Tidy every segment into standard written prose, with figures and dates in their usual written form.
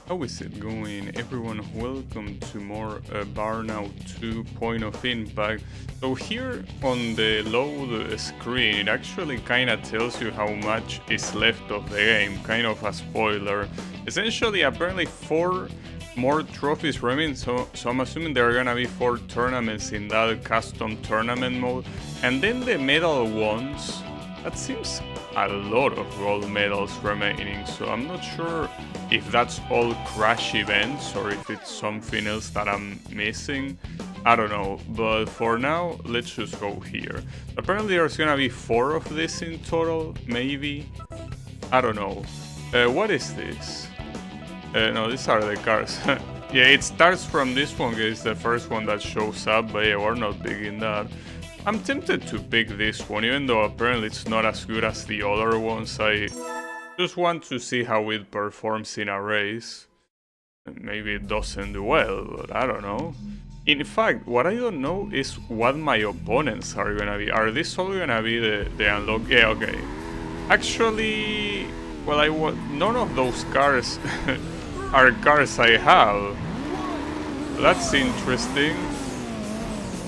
How is it going, everyone? Welcome to more Burnout 2 Point of Impact. So here on the load screen, it actually kind of tells you how much is left of the game, kind of a spoiler. Essentially, apparently 4 more trophies remain, so I'm assuming there are gonna be 4 tournaments in that custom tournament mode. And then the medal ones, that seems a lot of gold medals remaining, so I'm not sure if that's all crash events or if it's something else that I'm missing. I don't know, but for now, let's just go here. Apparently there's gonna be 4 of this in total, maybe? I don't know. What is this? No, these are the cars. Yeah, it starts from this one, it's the first one that shows up, but yeah, we're not big in that. I'm tempted to pick this one, even though apparently it's not as good as the other ones. I just want to see how it performs in a race. Maybe it doesn't do well, but I don't know. In fact, what I don't know is what my opponents are gonna be. Are these all gonna be the unlock? Yeah, okay. Actually, well, none of those cars are cars I have. That's interesting.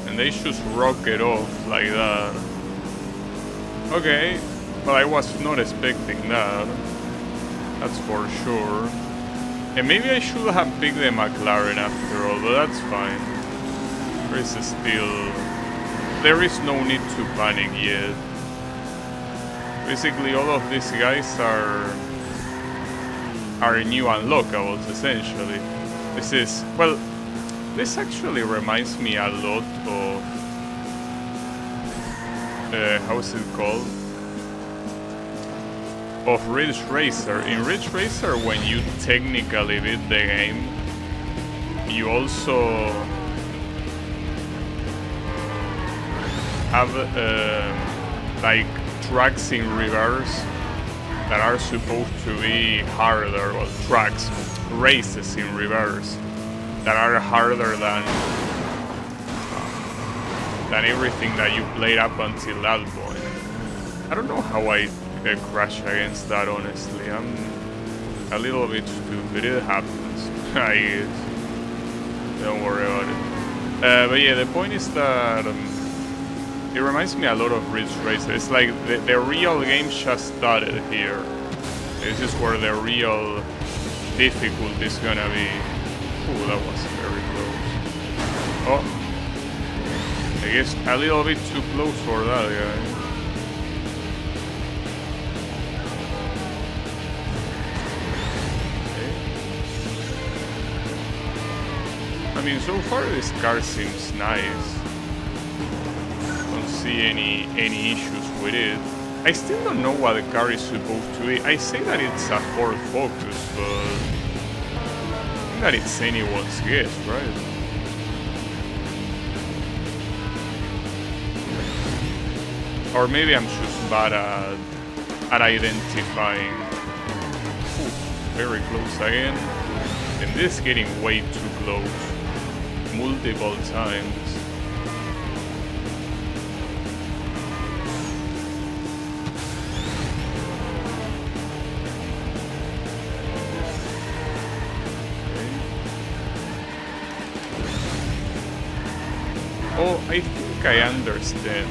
And they just rocket off like that. Okay, but I was not expecting that. That's for sure. And maybe I should have picked the McLaren after all, but that's fine. There is no need to panic yet. Basically, all of these guys are new unlockables, essentially. This actually reminds me a lot of, how's it called? Of Ridge Racer. In Ridge Racer, when you technically beat the game, you also have like tracks in reverse that are supposed to be harder, or races in reverse that are harder than everything that you played up until that point. I don't know how I crash against that, honestly. I'm a little bit stupid. It happens. I guess. Don't worry about it. But yeah, the point is that it reminds me a lot of Ridge Racer. It's like the real game just started here. This is where the real difficulty is gonna be. Ooh, that was very close. Oh, I guess a little bit too close for that guy. Okay. I mean, so far this car seems nice. Don't see any issues with it. I still don't know what the car is supposed to be. I say that it's a Ford Focus, but that it's anyone's guess, right? Or maybe I'm just bad at identifying. Ooh, very close again. And this is getting way too close. Multiple times. Oh, I think I understand.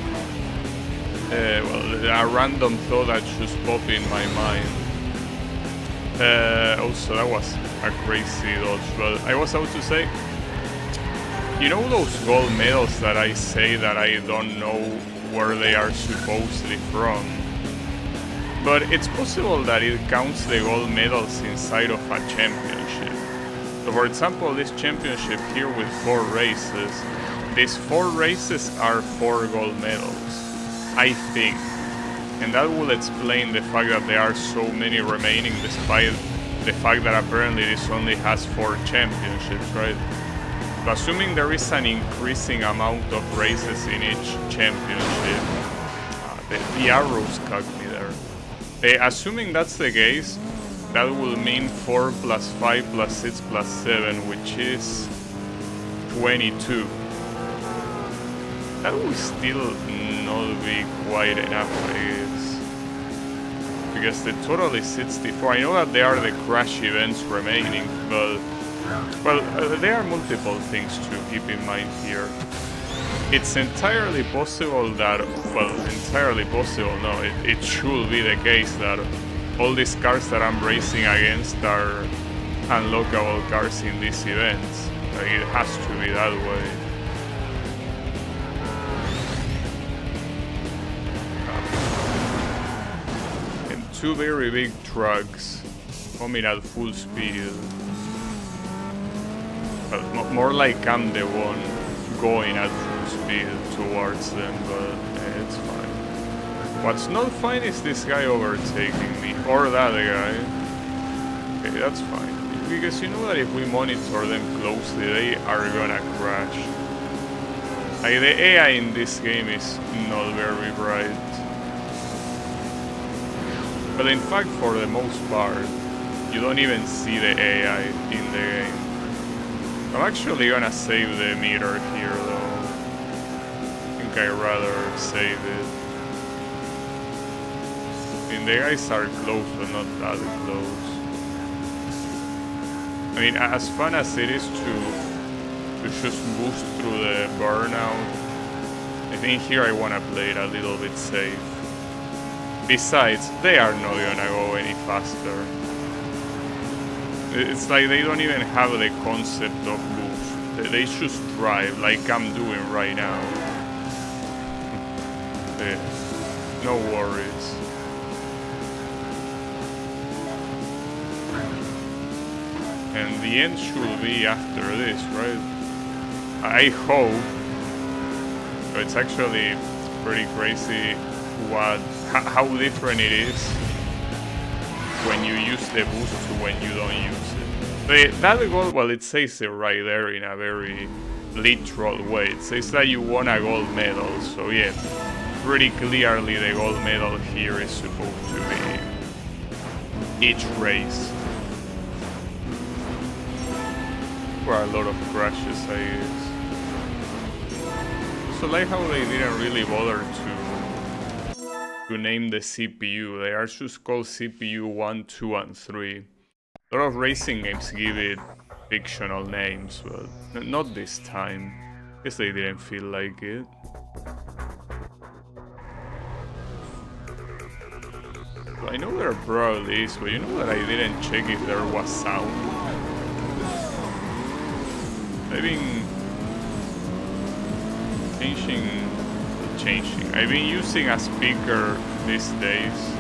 A random thought that just popped in my mind. Also, that was a crazy dodge, but I was about to say, you know those gold medals that I say that I don't know where they are supposedly from? But it's possible that it counts the gold medals inside of a championship. So for example, this championship here with 4 races, these 4 races are 4 gold medals, I think. And that will explain the fact that there are so many remaining, despite the fact that apparently this only has 4 championships, right? So assuming there is an increasing amount of races in each championship, the arrows caught me there. Assuming that's the case, that will mean 4 plus 5 plus 6 plus 7, which is 22. That will still not be quite enough, I guess. because the total is 64. I know that there are the crash events remaining, but well, there are multiple things to keep in mind here. It's entirely possible that, well, entirely possible, no, it should be the case that all these cars that I'm racing against are unlockable cars in these events. Like, it has to be that way. And two very big trucks coming at full speed. Well, more like I'm the one going at full speed towards them, but it's fine. What's not fine is this guy overtaking me, or that guy. Okay, that's fine. Because you know that if we monitor them closely, they are gonna crash. Like, the AI in this game is not very bright. But in fact, for the most part, you don't even see the AI in the game. I'm actually gonna save the meter here though. I think I'd rather save it. I mean, the guys are close, but not that close. I mean, as fun as it is to just boost through the burnout, I think here I wanna play it a little bit safe. Besides, they are not gonna go any faster. It's like they don't even have the concept of boost. They just drive like I'm doing right now. Yeah, no worries. And the end should be after this, right? I hope. It's actually pretty crazy how different it is when you use the boost to when you don't use it. That gold, well, it says it right there in a very literal way. It says that you won a gold medal, so yeah, pretty clearly the gold medal here is supposed to be each race. For a lot of crashes, I guess. So like how they didn't really bother to name the CPU. They are just called CPU 1, 2, and 3. A lot of racing games give it fictional names, but not this time. Guess they didn't feel like it. So I know there probably is, but you know that I didn't check if there was sound. I've been changing. I've been using a speaker these days.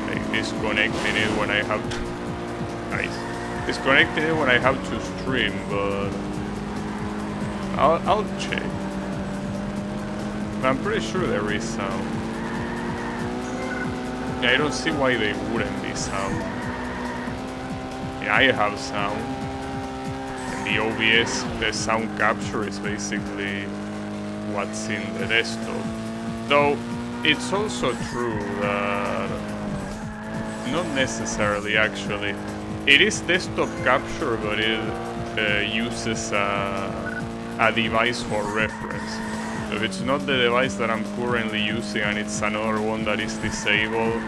Like disconnecting it when I have to. Nice. Disconnecting it when I have to stream, but I'll check. But I'm pretty sure there is sound. Yeah, I don't see why they wouldn't be sound. Yeah, I have sound. The OBS, the sound capture is basically what's in the desktop. Though it's also true that, not necessarily actually, it is desktop capture, but it uses a device for reference. So if it's not the device that I'm currently using and it's another one that is disabled,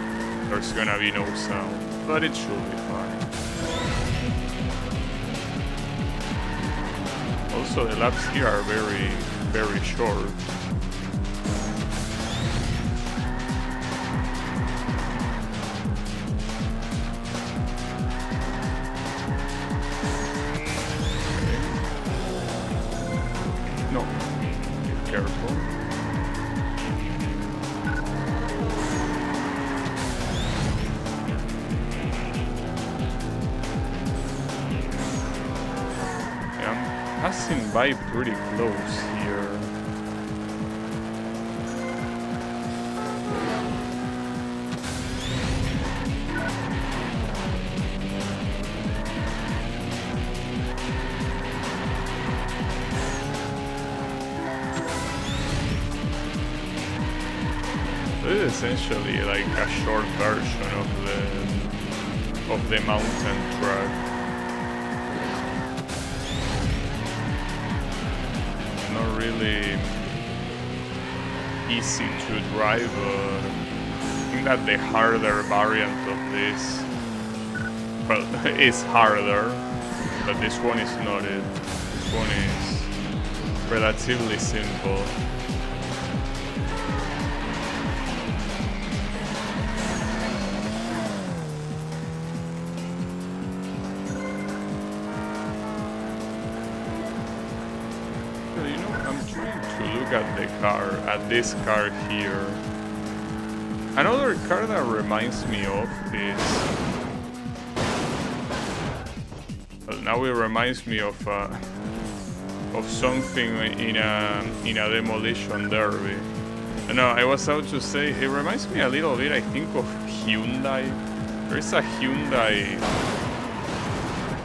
there's gonna be no sound, but it should be fine. Also, the laps here are very, very short. Okay. No, be careful. Passing by pretty close here. This is essentially like a short version of the mountain track. Not really easy to drive, think that the harder variant of this, well, is harder, but this one is not it. This one is relatively simple. You know, I'm trying to look at the car, at this car here. Another car that reminds me of is... Well, now it reminds me of something in a demolition derby. No, I was about to say, it reminds me a little bit, I think, of Hyundai. There's a Hyundai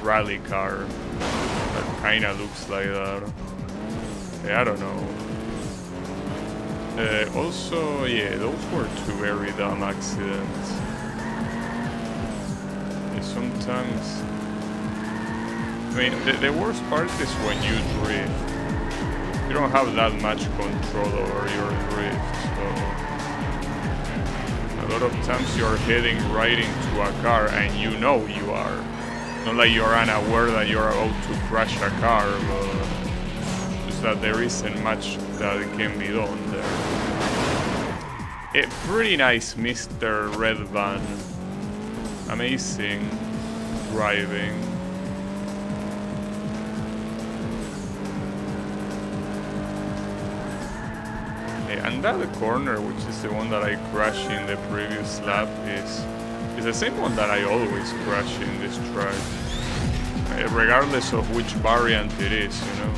rally car that kind of looks like that. I don't know. Also, yeah, those were two very dumb accidents. Sometimes... I mean, the worst part is when you drift. You don't have that much control over your drift, so... A lot of times you're heading right into a car and you know you are. Not like you're unaware that you're about to crash a car, but... just that there isn't much that can be done there. Pretty nice, Mr. Red Van. Amazing driving. And that corner, which is the one that I crashed in the previous lap, is the same one that I always crash in this track. Regardless of which variant it is, you know.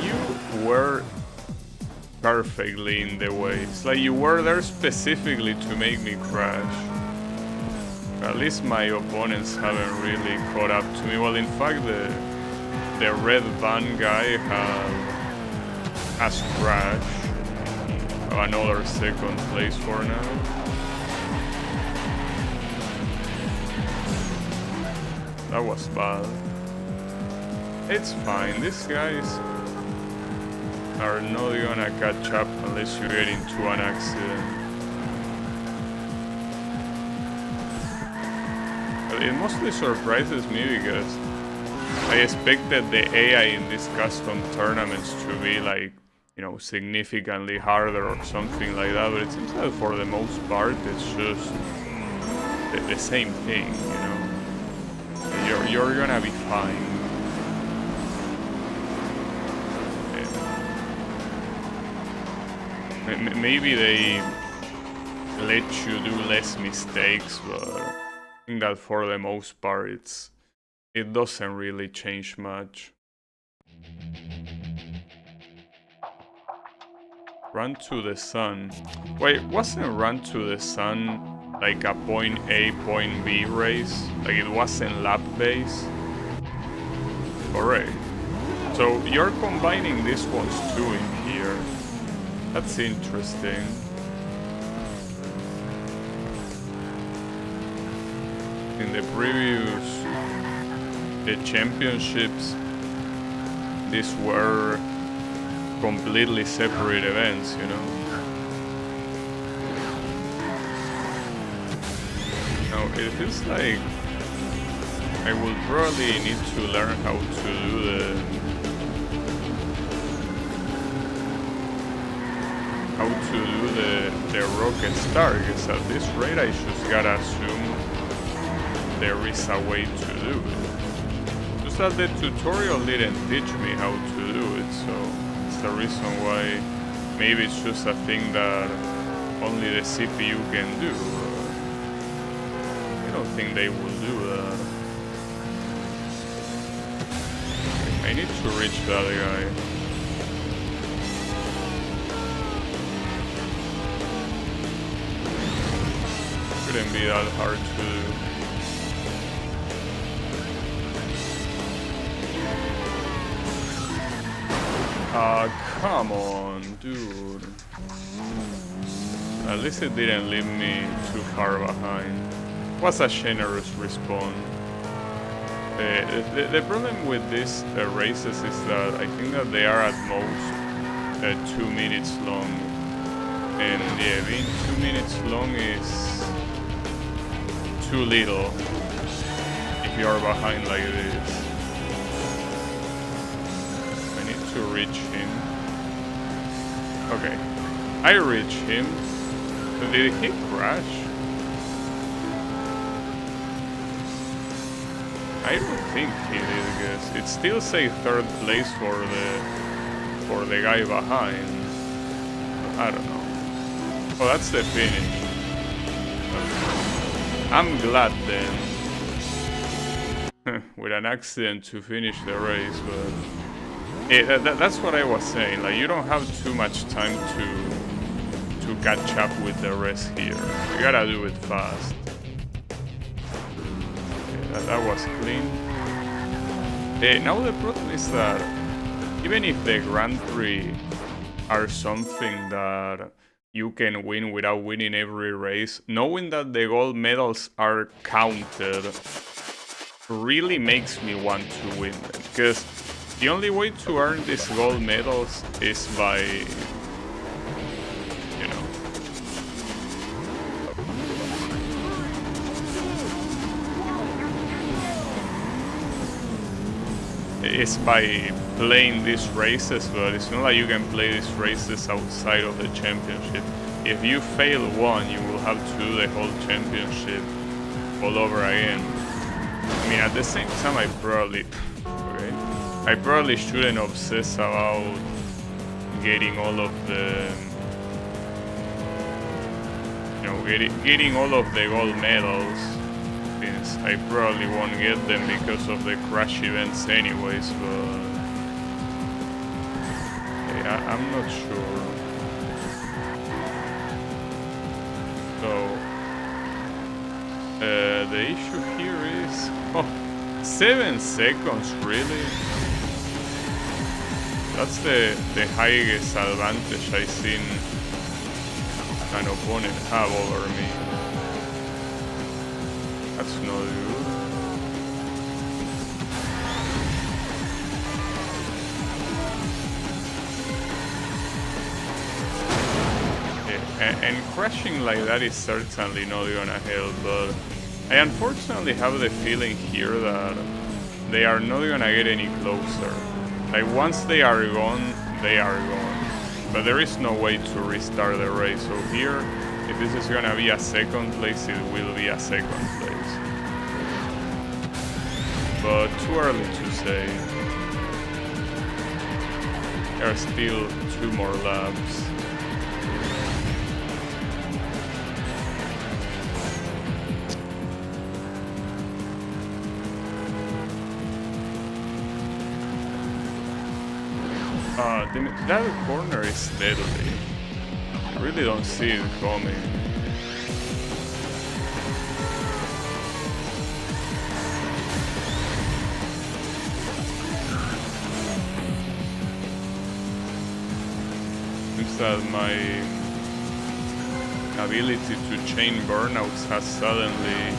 You were perfectly in the way. It's like you were there specifically to make me crash. At least my opponents haven't really caught up to me. Well, in fact, the red van guy has crashed. Another second place for now. That was bad. It's fine. These guys are not gonna catch up unless you get into an accident. It mostly surprises me because I expected the AI in these custom tournaments to be like, you know, significantly harder or something like that, but it seems that for the most part it's just the same thing, you know. You're gonna be fine. Yeah. Maybe they let you do less mistakes, but I think that for the most part it doesn't really change much. Run to the sun. Wait, wasn't Run to the Sun like a point A, point B race? Like it wasn't lap based? Correct. So you're combining these ones too in here. That's interesting. In the previous the championships, these were completely separate events, you know. Now it feels like I will probably need to learn how to do the rocket start, because at this rate I just gotta assume there is a way to do it. Just that the tutorial didn't teach me how to do it, so the reason why maybe it's just a thing that only the CPU can do. I don't think they will do that. I need to reach that guy. Shouldn't be that hard to do. Come on, dude. At least it didn't leave me too far behind. Was a generous respawn. The problem with these races is that I think that they are at most 2 minutes long, and yeah, being 2 minutes long is too little if you are behind like this. I need to reach him. Okay, I reach him. Did he crash? I don't think he did, guess. It still says third place for the guy behind. I don't know. Oh, that's the finish. I'm glad then. With an accident to finish the race, but yeah, that's what I was saying. Like, you don't have too much time to catch up with the rest here. You gotta do it fast. That was clean. Now the problem is that even if the Grand Prix are something that you can win without winning every race, knowing that the gold medals are counted really makes me want to win them. Because the only way to earn these gold medals is by, is by playing these races, but it's not like you can play these races outside of the championship. If you fail one, you will have to do the whole championship all over again. I mean, at the same time, I probably shouldn't obsess about getting all of the, getting all of the gold medals. Since I probably won't get them because of the crash events anyways, but yeah, I'm not sure. So the issue here is 7 seconds, really? That's the highest advantage I've seen an opponent have over me. That's no good. Yeah, and crashing like that is certainly not gonna help, but I unfortunately have the feeling here that they are not gonna get any closer. Like, once they are gone, they are gone. But there is no way to restart the race, so here, if this is gonna be a second place, it will be a second place. But too early to say. There are still 2 more laps. That corner is deadly. I really don't see it coming. Seems that my ability to chain burnouts has suddenly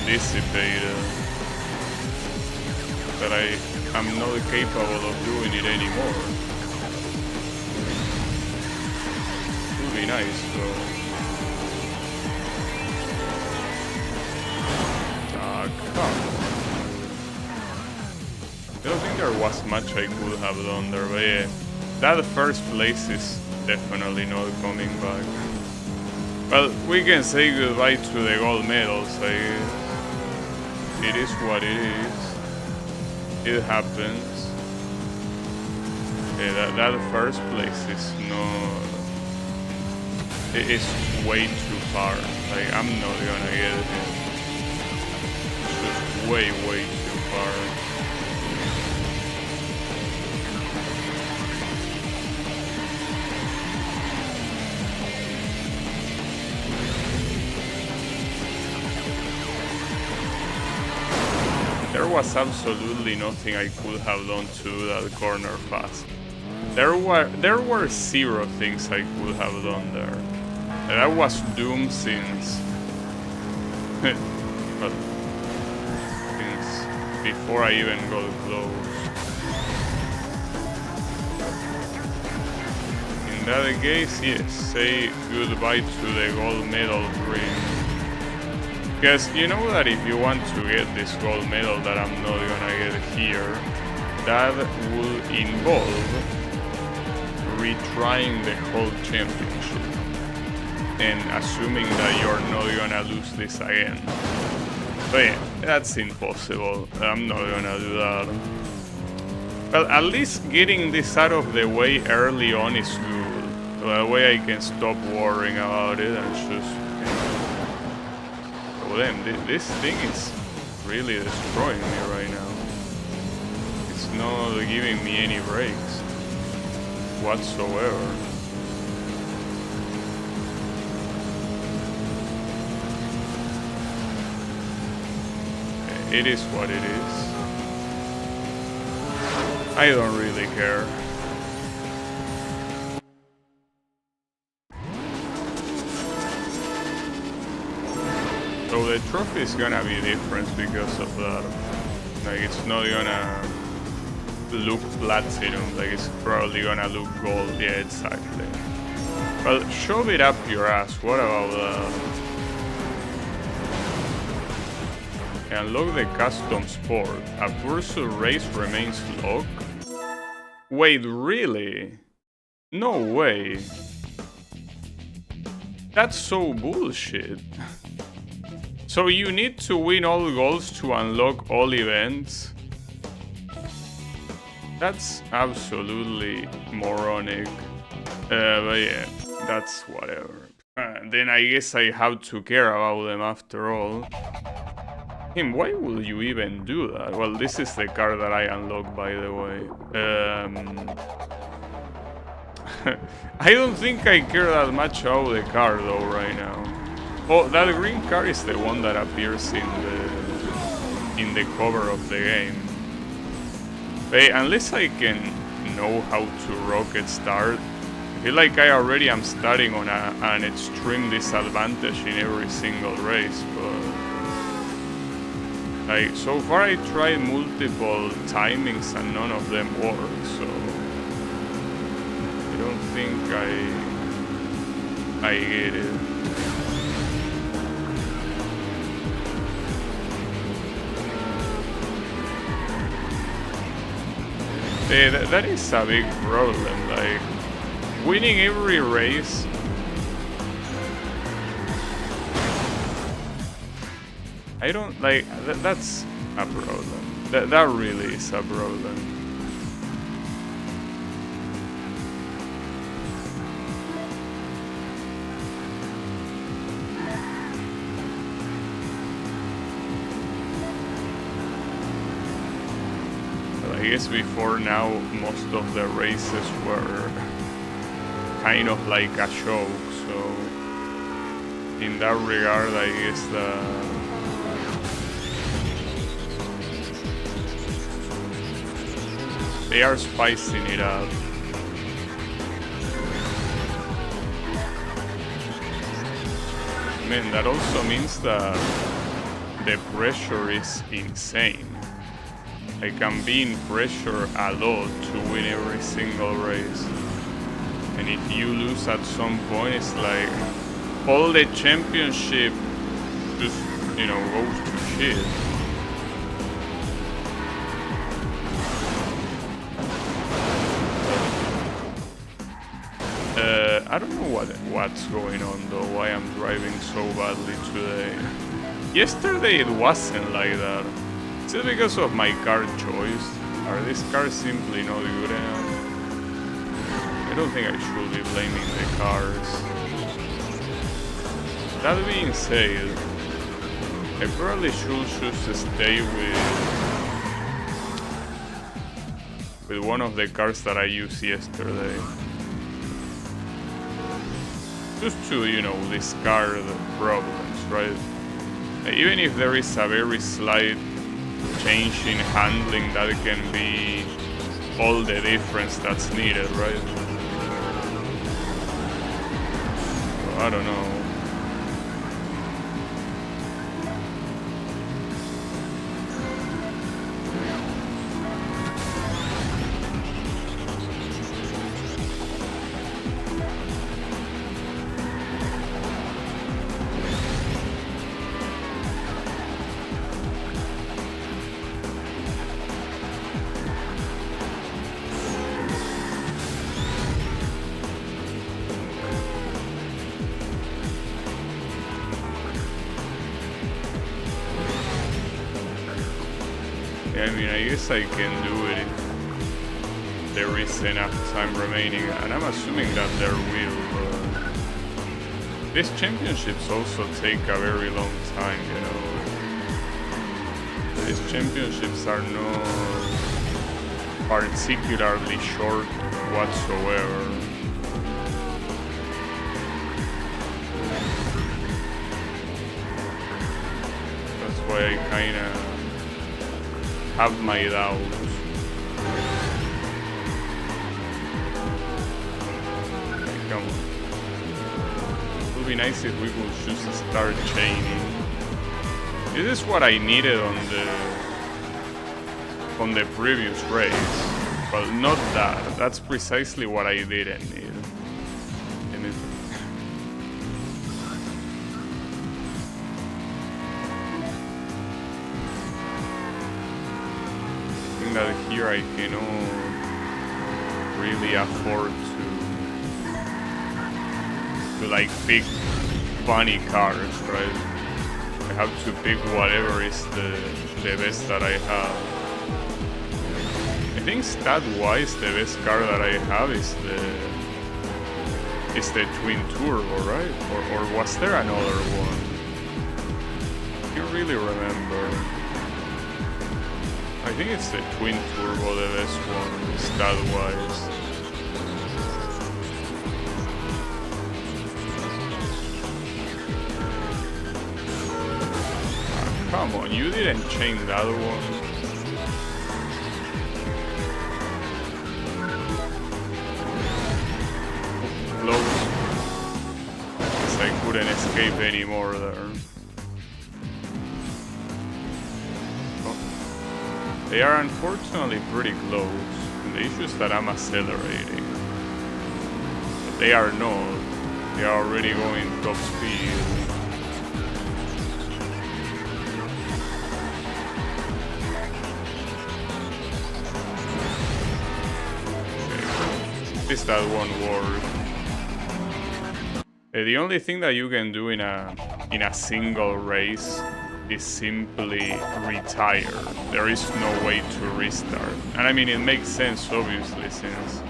dissipated. That I am not capable of doing it anymore. Would be nice, though. Come. I don't think there was much I could have done there, but yeah, that first place is definitely not coming back. Well, we can say goodbye to the gold medals. It is what it is. It happens. Yeah, that first place is not. It is way too far. Like, I'm not gonna get it. It's just way too far. There was absolutely nothing I could have done to that corner fast. There were 0 things I could have done there. And I was doomed since before I even got close. In that case, yes, say goodbye to the gold medal dream. Because you know that if you want to get this gold medal that I'm not gonna get here, that will involve retrying the whole championship. And assuming that you're not gonna lose this again. But yeah, that's impossible. I'm not gonna do that. Well, at least getting this out of the way early on is good. That way I can stop worrying about it and just... Oh damn, this thing is really destroying me right now. It's not giving me any breaks whatsoever. It is what it is. I don't really care. So the trophy is gonna be different because of that. Like, it's not gonna look platinum, like it's probably gonna look gold. Yeah, exactly. Well, shove it up your ass. What about that? Unlock the custom sport. A pursuit race remains locked? Wait, really? No way. That's so bullshit. So you need to win all goals to unlock all events? That's absolutely moronic. But yeah, that's whatever. Then I guess I have to care about them after all. Why will you even do that? Well, this is the car that I unlocked, by the way. I don't think I care that much about the car, though, right now. Oh, that green car is the one that appears in the cover of the game. But unless I can know how to rocket start, I feel like I already am starting on an extreme disadvantage in every single race, but... Like, so far I tried multiple timings and none of them work, so... I don't think I get it. That is a big problem, like... Winning every race... I don't like that's a problem. That really is a problem. But I guess before now most of the races were kind of like a show, so in that regard I guess they are spicing it up. Man, that also means that the pressure is insane. Like, I'm being pressured a lot to win every single race. And if you lose at some point, it's like all the championship just, you know, goes to shit. I don't know what's going on though, why I'm driving so badly today. Yesterday it wasn't like that. Is it because of my car choice? Are these cars simply not good enough? I don't think I should be blaming the cars. That being said, I probably should just stay with one of the cars that I used yesterday. Just to, you know, discard problems, right? Even if there is a very slight change in handling, that can be all the difference that's needed, right? So, I don't know. I mean, I guess I can do it if there is enough time remaining, and I'm assuming that there will. These championships also take a very long time, you know. These championships are not particularly short whatsoever. That's why I kinda have my doubts. Come on. It would be nice if we could just start chaining. This is what I needed on the previous race. Well, not that. That's precisely what I didn't need. That here I cannot really afford to like pick funny cars, right? I have to pick whatever is the best that I have. I think stat-wise the best car that I have is the twin turbo, right? Or was there another one? I can't really remember. I think it's the twin turbo, the best one, stat-wise. Come on, you didn't change that one. Close. Guess I couldn't escape anymore there. They are unfortunately pretty close, and the issue is that I'm accelerating. But they are not. They are already going top speed. Okay. At least that won't work. The only thing that you can do in a single race is simply retire. There is no way to restart. And I mean, it makes sense, obviously, since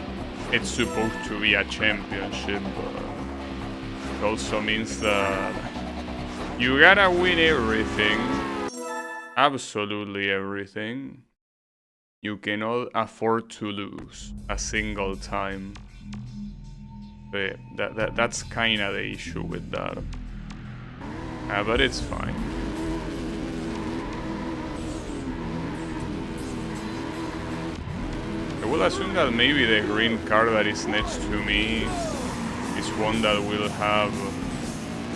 it's supposed to be a championship. It also means that you gotta win everything. Absolutely everything. You cannot afford to lose a single time. But that's kinda the issue with that. But it's fine. I will assume that maybe the green car that is next to me is one that will have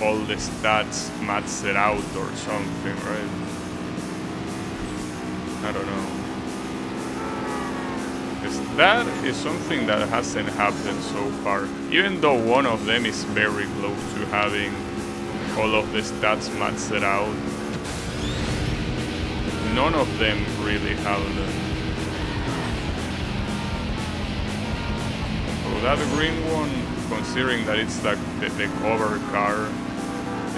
all the stats maxed out or something, right? I don't know. Because that is something that hasn't happened so far. Even though one of them is very close to having all of the stats maxed out, none of them really have them. That green one, considering that it's the cover car, I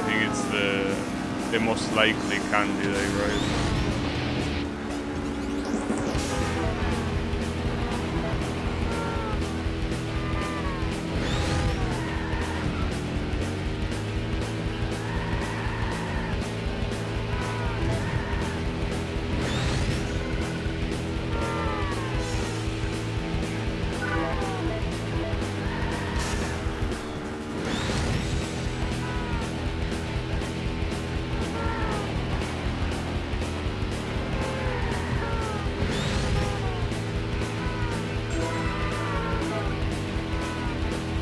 think it's the most likely candidate, right?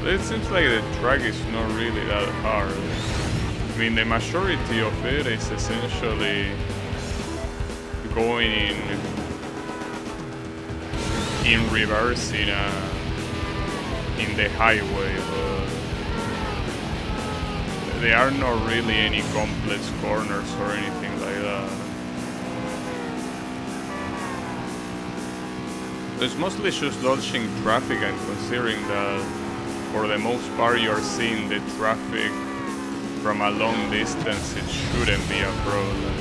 It seems like the track is not really that hard. I mean, the majority of it is essentially going in reverse in the highway, but there are not really any complex corners or anything like that. It's mostly just dodging traffic and considering that for the most part you're seeing the traffic from a long distance, it shouldn't be a problem.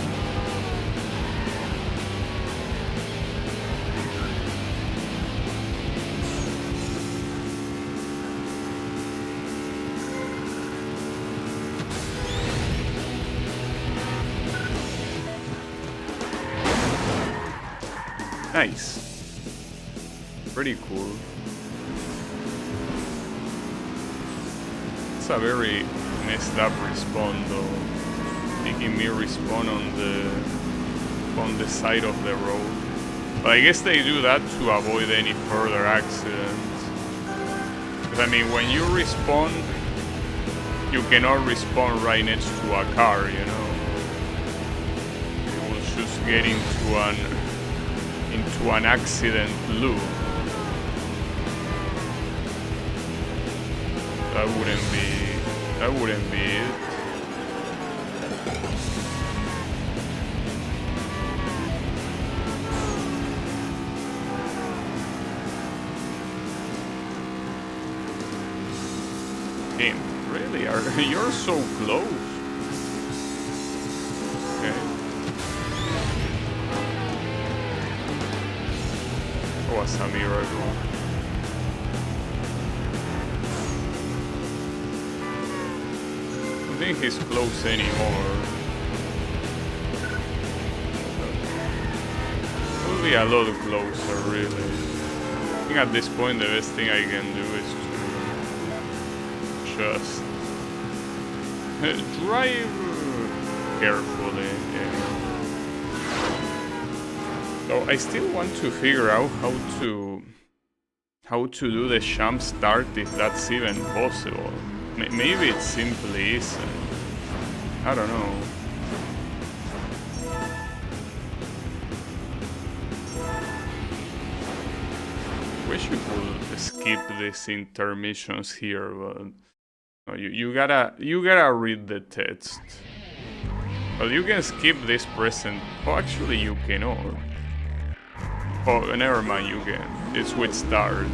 Nice. Pretty cool. It's a very messed up respawn though. Making me respawn on the side of the road. But I guess they do that to avoid any further accidents. Because I mean, when you respawn, you cannot respawn right next to a car, you know. You will just get into an accident loop. That wouldn't be it. Damn, really? You're so close. Okay. That was a miracle. I don't think he's close anymore. Will be a lot closer, really. I think at this point the best thing I can do is just drive carefully. Yeah. So I still want to figure out how to do the jump start, if that's even possible. Maybe it simply isn't. I don't know. Wish you could skip these intermissions here, but no, you gotta read the text. Well, you can skip this present. Oh, actually, you cannot. Oh, never mind. You can. It's with start.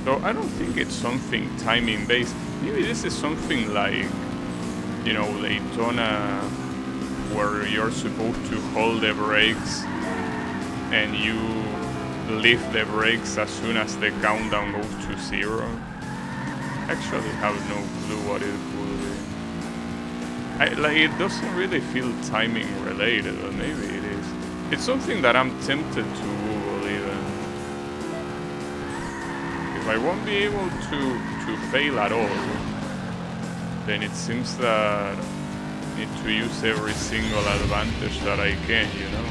So I don't think it's something timing based. Maybe this is something like, you know, Daytona, where you're supposed to hold the brakes and you lift the brakes as soon as the countdown goes to 0. Actually have no clue what it would be. Like, it doesn't really feel timing related, but maybe it is. It's something that I'm tempted to Google even. If I won't be able to fail at all, then it seems that I need to use every single advantage that I can, you know?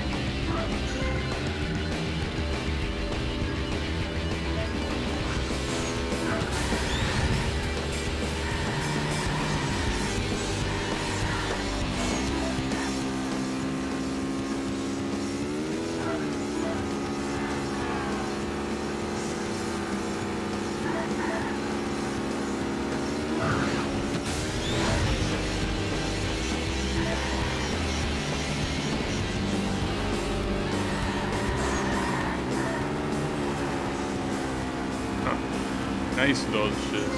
Nice dodges.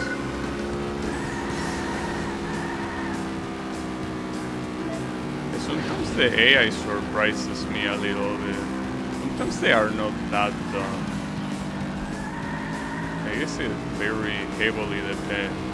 Sometimes the AI surprises me a little bit. Sometimes they are not that dumb. I guess it very heavily depends.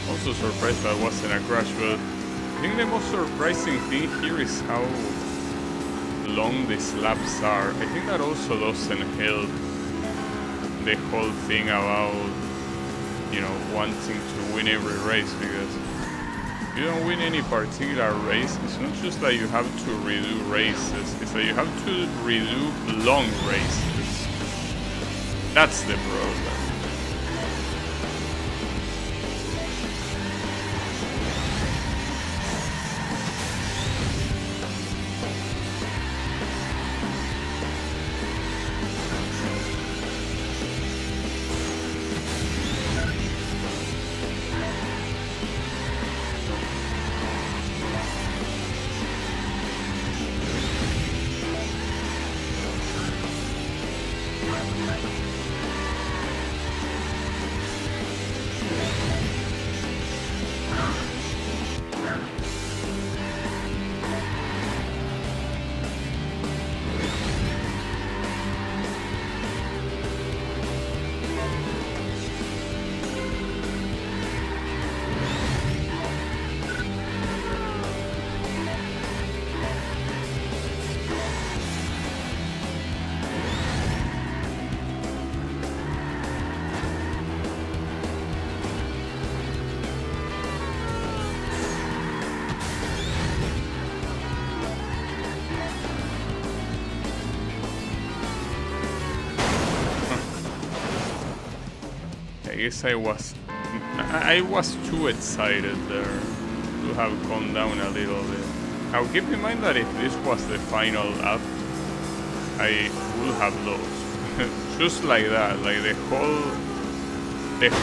Also surprised that wasn't a crash, but I think the most surprising thing here is how long these laps are. I think that also doesn't help the whole thing about, you know, wanting to win every race, because if you don't win any particular race, it's not just that you have to redo races, it's that you have to redo long races. That's the problem. guess I was too excited there to have gone down a little bit. Now keep in mind that if this was the final lap, I would have lost. Just like that, like the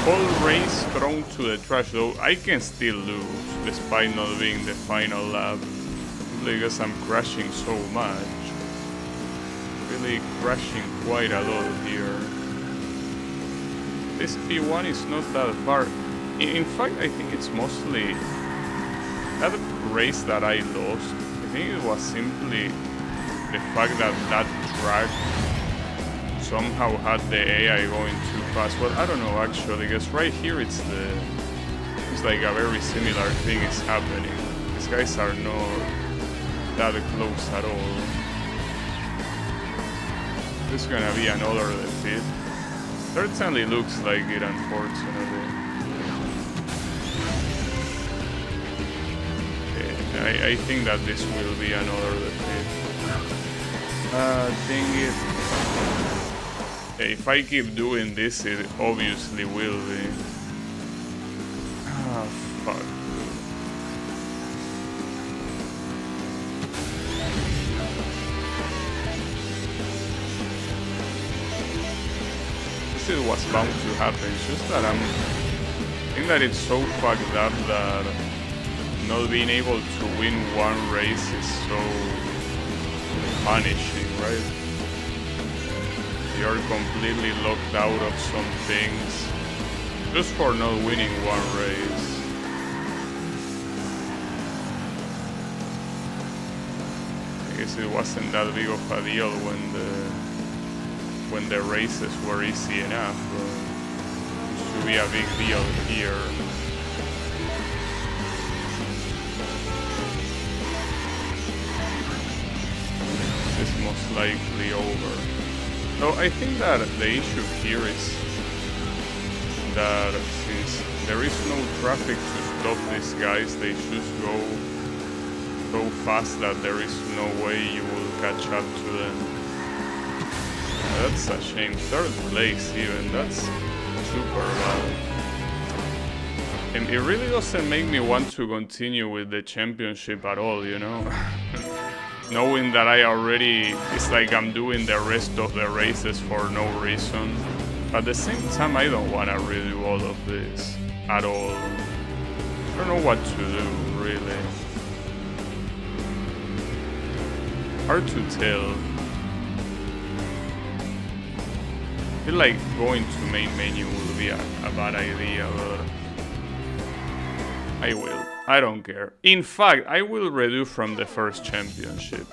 whole race thrown to the trash. Though I can still lose despite not being the final lap, because I'm crashing so much. Really crashing quite a lot here. This P1 is not that far. In fact, I think it's mostly that race that I lost. I think it was simply the fact that that track somehow had the AI going too fast. Well, I don't know actually, because right here it's like a very similar thing is happening. These guys are not that close at all. This is gonna be another defeat. Certainly looks like it, unfortunately. Okay, I think that this will be another defeat. Dang it. Okay, if I keep doing this, it obviously will be. Ah, fuck. It was bound to happen. It's just that I think that it's so fucked up that not being able to win one race is so punishing, right? You're completely locked out of some things just for not winning one race. I guess it wasn't that big of a deal when the races were easy enough. It should be a big deal here. This is most likely over. So I think that the issue here is that since there is no traffic to stop these guys, they just go so fast that there is no way you will catch up to them. That's a shame. Third place even, that's super bad. And it really doesn't make me want to continue with the championship at all, you know? Knowing that it's like I'm doing the rest of the races for no reason. But at the same time, I don't want to redo all of this at all. I don't know what to do, really. Hard to tell. I feel like going to main menu will be a bad idea, but I will. I don't care. In fact, I will redo from the first championship.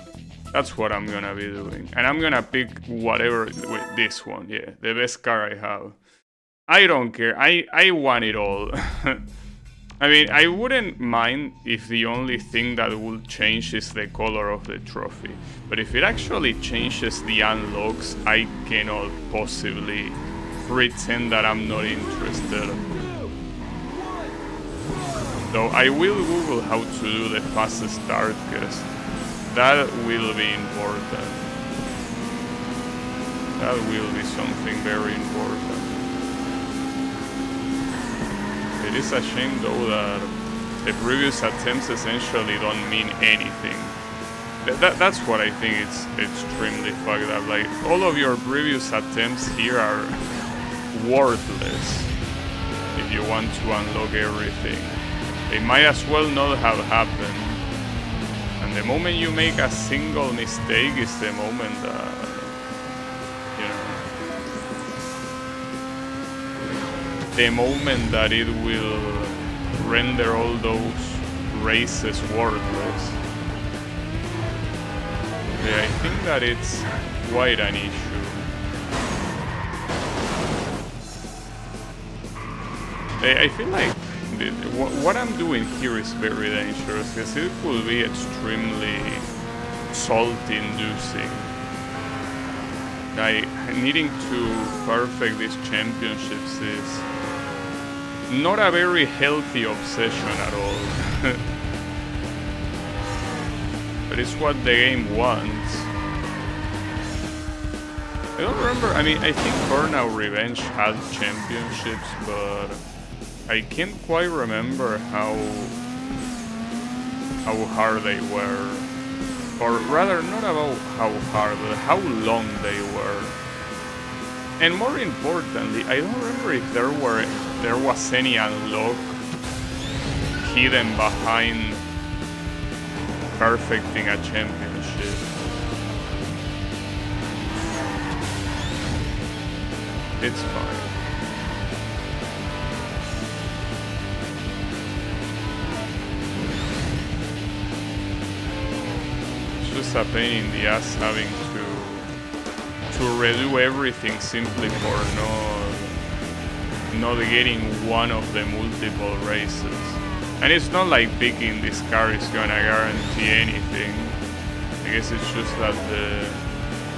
That's what I'm gonna be doing. And I'm gonna pick whatever with this one, yeah. The best car I have. I don't care. I want it all. I mean, I wouldn't mind if the only thing that would change is the color of the trophy. But if it actually changes the unlocks, I cannot possibly pretend that I'm not interested. So I will Google how to do the fast start, because that will be important. That will be something very important. It is a shame though that the previous attempts essentially don't mean anything. That's what I think it's extremely fucked up. Like, all of your previous attempts here are worthless if you want to unlock everything. They might as well not have happened. And the moment you make a single mistake is the moment that, you know, the moment that it will render all those races worthless. Yeah, I think that it's quite an issue. I feel like what I'm doing here is very dangerous, because it could be extremely salt-inducing. Needing to perfect these championships is not a very healthy obsession at all. But it's what the game wants. I don't remember. I mean, I think Burnout Revenge had championships, but I can't quite remember how hard they were. Or rather, not about how hard, but how long they were. And more importantly, I don't remember if there was any unlock hidden behind perfecting a championship. It's fine. It's just a pain in the ass having to redo everything simply for not getting one of the multiple races. And it's not like picking this car is gonna guarantee anything. I guess it's just that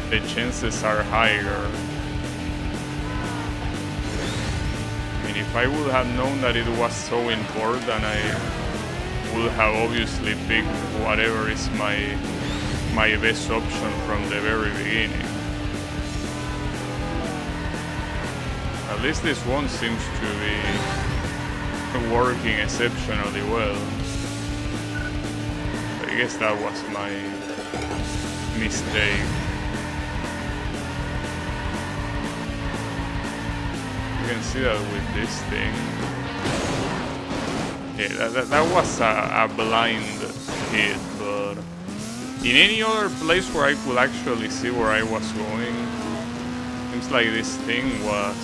the chances are higher. I mean, if I would have known that it was so important, I would have obviously picked whatever is my best option from the very beginning. At least this one seems to be working exceptionally well. I guess that was my mistake. You can see that with this thing. Yeah, that was a blind hit, but in any other place where I could actually see where I was going, seems like this thing was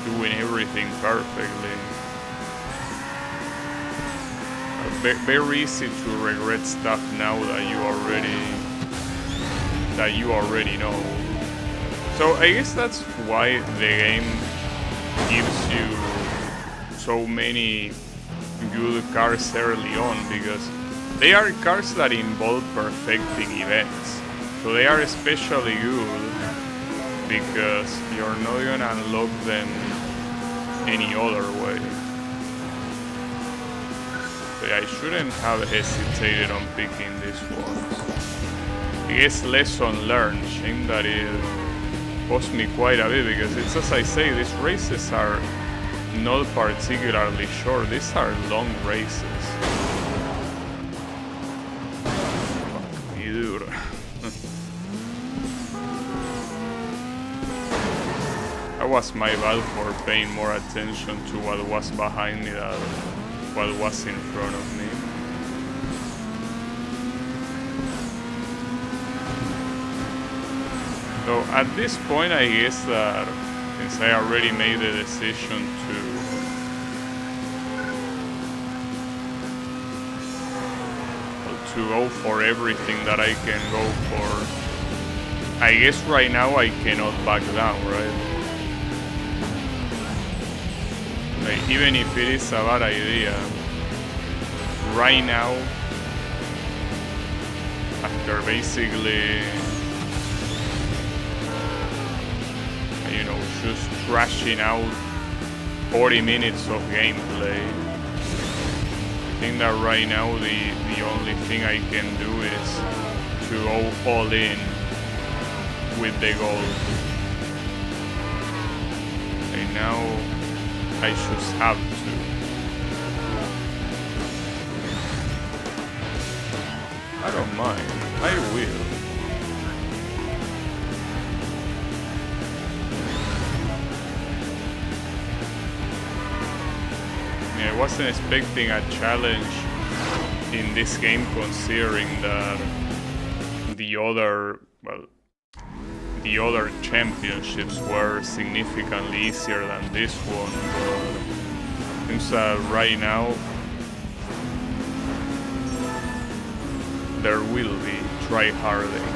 doing everything perfectly. Very easy to regret stuff now that you already know. So I guess that's why the game gives you so many good cars early on, because they are cars that involve perfecting events. So they are especially good because you're not gonna unlock them any other way. So I shouldn't have hesitated on picking this one. I guess lesson learned. Shame that it cost me quite a bit, because it's, as I say, these races are not particularly short. These are long races. Fuck me, dude. That was my bad for paying more attention to what was behind me than what was in front of me. So at this point, I guess that since I already made the decision to go for everything that I can go for, I guess right now I cannot back down, right? Like, even if it is a bad idea, right now, after basically, you know, just trashing out 40 minutes of gameplay, I think that right now the only thing I can do is to go all in with the goal. And now I just have to. I don't mind. I will. I wasn't expecting a challenge in this game, considering that the other championships were significantly easier than this one, but seems that right now there will be try-harding.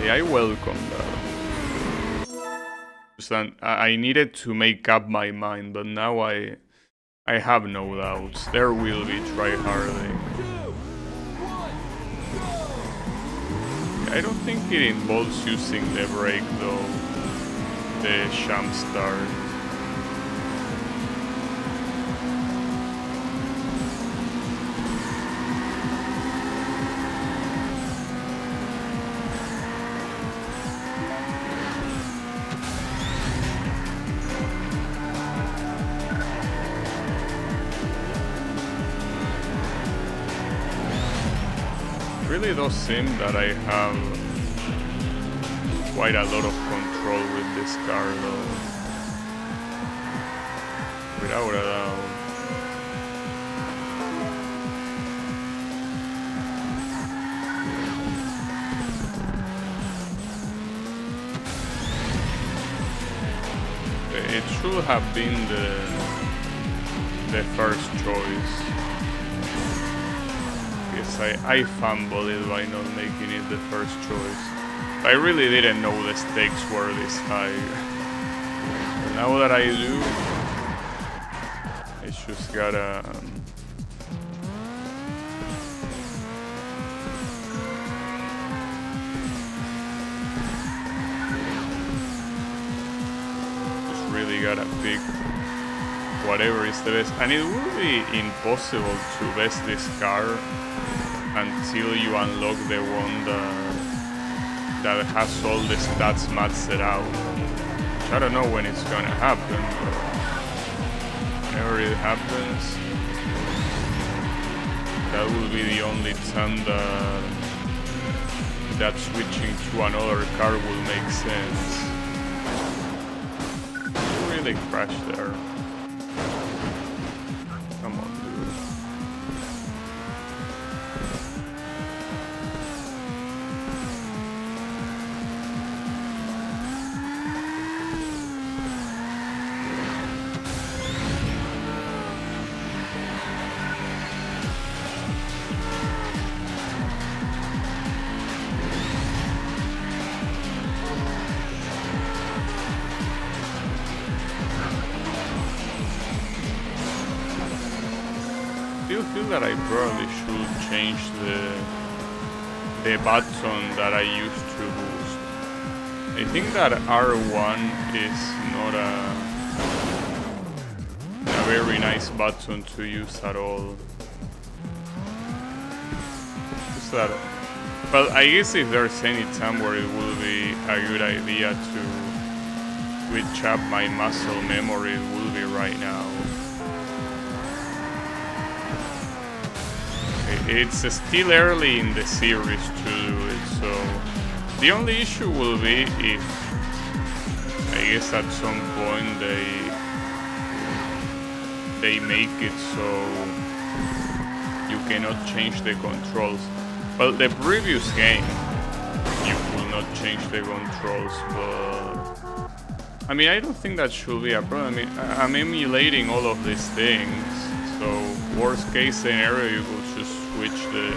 Yeah, I welcome that. I needed to make up my mind, but now I have no doubts. There will be try-harding. I don't think it involves using the brake though, the jump start. really does seem that I have quite a lot of control with this car though. Without a doubt. It should have been the first choice. Yes, I fumbled it by not making it the first choice. I really didn't know the stakes were this high. But now that I do, I just gotta... really gotta pick whatever is the best, and it will be impossible to best this car until you unlock the one that has all the stats maxed out. Which I don't know when it's gonna happen, but whenever it happens, that will be the only time that switching to another car will make sense. They crashed there. Come on, dude. I feel that I probably should change the button that I used to boost. I think that R1 is not a very nice button to use at all. Just that, well, I guess if there's any time where it will be a good idea to switch up my muscle memory, it will be right now. It's still early in the series to do it, so the only issue will be if, I guess at some point they make it so you cannot change the controls. Well, the previous game you could not change the controls, but I mean, I don't think that should be a problem. I mean, I'm emulating all of these things, so worst case scenario you could just switch the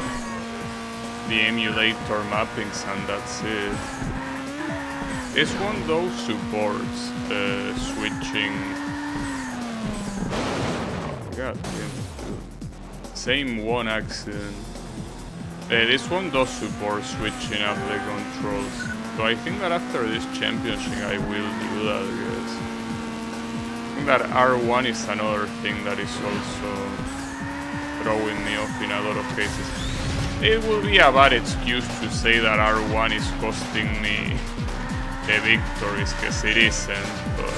emulator mappings and that's it. This one though supports switching. Oh, God damn. Same one accident. This one does support switching up the controls. So I think that after this championship I will do that, I guess. I think that R1 is another thing that is also throwing me off in a lot of cases. It will be a bad excuse to say that R1 is costing me the victories, because it isn't, but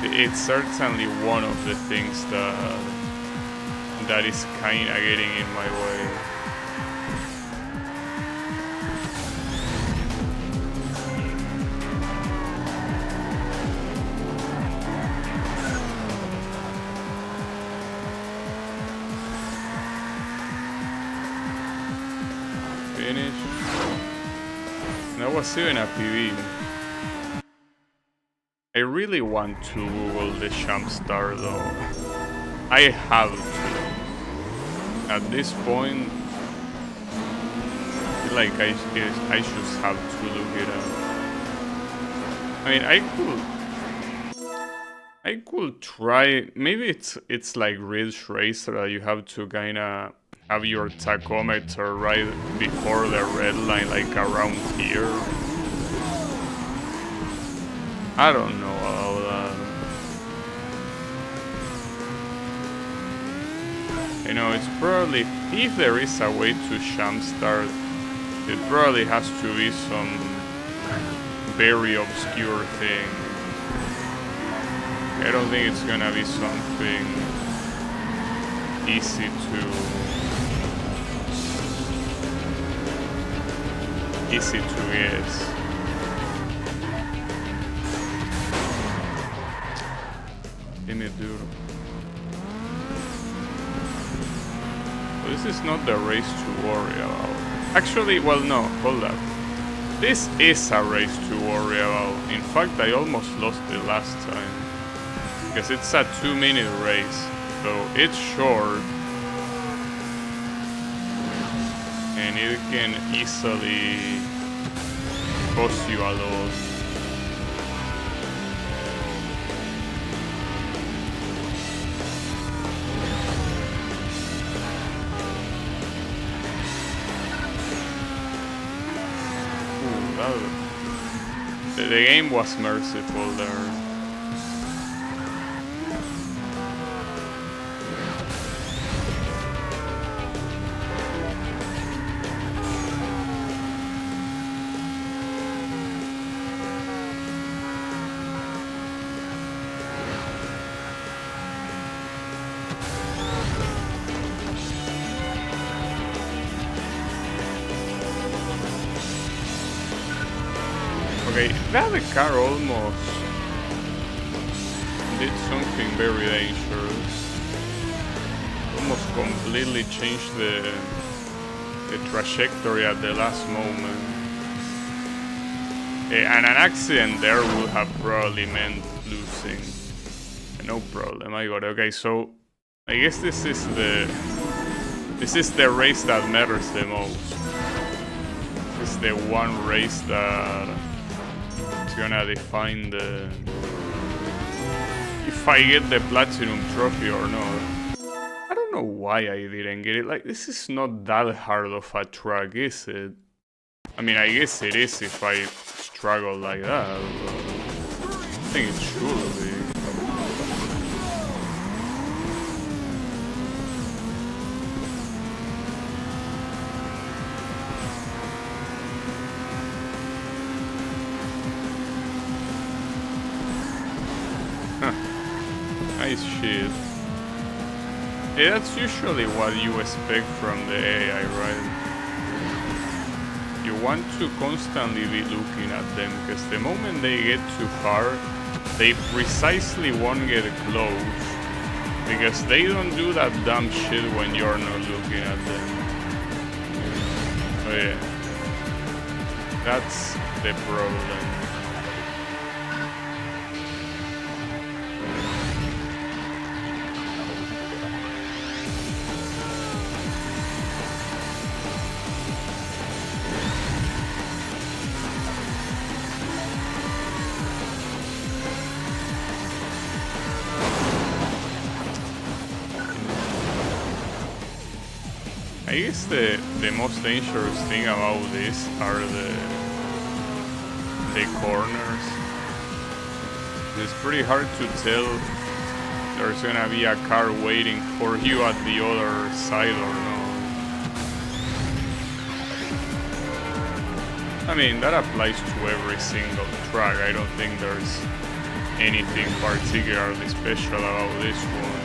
it's certainly one of the things that is kinda getting in my way. Finish. That was even a PB. I really want to Google the Champ Star though. I have to. At this point, I feel like I just have to look it up. I mean, I could try. Maybe it's like Ridge Racer that you have to kinda have your tachometer right before the red line, like around here. I don't know about that. You know, it's probably, if there is a way to Champ Start, it probably has to be some very obscure thing. I don't think it's gonna be something easy to guess. Dime duro. So this is not the race to worry about. Actually, well, no, hold up. This is a race to worry about. In fact, I almost lost it last time. Because it's a 2-minute race. So it's short. And it can easily cost you a lot. The game was merciful there. Okay, that car almost did something very dangerous. Almost completely changed the trajectory at the last moment. And an accident there would have probably meant losing. No problem, I got it. Okay, so I guess this is the race that matters the most. This is the one race that gonna define the if I get the platinum trophy or not. I don't know why I didn't get it. Like, this is not that hard of a track, is it? I mean, I guess it is if I struggle like that, but I think it should be. Nice shit. Yeah, that's usually what you expect from the AI, right? You want to constantly be looking at them, because the moment they get too far, they precisely won't get close, because they don't do that dumb shit when you're not looking at them. Oh yeah. That's the problem. I guess the most dangerous thing about this are the corners. It's pretty hard to tell there's gonna be a car waiting for you at the other side or not. I mean, that applies to every single track. I don't think there's anything particularly special about this one.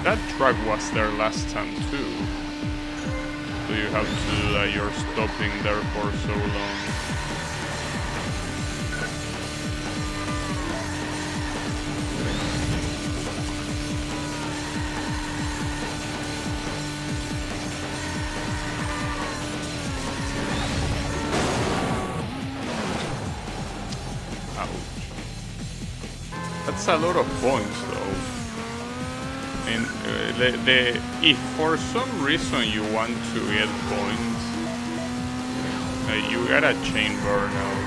That truck was there last time too. So you have to do that, you're stopping there for so long. Ouch. That's a lot of points though. And if for some reason you want to get points, you gotta chain Burnout.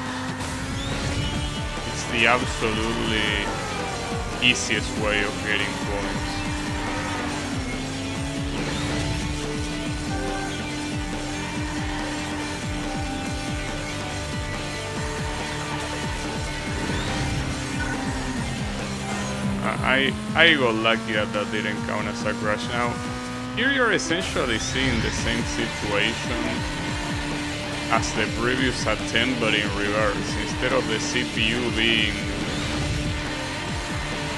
It's the absolutely easiest way of getting points. I got lucky that didn't count as a crash. Now, here you're essentially seeing the same situation as the previous attempt, but in reverse. Instead of the CPU being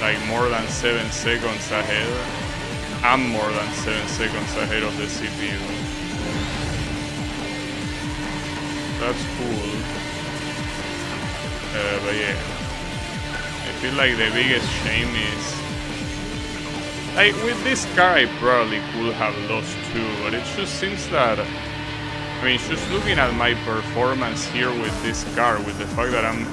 like more than 7 seconds ahead, I'm more than 7 seconds ahead of the CPU. That's cool. But yeah, I feel like the biggest shame is, like, with this car I probably could have lost too, but it just seems that, I mean, just looking at my performance here with this car, with the fact that I'm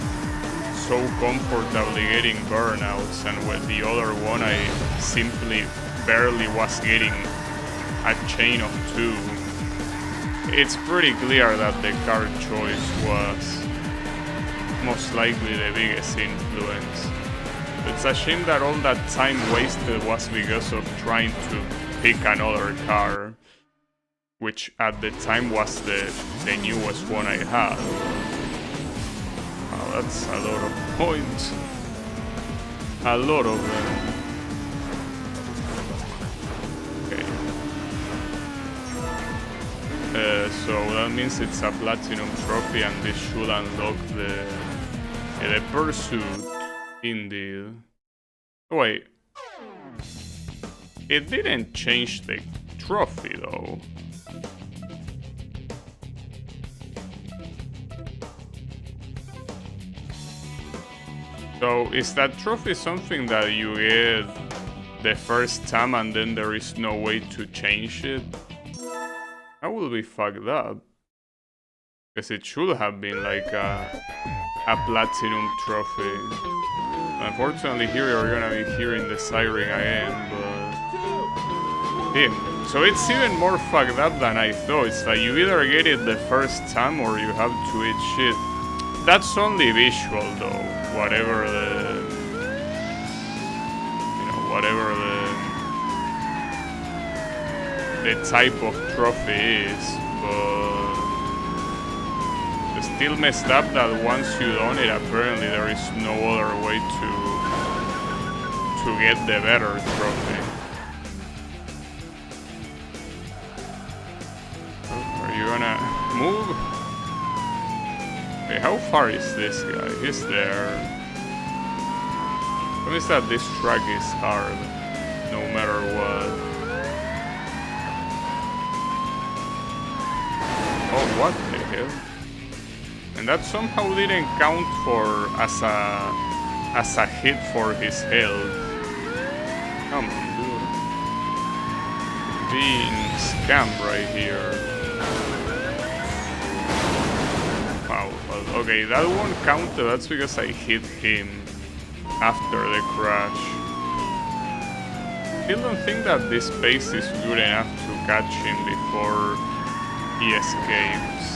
so comfortably getting burnouts, and with the other one I simply barely was getting a chain of 2, it's pretty clear that the car choice was most likely the biggest influence. It's a shame that all that time wasted was because of trying to pick another car, which at the time was the newest one I had. Wow, that's a lot of points. A lot of them. Okay. So that means it's a platinum trophy, and this should unlock the pursuit. Indeed. Wait. It didn't change the trophy though. So is that trophy something that you get the first time and then there is no way to change it? That will be fucked up. Because it should have been like a platinum trophy. Unfortunately, here you're gonna be hearing the siren again, but yeah. So it's even more fucked up than I thought. It's like you either get it the first time or you have to eat shit. That's only visual though. Whatever the, you know, whatever the type of trophy is, but it's still messed up that once you own it, apparently there is no other way to get the better trophy. Are you gonna move? Okay, how far is this guy? He's there. Promise that this track is hard, no matter what. Oh, what the hell? And that somehow didn't count for as a hit for his health. Come on, dude. Being scammed right here. Wow. Well, okay, that won't count. That's because I hit him after the crash. Still don't think that this pace is good enough to catch him before he escapes.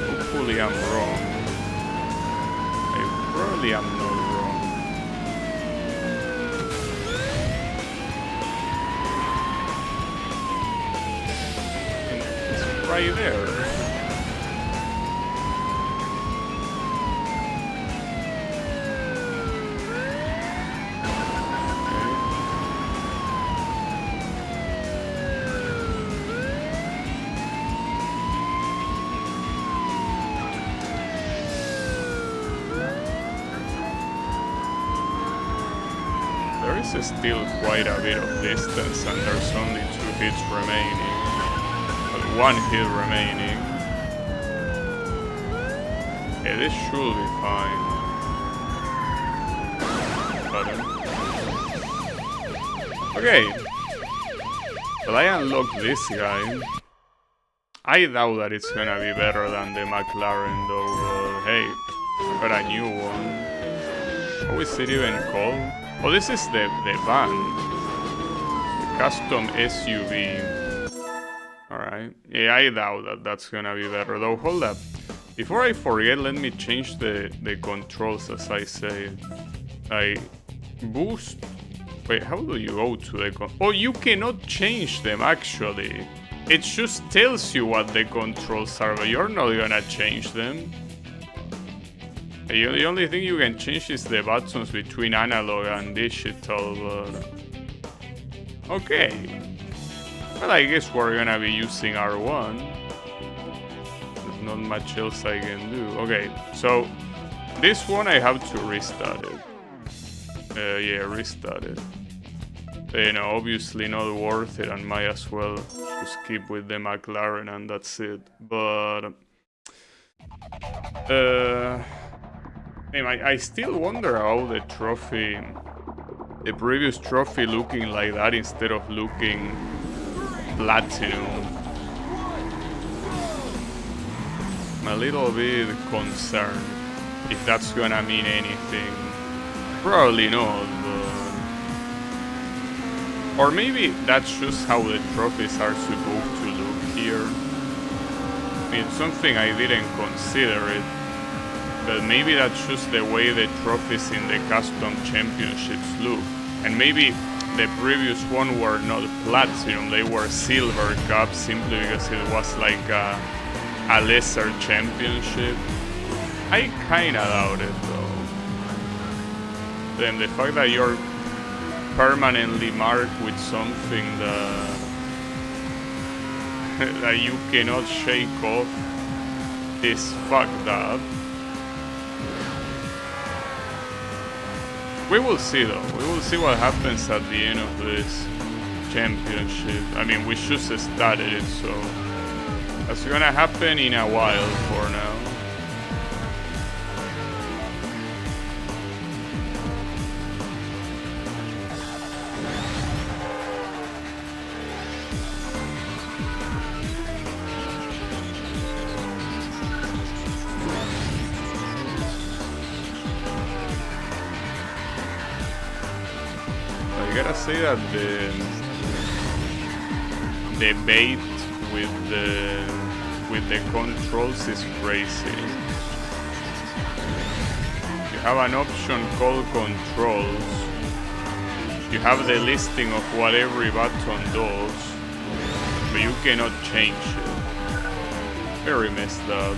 Hopefully I'm wrong. I probably am not wrong. And it's right there. There is still quite a bit of distance, and there's only 2 hits remaining. Well, 1 hit remaining. Yeah, this should be fine. Button. Okay. Well, I unlocked this guy. I doubt that it's gonna be better than the McLaren though, but hey, got a new one. How is it even called? Oh, this is the van. The custom SUV. Alright. Yeah, I doubt that that's gonna be better. Though, hold up. Before I forget, let me change the controls as I say. Boost. Wait, how do you go to the Oh, you cannot change them actually. It just tells you what the controls are, but you're not gonna change them. The only thing you can change is the buttons between analog and digital, but... Okay. Well, I guess we're gonna be using R1. There's not much else I can do. Okay, so this one I have to restart it. Yeah, restart it. Obviously not worth it, and might as well just keep with the McLaren and that's it. But I still wonder how the trophy, the previous trophy, looking like that instead of looking platinum. I'm a little bit concerned if that's gonna mean anything. Probably not, but... Or maybe that's just how the trophies are supposed to look here. I mean, something I didn't consider it, but maybe that's just the way the trophies in the custom championships look. And maybe the previous one were not platinum, they were silver cups simply because it was like a lesser championship. I kinda doubt it though. Then the fact that you're permanently marked with something that you cannot shake off is fucked up. We will see though. We will see what happens at the end of this championship. I mean, we just started it, so that's gonna happen in a while for now. I gotta say that the debate with the controls is crazy. You have an option called controls. You have the listing of what every button does, but you cannot change it. Very messed up.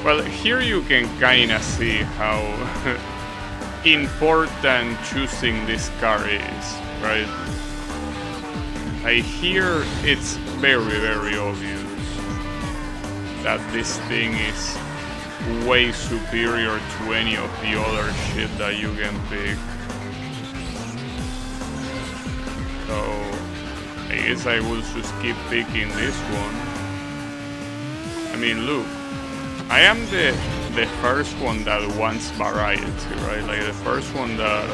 Well, here you can kinda see how important choosing this car is, right? I hear it's very, very obvious that this thing is way superior to any of the other shit that you can pick. So I guess I will just keep picking this one. I mean, look, I am the first one that wants variety, right? Like the first one that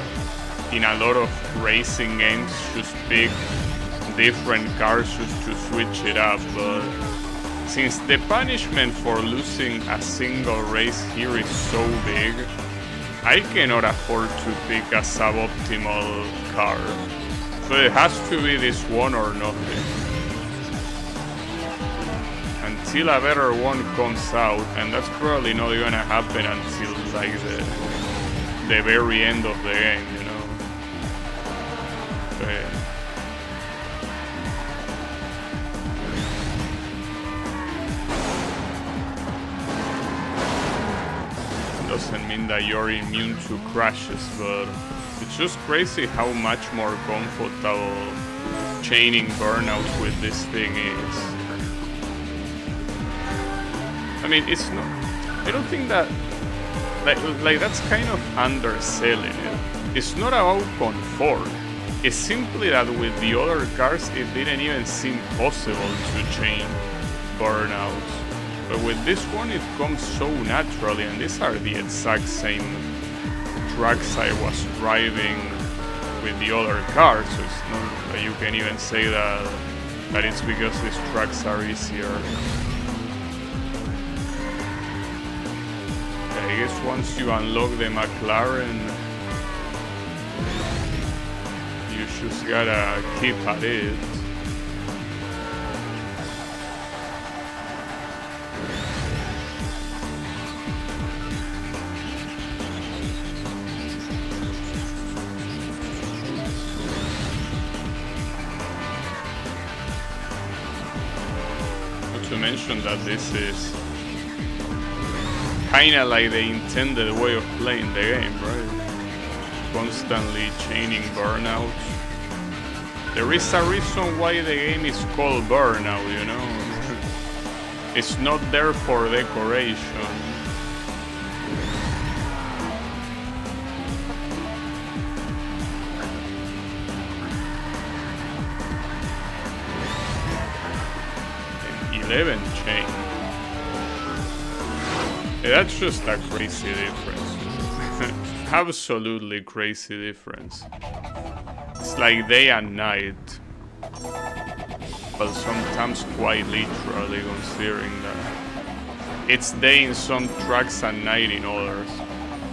in a lot of racing games just pick different cars just to switch it up, but since the punishment for losing a single race here is so big, I cannot afford to pick a suboptimal car. So it has to be this one or nothing. Until a better one comes out, and that's probably not gonna happen until like the very end of the game, you know. So, yeah. Doesn't mean that you're immune to crashes, but it's just crazy how much more comfortable chaining Burnout with this thing is. I mean, it's not. I don't think that like that's kind of underselling it. It's not about comfort. It's simply that with the other cars, it didn't even seem possible to chain Burnout. But with this one, it comes so naturally, and these are the exact same tracks I was driving with the other cars. So it's not that you can even say that it's because these tracks are easier. I guess once you unlock the McLaren, you just gotta keep at it. Not to mention that this is kinda like the intended way of playing the game, right? Constantly chaining Burnout. There is a reason why the game is called Burnout, you know? It's not there for decoration. An 11 chain. Yeah, that's just a crazy difference. Absolutely crazy difference. It's like day and night. But sometimes quite literally, considering that it's day in some tracks and night in others.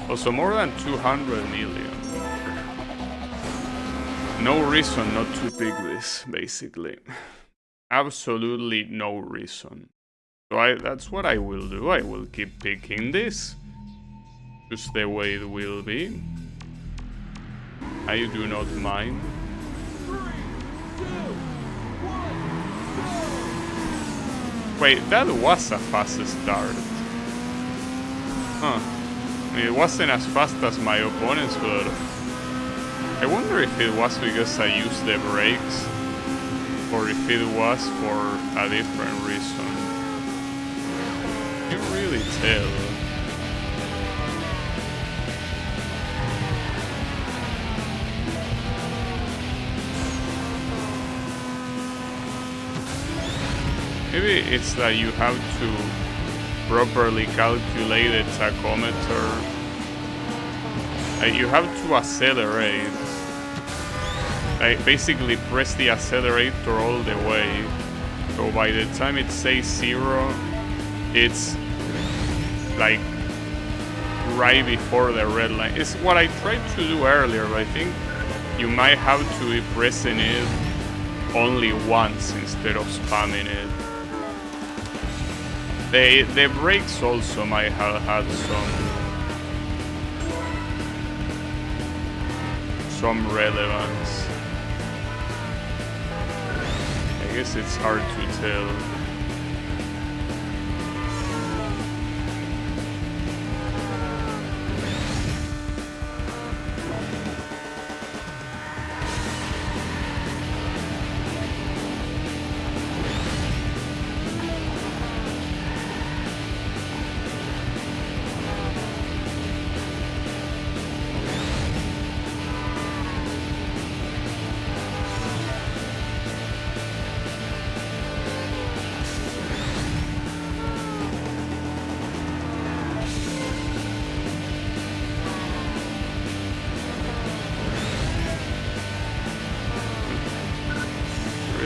Also more than 200 million. No reason not to pick this, basically. Absolutely no reason. So that's what I will do. I will keep picking this. Just the way it will be. I do not mind. 3, 2, 1. Wait, that was a fast start. Huh. It wasn't as fast as my opponents, but I wonder if it was because I used the brakes or if it was for a different reason. You can't really tell. Maybe it's that you have to properly calculate the tachometer. You have to accelerate. Basically press the accelerator all the way. So by the time it says 0, it's like right before the red line. It's what I tried to do earlier, but I think you might have to be pressing it only once instead of spamming it. The brakes also might have had some relevance. I guess it's hard to tell.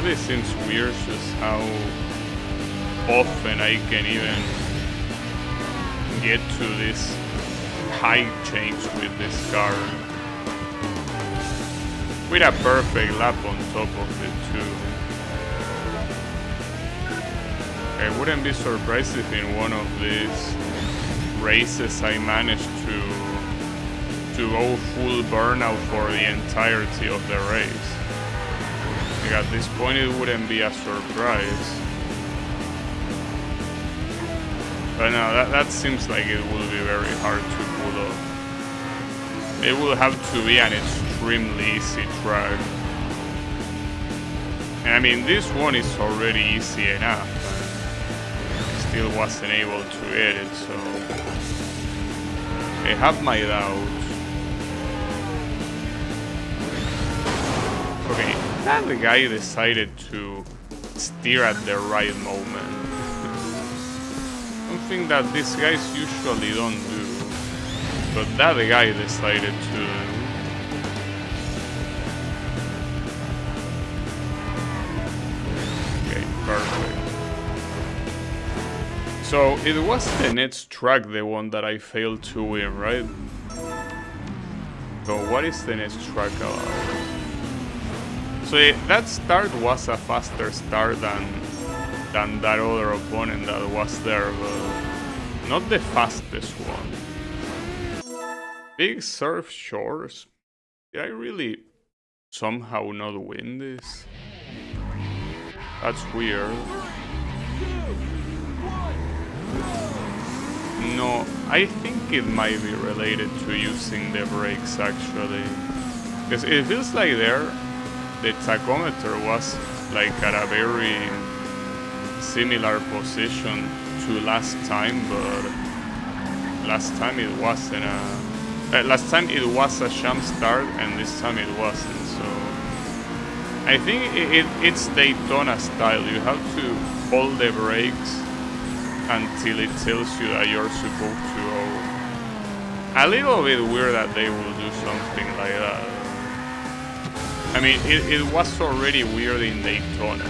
It seems weird just how often I can even get to this high change with this car. With a perfect lap on top of it too. I wouldn't be surprised if in one of these races I managed to go full burnout for the entirety of the race. Like at this point it wouldn't be a surprise. But no, that seems like it will be very hard to pull off. It will have to be an extremely easy track. And I mean, this one is already easy enough. I still wasn't able to get it, so I have my doubts. Okay, that guy decided to steer at the right moment. Something that these guys usually don't do, but that guy decided to do. Okay, perfect. So it was the next track, the one that I failed to win, right? So what is the next track about? So that start was a faster start than that other opponent that was there, but not the fastest one. Big Surf Shores? Did I really somehow not win this? That's weird. No, I think it might be related to using the brakes actually. Because it feels like there, the tachometer was like at a very similar position to last time, but last time it wasn't last time it was a jump start and this time it wasn't, so I think it's Daytona style. You have to hold the brakes until it tells you that you're supposed to go. A little bit weird that they will do something like that. I mean, it was already weird in Daytona.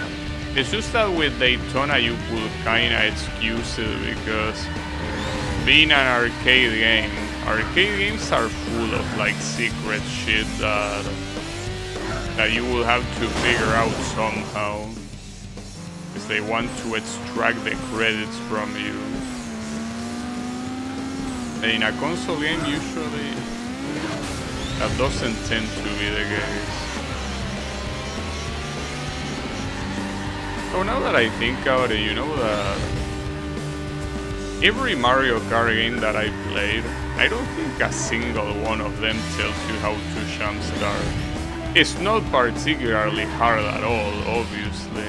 It's just that with Daytona you could kinda excuse it because being an arcade games are full of like secret shit that you will have to figure out somehow. Because they want to extract the credits from you. In a console game usually that doesn't tend to be the case. So now that I think about it, you know that every Mario Kart game that I played, I don't think a single one of them tells you how to jump start. It's not particularly hard at all, obviously.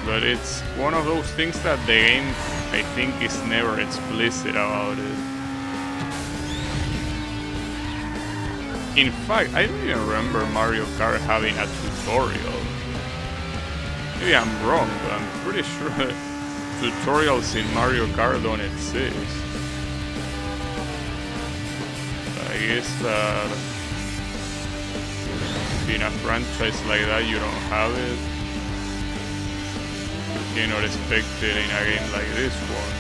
But it's one of those things that the game, I think, is never explicit about it. In fact, I don't even remember Mario Kart having a tutorial. Maybe I'm wrong, but I'm pretty sure tutorials in Mario Kart don't exist. I guess that in a franchise like that you don't have it. You cannot expect it in a game like this one.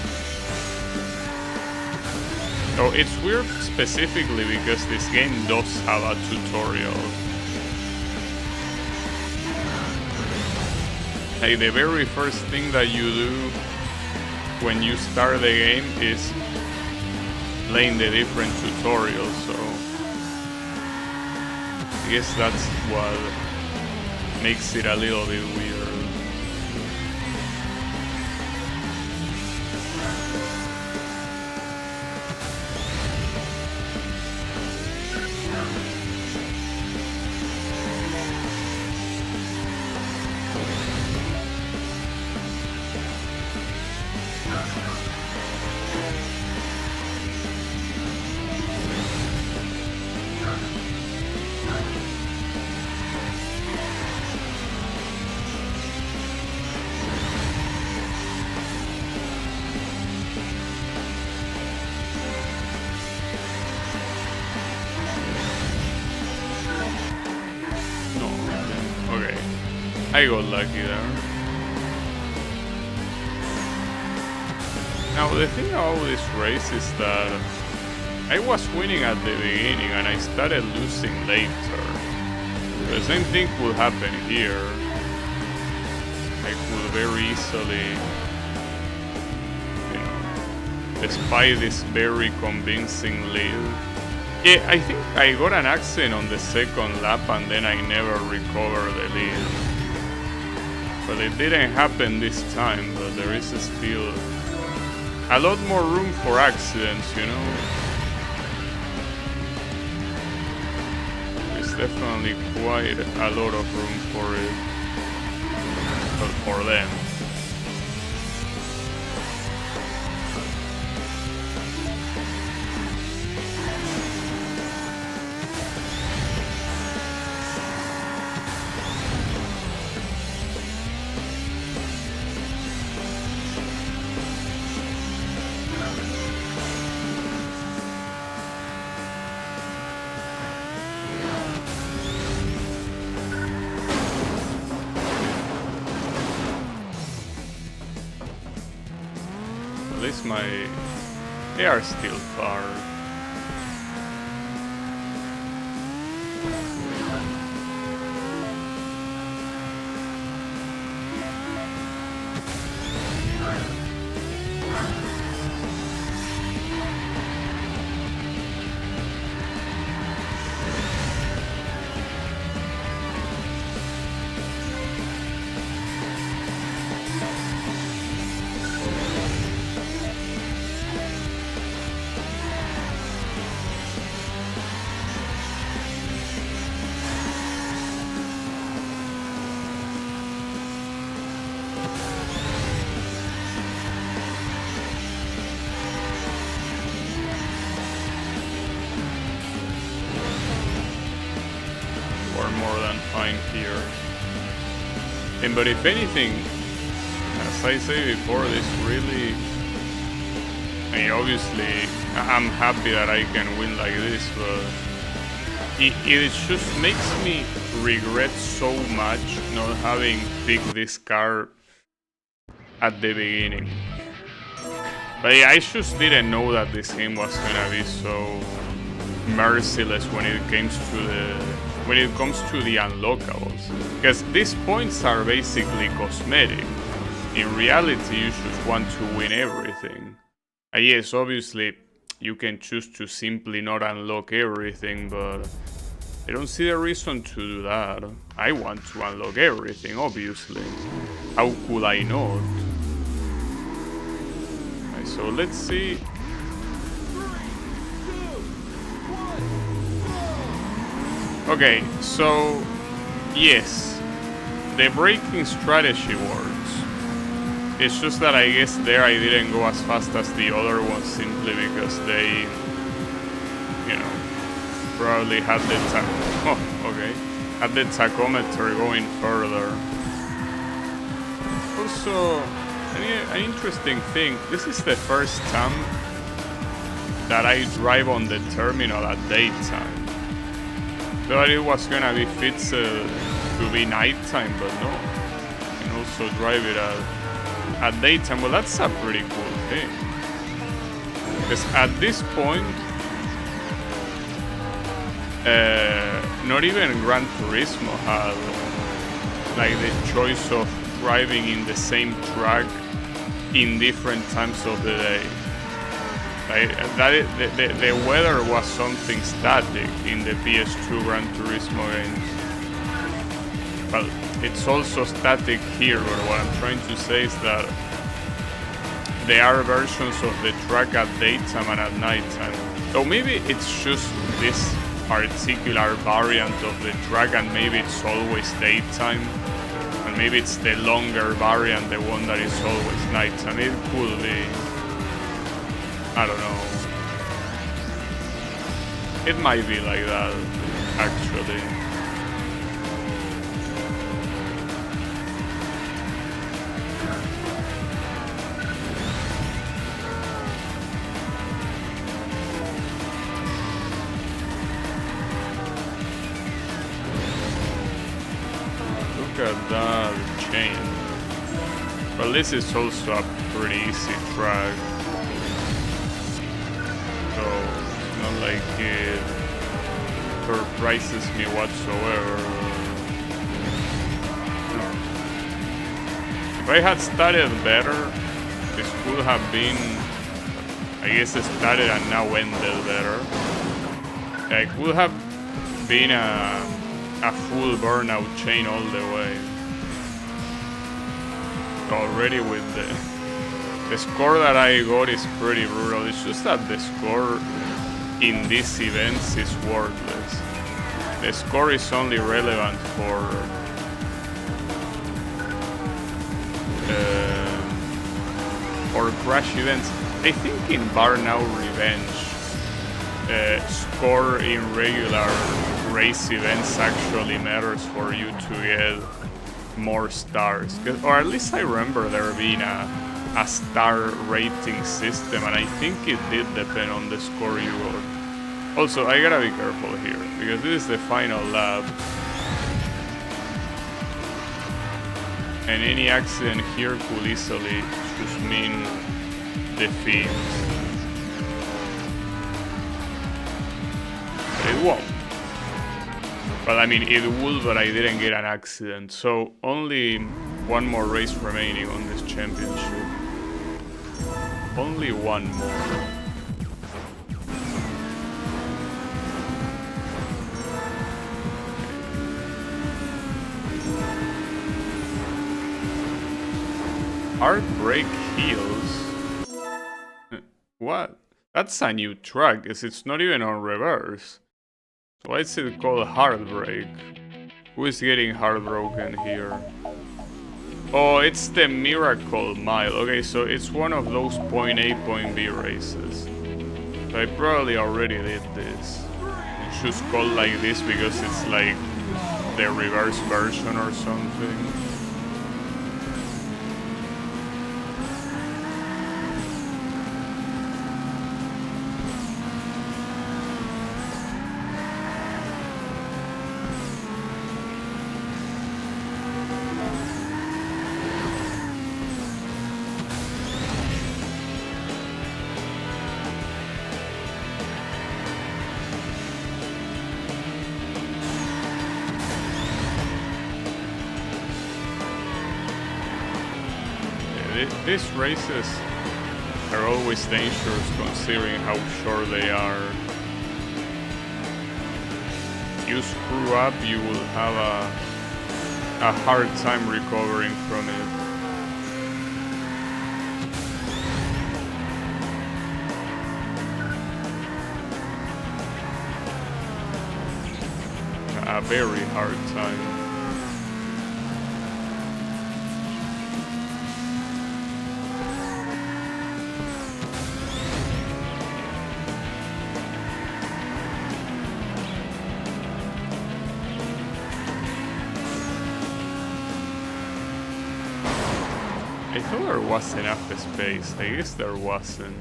So it's weird specifically because this game does have a tutorial. Like the very first thing that you do when you start the game is playing the different tutorials, so I guess that's what makes it a little bit weird. I got lucky there. Now the thing about this race is that I was winning at the beginning and I started losing later. The same thing could happen here. I could very easily, you know, despite this very convincing lead. Yeah, I think I got an accident on the second lap and then I never recovered the lead. But it didn't happen this time, but there is still a lot more room for accidents, you know? There's definitely quite a lot of room for it. But for them. They are still far. more than fine here. And but if anything, as I say before, this really, I mean, obviously I'm happy that I can win like this, but it just makes me regret so much not having picked this car at the beginning. But yeah, I just didn't know that this game was gonna be so merciless when it comes to the unlockables, because these points are basically cosmetic. In reality, you just want to win everything. Yes, obviously you can choose to simply not unlock everything, but I don't see a reason to do that. I want to unlock everything, obviously. How could I not? Okay, so let's see. Okay, so yes, the braking strategy works. It's just that I guess there I didn't go as fast as the other ones simply because they, you know, probably had the had the tachometer going further. Also, an interesting thing, this is the first time that I drive on the terminal at daytime. Thought it was gonna be fixed to be nighttime, but no. You can also drive it at daytime. Well, that's a pretty cool thing. Because at this point, not even Gran Turismo had like the choice of driving in the same track in different times of the day. Like the weather was something static in the PS2 Gran Turismo games. Well, it's also static here, but what I'm trying to say is that there are versions of the track at daytime and at nighttime. So maybe it's just this particular variant of the track, and maybe it's always daytime, and maybe it's the longer variant, the one that is always nighttime. It could be. I don't know. It might be like that, actually. Look at that chain. Well, this is also a pretty easy track. Not like it surprises me whatsoever. If I had started better, this could have been, I guess, started and now ended better. It could have been a full burnout chain all the way. Already with the score that I got is pretty brutal. It's just that the score in these events is worthless. The score is only relevant for crash events. I think in Burnout Revenge, score in regular race events actually matters for you to get more stars. Or at least I remember there being a star rating system, and I think it did depend on the score you got. Also, I gotta be careful here, because this is the final lap. And any accident here could easily just mean defeat. But it won't. Well, I mean, it would, but I didn't get an accident. So, only one more race remaining on this championship. Only one more. Hard brake heels? What? That's a new track, because it's not even on reverse. Why is it called hard brake? Who is getting heartbroken here? Oh, it's the Miracle Mile. Okay, so it's one of those point A, point B races. So I probably already did this. It's just called like this because it's like the reverse version or something. These races are always dangerous considering how short they are. If you screw up, you will have a hard time recovering from it. A very hard time. I thought there was enough space. I guess there wasn't.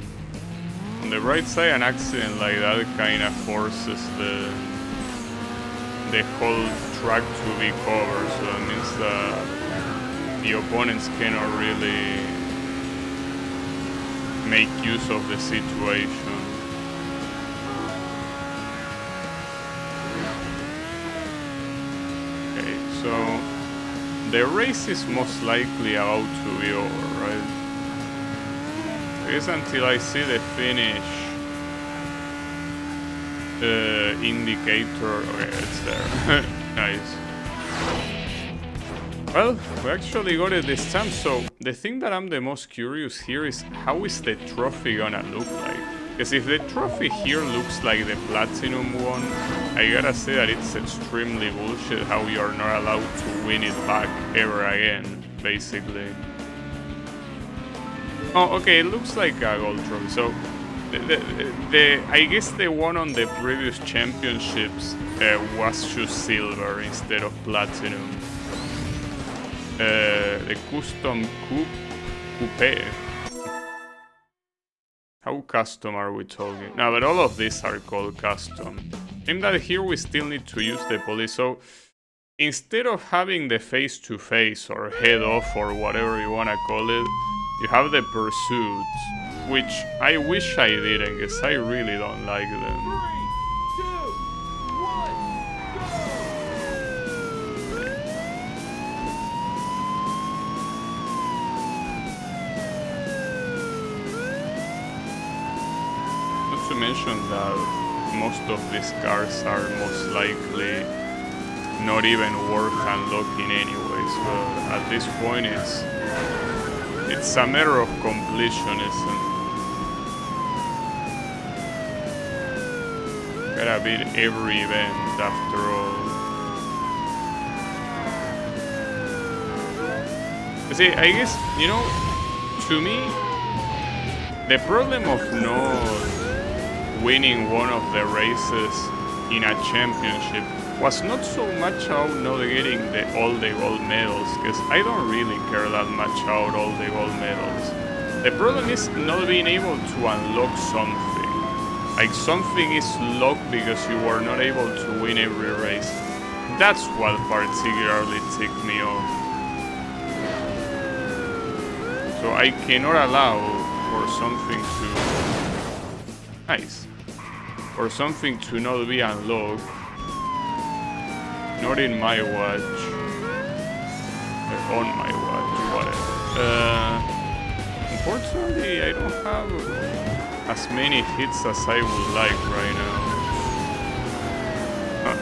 On the right side, an accident like that kind of forces the whole track to be covered, so that means that the opponents cannot really make use of the situation. Okay, so the race is most likely about to be over, right? I guess until I see the finish indicator. Okay, it's there. Nice. Well, we actually got it this time, so the thing that I'm the most curious here is how is the trophy gonna look like? Because if the trophy here looks like the platinum one, I gotta say that it's extremely bullshit how you are not allowed to win it back ever again, basically. Oh, okay, it looks like a gold trophy. So, I guess the one on the previous championships was just silver instead of platinum. The custom coupe. How custom are we talking? No, but all of these are called custom. In that here we still need to use the police. So instead of having the face-to-face or head-off or whatever you want to call it, you have the pursuit, which I wish I didn't, because I really don't like them. 3, 2, 1, Not to mention that most of these cars are most likely not even worth unlocking anyways, but at this point it's a matter of completionism. Gotta beat every event after all. See, I guess, you know, to me, the problem of not winning one of the races in a championship was not so much about not getting all the gold medals, because I don't really care that much about all the gold medals. The problem is not being able to unlock something. Like something is locked because you were not able to win every race. That's what particularly ticked me off. So I cannot allow for something to... Nice. For something to not be unlocked. Not in my watch. On my watch, whatever. Unfortunately, I don't have as many hits as I would like right now. Huh.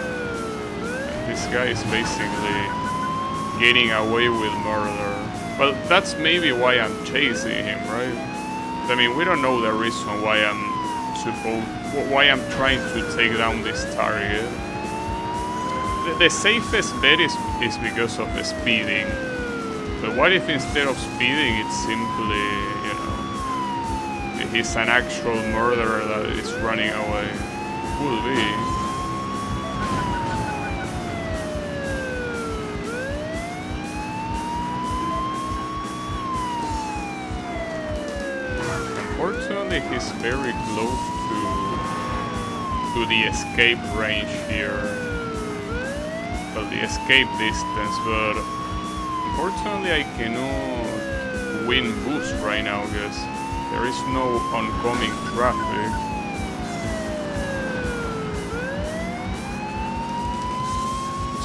This guy is basically getting away with murder. Well, that's maybe why I'm chasing him, right? I mean, we don't know the reason why I'm trying to take down this target. The safest bet is because of the speeding. But what if instead of speeding it's simply, you know, he's an actual murderer that is running away? Could be. Unfortunately, he's very close to the escape range here. Well, the escape distance, but unfortunately I cannot win boost right now because there is no oncoming traffic.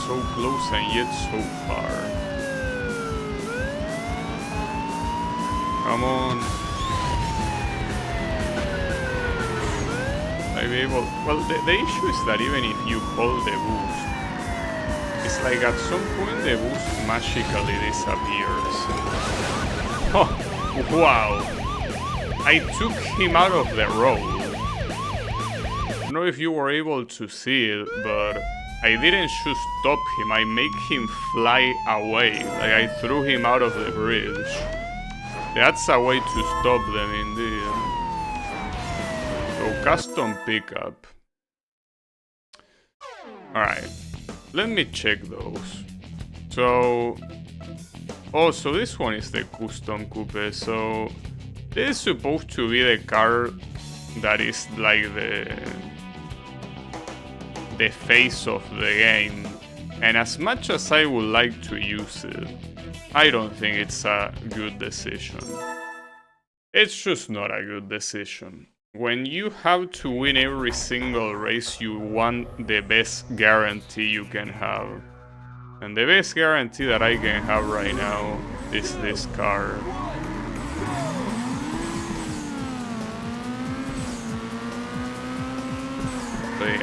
So close and yet so far. Come on. I'll be able. Well, the issue is that even if you hold the boost, it's like at some point the boost magically disappears. Oh, wow. I took him out of the road. I don't know if you were able to see it, but I didn't just stop him. I make him fly away. Like I threw him out of the bridge. That's a way to stop them indeed. So custom pickup. Alright. Let me check those. So... Oh, so this one is the custom coupe. So... This is supposed to be the car that is like the face of the game. And as much as I would like to use it, I don't think it's a good decision. It's just not a good decision. When you have to win every single race, you want the best guarantee you can have. And the best guarantee that I can have right now is this car.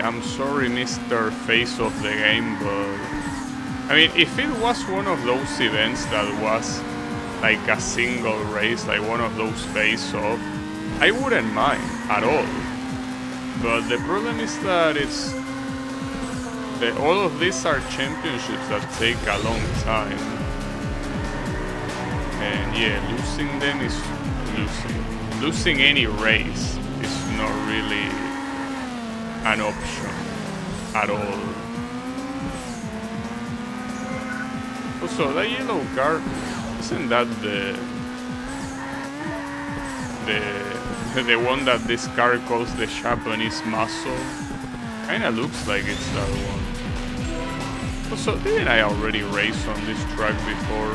I'm sorry, Mr. Face of the game, but... I mean, if it was one of those events that was like a single race, like one of those face-off, I wouldn't mind at all. But the problem is that it's... all of these are championships that take a long time. And yeah, losing them is losing. Losing any race is not really an option at all. Also, that yellow car, isn't that the one that this car calls the Japanese muscle? Kinda looks like it's that one. Also, didn't I already race on this track before?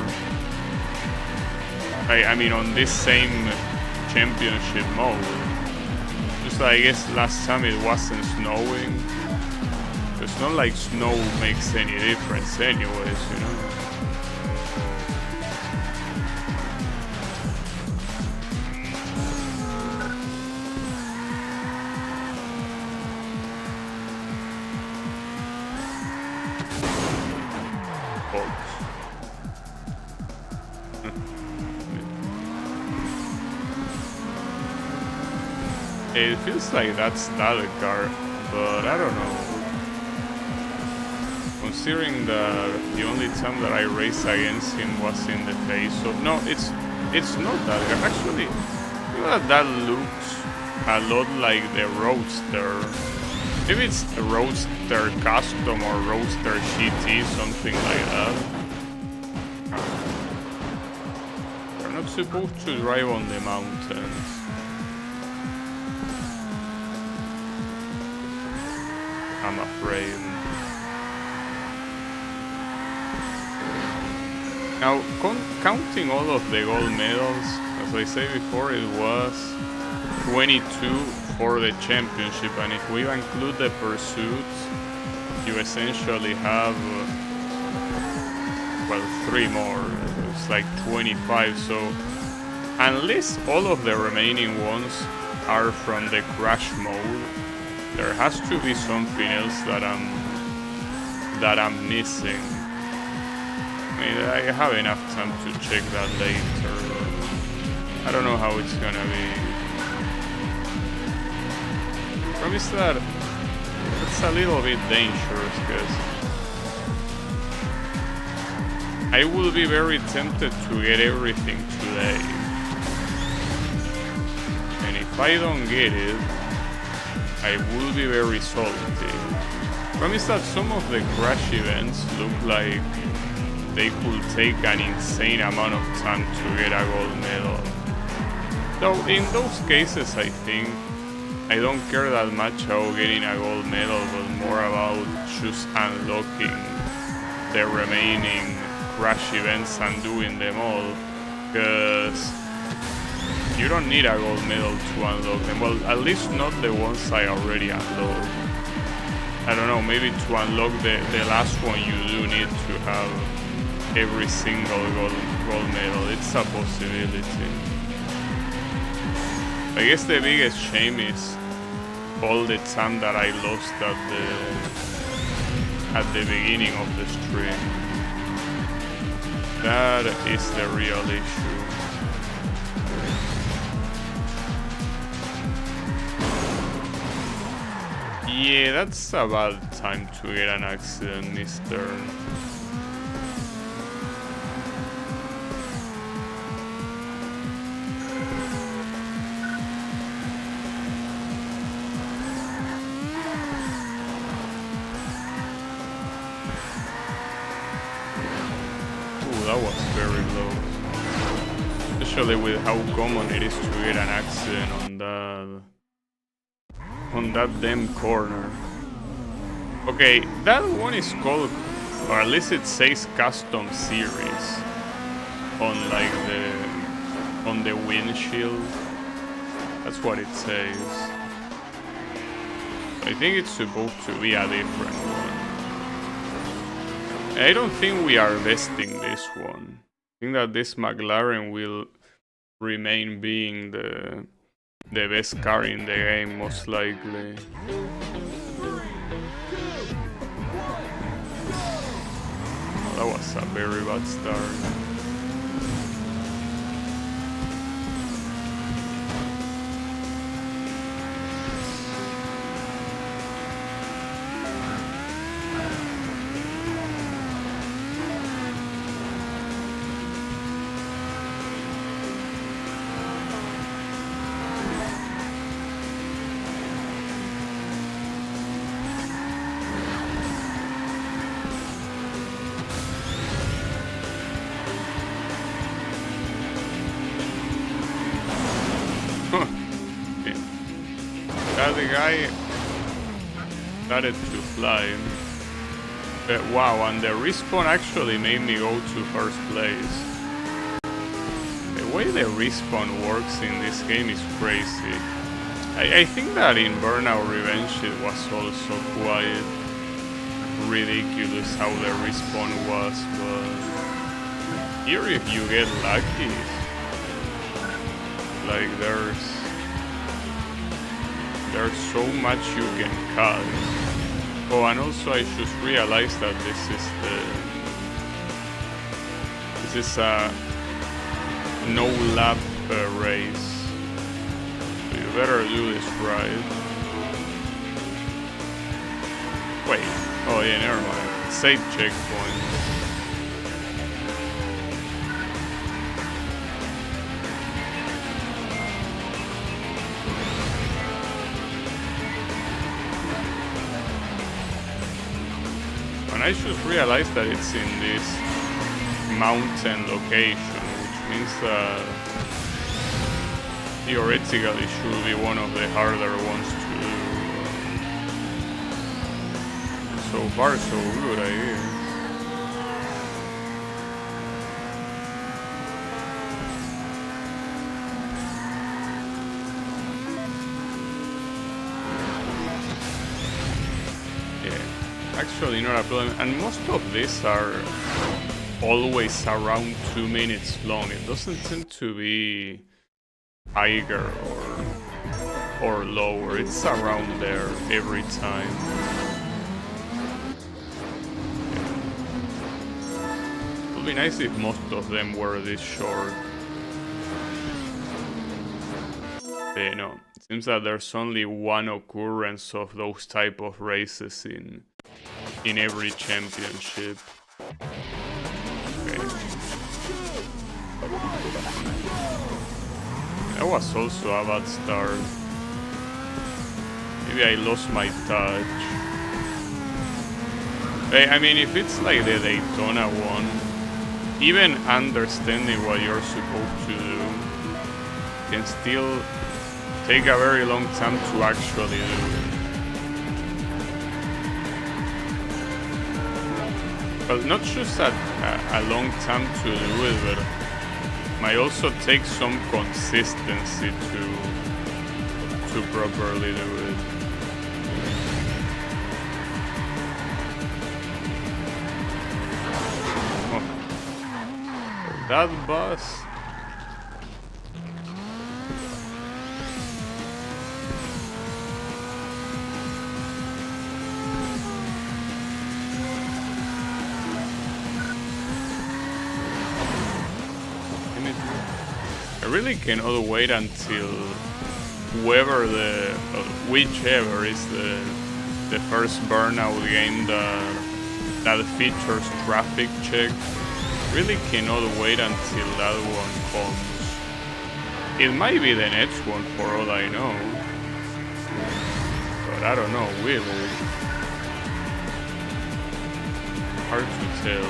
I mean, on this same championship mode. Just I guess last time it wasn't snowing. It's not like snow makes any difference anyways, you know? It feels like that's not a car, but I don't know. Considering that the only time that I raced against him was in the face of... No, it's not that car. Actually, you know that looks a lot like the Roadster. Maybe it's the Roadster Custom or Roadster GT, something like that. We're not supposed to drive on the mountains. I'm afraid. Now, counting all of the gold medals, as I said before, it was 22 for the championship, and if we include the pursuits, you essentially have, well, 3 more. It's like 25, so unless all of the remaining ones are from the crash mode, there has to be something else that I'm missing. I mean, I have enough time to check that later. I don't know how it's gonna be. I promise that it's a little bit dangerous, because I will be very tempted to get everything today. And if I don't get it, I will be very salty. Promise that some of the crash events look like they could take an insane amount of time to get a gold medal. So in those cases, I think I don't care that much about getting a gold medal, but more about just unlocking the remaining crash events and doing them all, because you don't need a gold medal to unlock them. Well, at least not the ones I already unlocked. I don't know, maybe to unlock the last one you do need to have every single gold medal. It's a possibility. I guess the biggest shame is all the time that I lost at the beginning of the stream. That is the real issue. Yeah, that's a bad time to get an accident, mister. That was very low, especially with how common it is to get an accident on that damn corner. Okay, that one is called, or at least it says custom series on like on the windshield. That's what it says. I think it's supposed to be a different one. I don't think we are vesting this one. I think that this McLaren will remain being the best car in the game, most likely. Oh, that was a very bad start. The guy started to fly. Wow, and the respawn actually made me go to first place. The way the respawn works in this game is crazy. I think that in Burnout Revenge it was also quite ridiculous how the respawn was, but here if you get lucky, like there's so much you can cut. Oh, and also I just realized that this is a no lap race. So you better do this right. Wait. Oh yeah, never mind. Save checkpoint. And I just realized that it's in this mountain location, which means that theoretically it should be one of the harder ones to do. So far so good, I guess. Actually not a problem, and most of these are always around 2 minutes long. It doesn't seem to be higher or lower. It's around there every time. It would be nice if most of them were this short. No, it seems that there's only one occurrence of those type of races in every championship. Okay. That was also a bad start. Maybe I lost my touch. I mean, if it's like the Daytona one, even understanding what you're supposed to do, can still take a very long time to actually do it. Well, not just a long time to do it, but might also take some consistency to properly do it. Oh. That bus. I really cannot wait until whichever is the first Burnout game that features traffic check. Really cannot wait until that one comes. It might be the next one for all I know, but I don't know. Really hard to tell.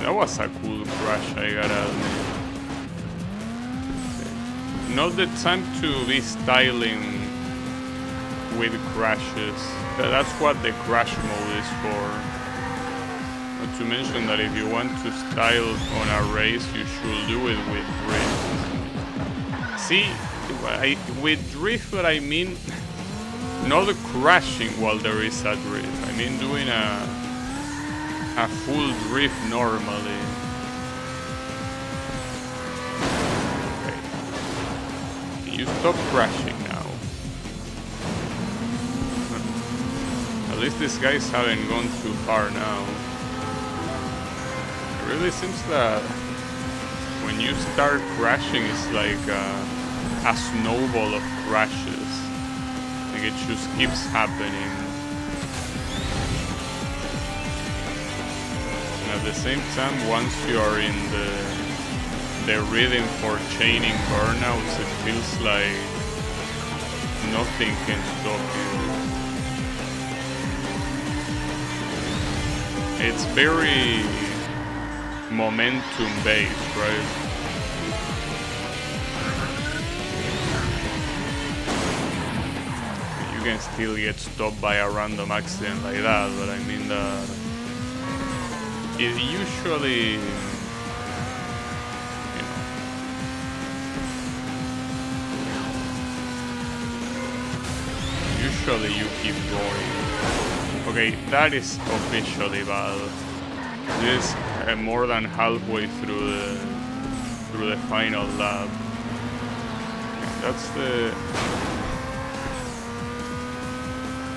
That was a cool crash, I gotta admit. Not the time to be styling with crashes. That's what the crash mode is for. Not to mention that if you want to style on a race, you should do it with drift. See, with drift, what I mean, not crashing while there is a drift. I mean doing a full drift normally. Okay. Can you stop crashing now? At least these guys haven't gone too far now. It really seems that when you start crashing, it's like a snowball of crashes. Like it just keeps happening. At the same time, once you are in the rhythm for chaining burnouts, it feels like nothing can stop you. It's very momentum based, right? You can still get stopped by a random accident like that, but I mean that it usually, usually you keep going. Okay, that is officially bad. This is more than halfway through the final lap. That's the.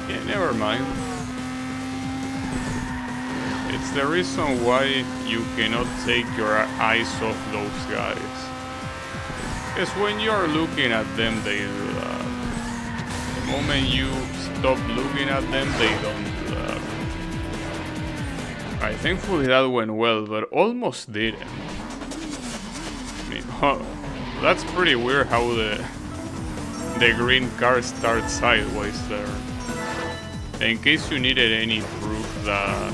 Yeah, never mind. It's the reason why you cannot take your eyes off those guys. Because when you are looking at them, they do that. The moment you stop looking at them, they don't do that. Alright, thankfully that went well, but almost didn't. I mean, that's pretty weird how the green car starts sideways there. In case you needed any proof that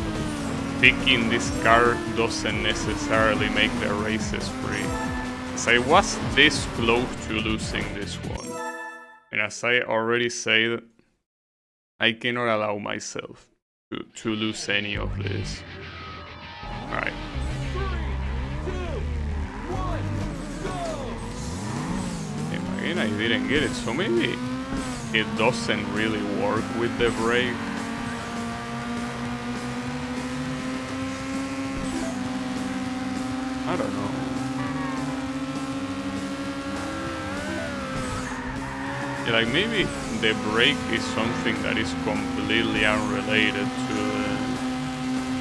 picking this car doesn't necessarily make the races free. As I was this close to losing this one. And as I already said, I cannot allow myself to lose any of this. Alright. 3, 2, 1, go! And again, I didn't get it, so maybe it doesn't really work with the brake. I don't know. Yeah, like maybe the brake is something that is completely unrelated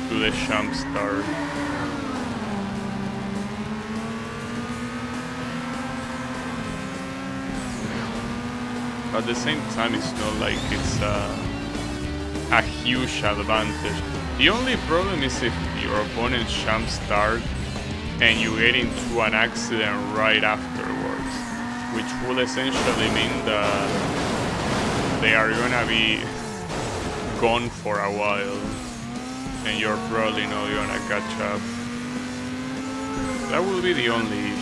to the jump start. But at the same time, it's not like it's a huge advantage. The only problem is if your opponent jump start and you get into an accident right afterwards, which will essentially mean that they are gonna be gone for a while, and you're probably not gonna catch up. That will be the only issue,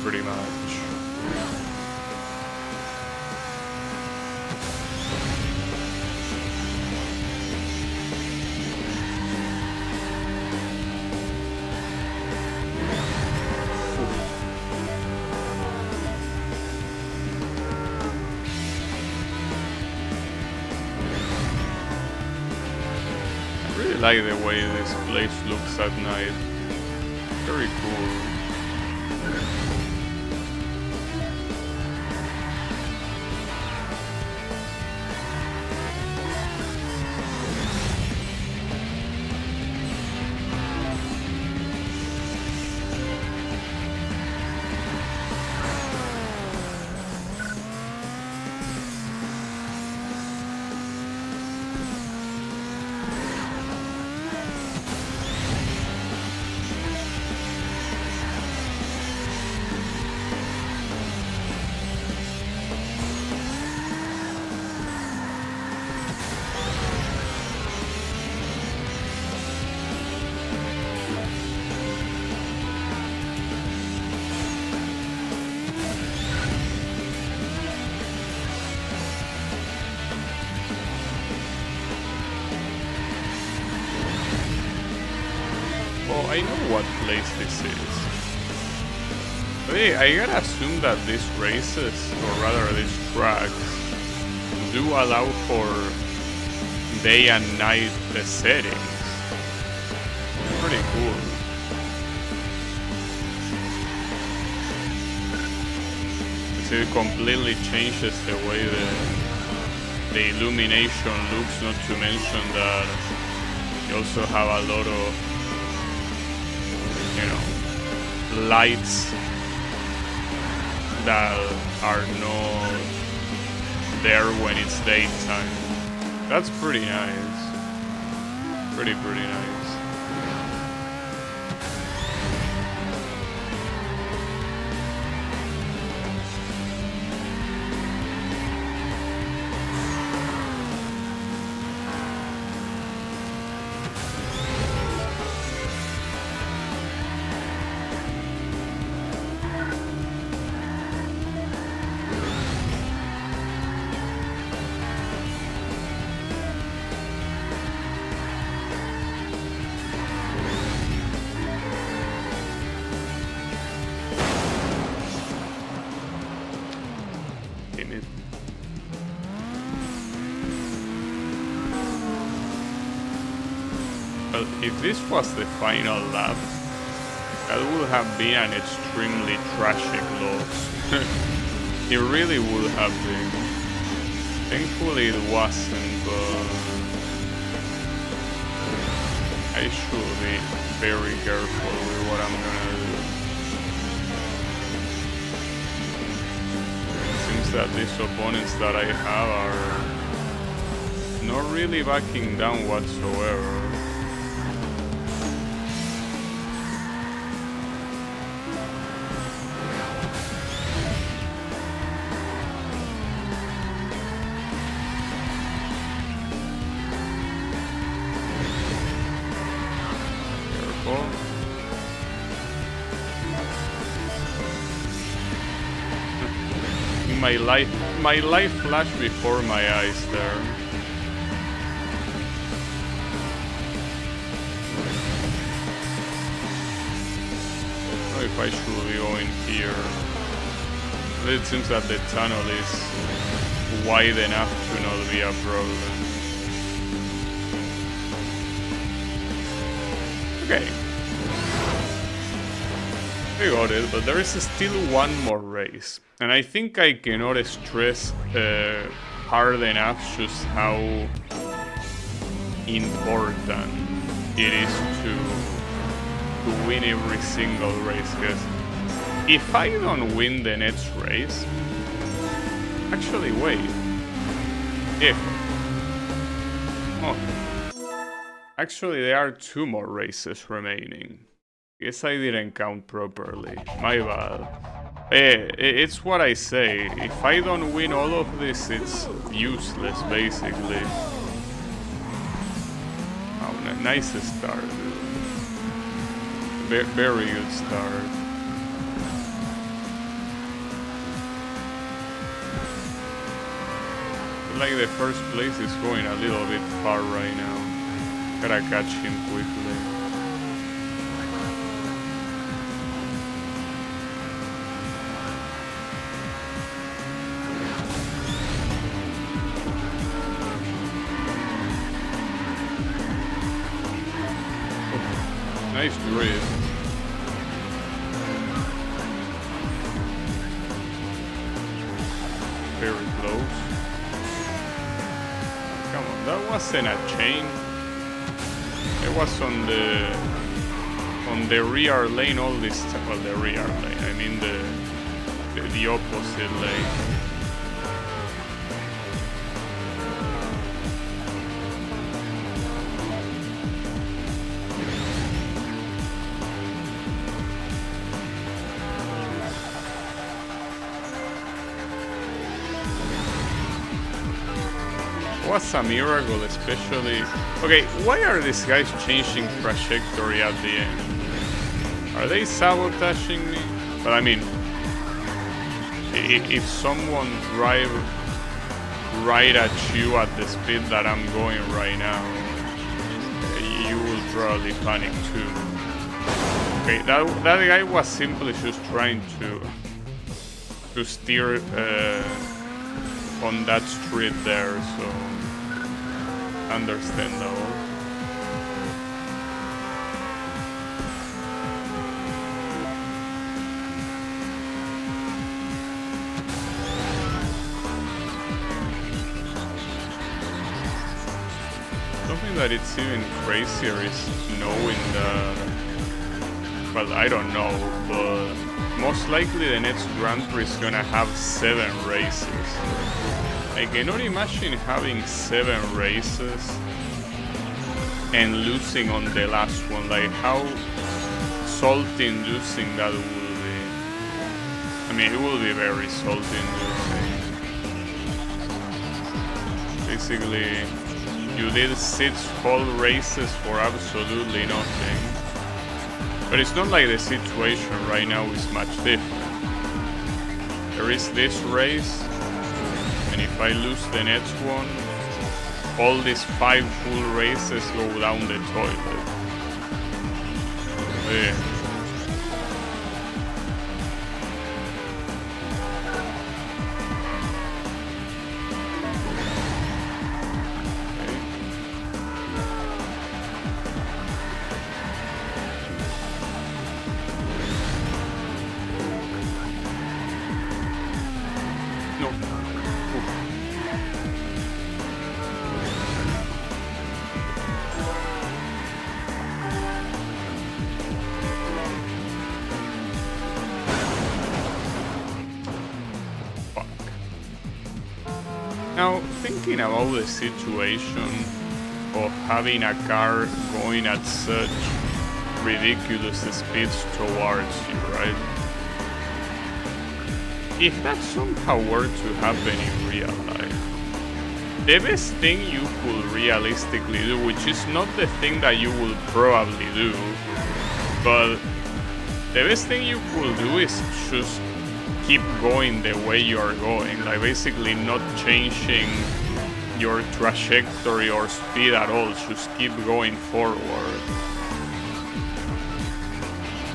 pretty much. I really like the way this place looks at night. Very cool. Oh, I know what place this is. Hey, I gotta assume that these races, or rather these tracks, do allow for day and night settings. Pretty cool. It completely changes the way the illumination looks, not to mention that you also have a lot of, you know, lights that are not there when it's daytime. That's pretty nice. Pretty nice. Well, if this was the final lap, that would have been an extremely tragic loss. It really would have been. Thankfully it wasn't, but I should be very careful with what I'm gonna do. It seems that these opponents that I have are not really backing down whatsoever. My life flashed before my eyes there. I don't know if I should be going here. It seems that the tunnel is wide enough to not be a problem. Okay. We got it, but there is still one more race. And I think I cannot stress hard enough just how important it is to win every single race. Because if I don't win the next race, actually wait, actually there are 2 more races remaining. Guess I didn't count properly, my bad. It's what I say. If I don't win all of this, it's useless, basically. Oh, nice start. Very good start. Like the first place is going a little bit far right now. Gotta catch him quickly. Nice drift. Very close. Come on, that wasn't a chain. It was on the rear lane all this time. Well, the rear lane. I mean the opposite lane. Was a miracle, especially. Okay, why are these guys changing trajectory at the end? Are they sabotaging me? But I mean, if someone drive right at you at the speed that I'm going right now, you will probably panic too. Okay, that guy was simply just trying to steer on that street there, so understandable. Something that it's even crazier is knowing that, well, I don't know, but most likely the next Grand Prix is gonna have 7 races. I cannot imagine having 7 races and losing on the last one. Like, how salty-inducing that will be. I mean, it will be very salty-inducing. Basically, you did 6 whole races for absolutely nothing. But it's not like the situation right now is much different. There is this race, and if I lose the next one, all these 5 full races go down the toilet. Yeah. Now, thinking about the situation of having a car going at such ridiculous speeds towards you, right? If that somehow were to happen in real life, the best thing you could realistically do, which is not the thing that you will probably do, but the best thing you could do is just keep going the way you are going, like basically not changing your trajectory or speed at all, just keep going forward.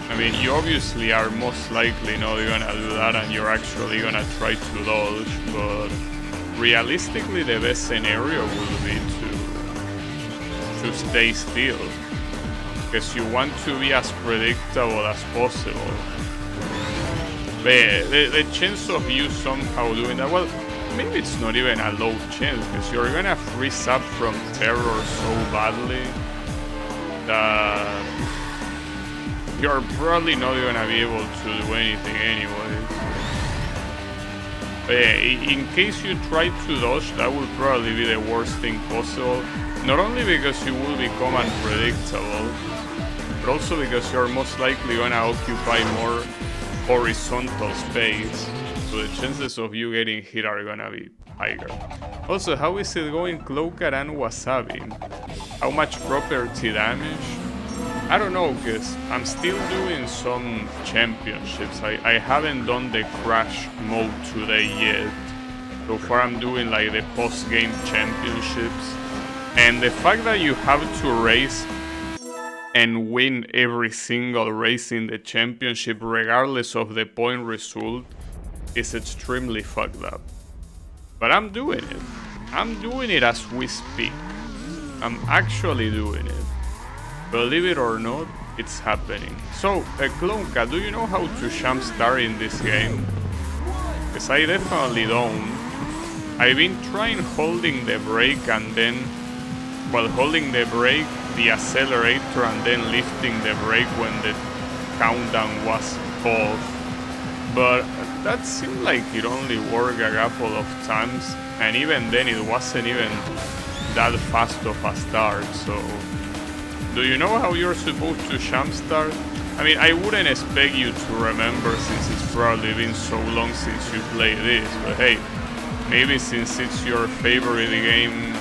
I mean, you obviously are most likely not gonna do that and you're actually gonna try to dodge, but realistically the best scenario will be to stay still, because you want to be as predictable as possible. But the chance of you somehow doing that, well, maybe it's not even a low chance, because you're gonna freeze up from terror so badly that you're probably not gonna be able to do anything anyways. But yeah, in case you try to dodge, that would probably be the worst thing possible. Not only because you will become unpredictable, but also because you're most likely gonna occupy more horizontal space, so the chances of you getting hit are gonna be higher. Also, how is it going Cloaker and Wasabi? How much property damage? I don't know, because I'm still doing some championships. I haven't done the crash mode today yet. So far I'm doing like the post-game championships. And the fact that you have to race and win every single race in the championship regardless of the point result is extremely fucked up. But I'm doing it. I'm doing it as we speak. I'm actually doing it. Believe it or not, it's happening. So, Klonka, do you know how to jump start in this game? Because I definitely don't. I've been trying holding the brake and then, while holding the brake, the accelerator, and then lifting the brake when the countdown was off. But that seemed like it only worked a couple of times, and even then it wasn't even that fast of a start, so... Do you know how you're supposed to jumpstart? I mean, I wouldn't expect you to remember since it's probably been so long since you played this, but hey, maybe since it's your favorite game,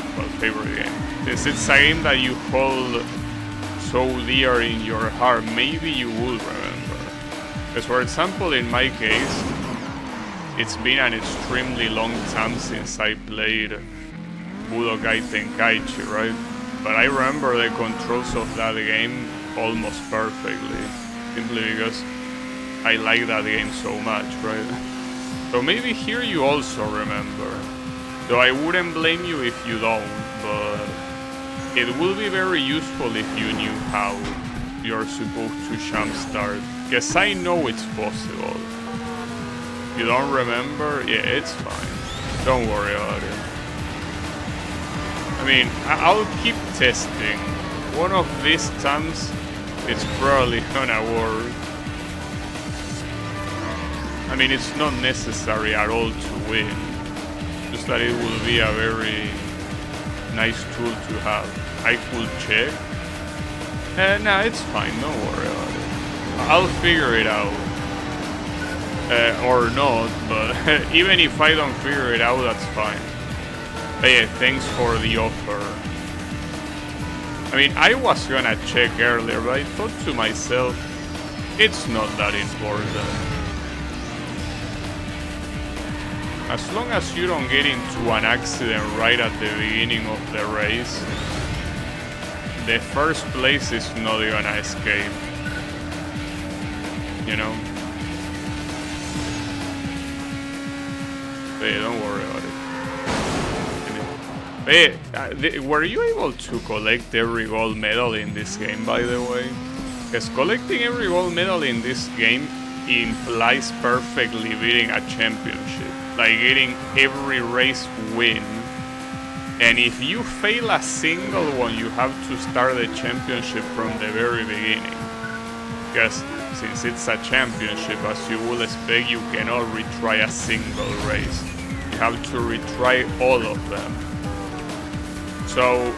since it's a game that you hold so dear in your heart, maybe you will remember. Because for example, in my case, it's been an extremely long time since I played Budokai Tenkaichi, right? But I remember the controls of that game almost perfectly, simply because I like that game so much, right? So maybe here you also remember, though I wouldn't blame you if you don't, but it will be very useful if you knew how you're supposed to jumpstart, because I know it's possible. If you don't remember, yeah, it's fine, don't worry about it. I mean, I'll keep testing. One of these times, it's probably gonna work. I mean, it's not necessary at all to win. Just that it will be a very nice tool to have. I could check. Nah, it's fine, don't worry about it. I'll figure it out. Or not, but even if I don't figure it out, that's fine. Hey, thanks for the offer. I mean, I was gonna check earlier, but I thought to myself, it's not that important. As long as you don't get into an accident right at the beginning of the race, the first place is not gonna escape. You know? Hey, don't worry about it. Hey, were you able to collect every gold medal in this game, by the way? Because collecting every gold medal in this game implies perfectly beating a championship. Like getting every race win. And if you fail a single one, you have to start the championship from the very beginning. Because since it's a championship, as you will expect, you cannot retry a single race. You have to retry all of them. So,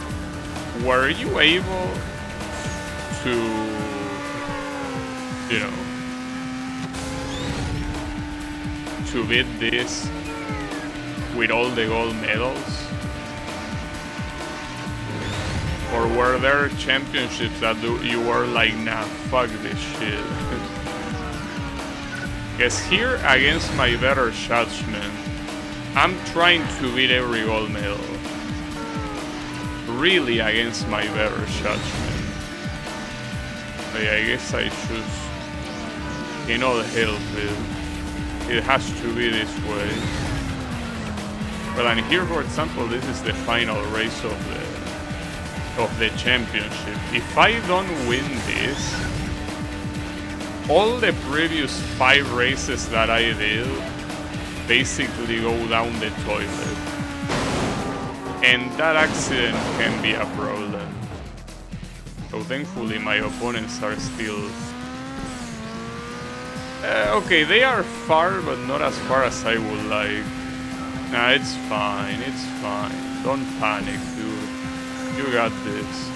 were you able to, you know, to beat this with all the gold medals? Or were there championships that you were like, nah, fuck this shit? Because here, against my better judgment, I'm trying to beat every gold medal. Really against my better judgment. But yeah, I guess I choose, in all help, it has to be this way. Well, and here, for example, this is the final race of the championship. If I don't win this, all the previous 5 races that I did basically go down the toilet. And that accident can be a problem. So thankfully my opponents are still... okay, they are far, but not as far as I would like. Nah, it's fine, it's fine. Don't panic, dude. You got this.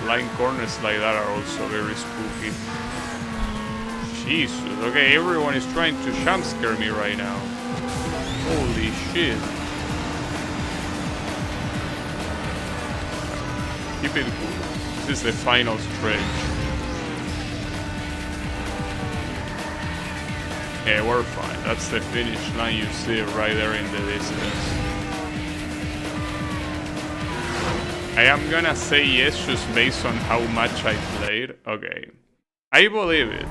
Blind corners like that are also very spooky. Jesus, okay, everyone is trying to jump scare me right now. Holy shit. Keep it cool. This is the final stretch. Yeah, we're fine. That's the finish line, you see it right there in the distance. I am gonna say yes just based on how much I played. Okay. I believe it.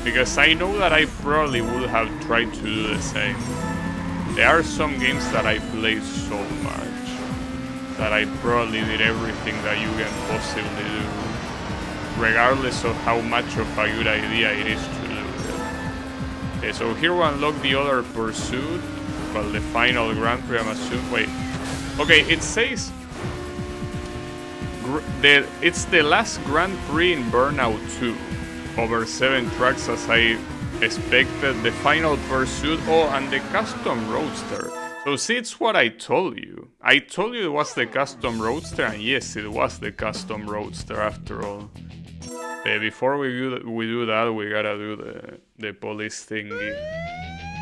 Because I know that I probably would have tried to do the same. There are some games that I played so much that I probably did everything that you can possibly do, regardless of how much of a good idea it is to do it. Okay, so here we unlock the other pursuit, well, the final Grand Prix, I'm assuming. Wait, okay, it says it's the last Grand Prix in Burnout 2. Over 7 tracks as I expected, the final pursuit, oh, and the custom roadster. So see, it's what I told you. I told you it was the custom roadster, and yes, it was the custom roadster after all. Before we do that, we gotta do the police thingy.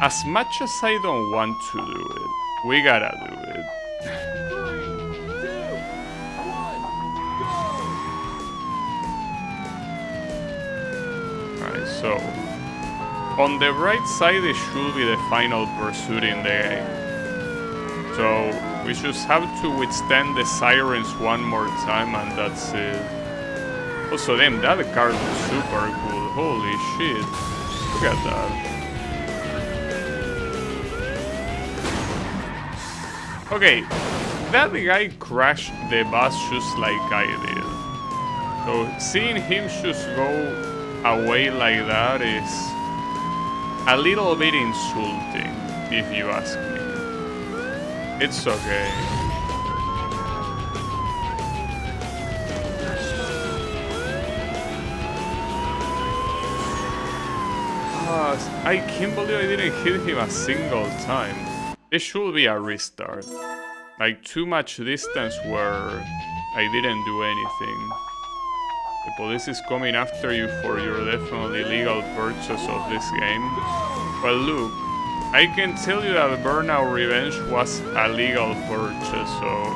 As much as I don't want to do it, we gotta do it. 3, 2, 1, go! Alright, so on the right side it should be the final pursuit in the game. So we just have to withstand the sirens one more time and that's it. Also, damn, that car looks super cool. Holy shit. Look at that. Okay, that guy crashed the bus just like I did. So seeing him just go away like that is a little bit insulting, if you ask me. It's okay. I can't believe I didn't hit him a single time. This should be a restart. Like too much distance where I didn't do anything. The police is coming after you for your definitely legal purchase of this game. Well, look, I can tell you that Burnout Revenge was a legal purchase, so...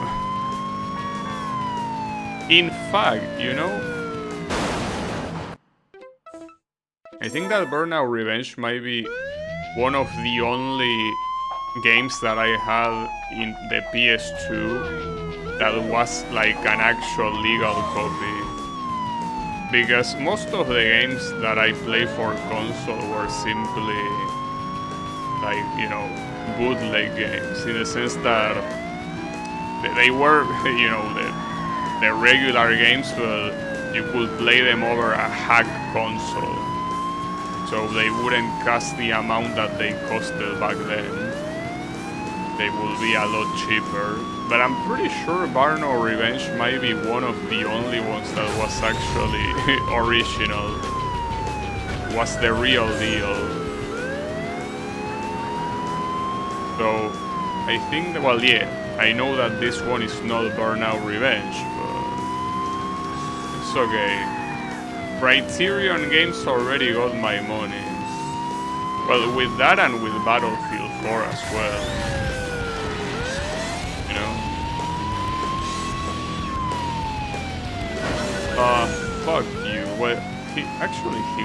In fact, you know... I think that Burnout Revenge might be one of the only games that I had in the PS2 that was like an actual legal copy. Because most of the games that I play for console were simply like, you know, bootleg games, in the sense that they were, you know, the regular games, but you could play them over a hack console. So they wouldn't cost the amount that they costed back then. They will be a lot cheaper. But I'm pretty sure Burnout Revenge might be one of the only ones that was actually original. Was the real deal. So I think that, well, yeah, I know that this one is not Burnout Revenge, but it's okay. Criterion Games already got my money. Well, with that and with Battlefield 4 as well. You know? Fuck you. Well, he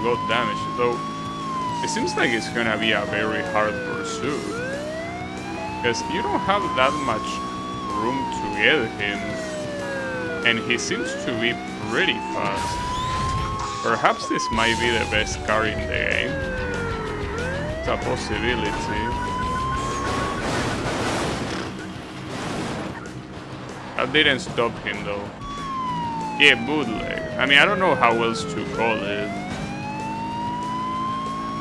got damaged, though. It seems like it's gonna be a very hard pursuit. Because you don't have that much room to get him. And he seems to be pretty fast. Perhaps this might be the best car in the game. It's a possibility. That didn't stop him though. Yeah, bootleg. I mean, I don't know how else to call it.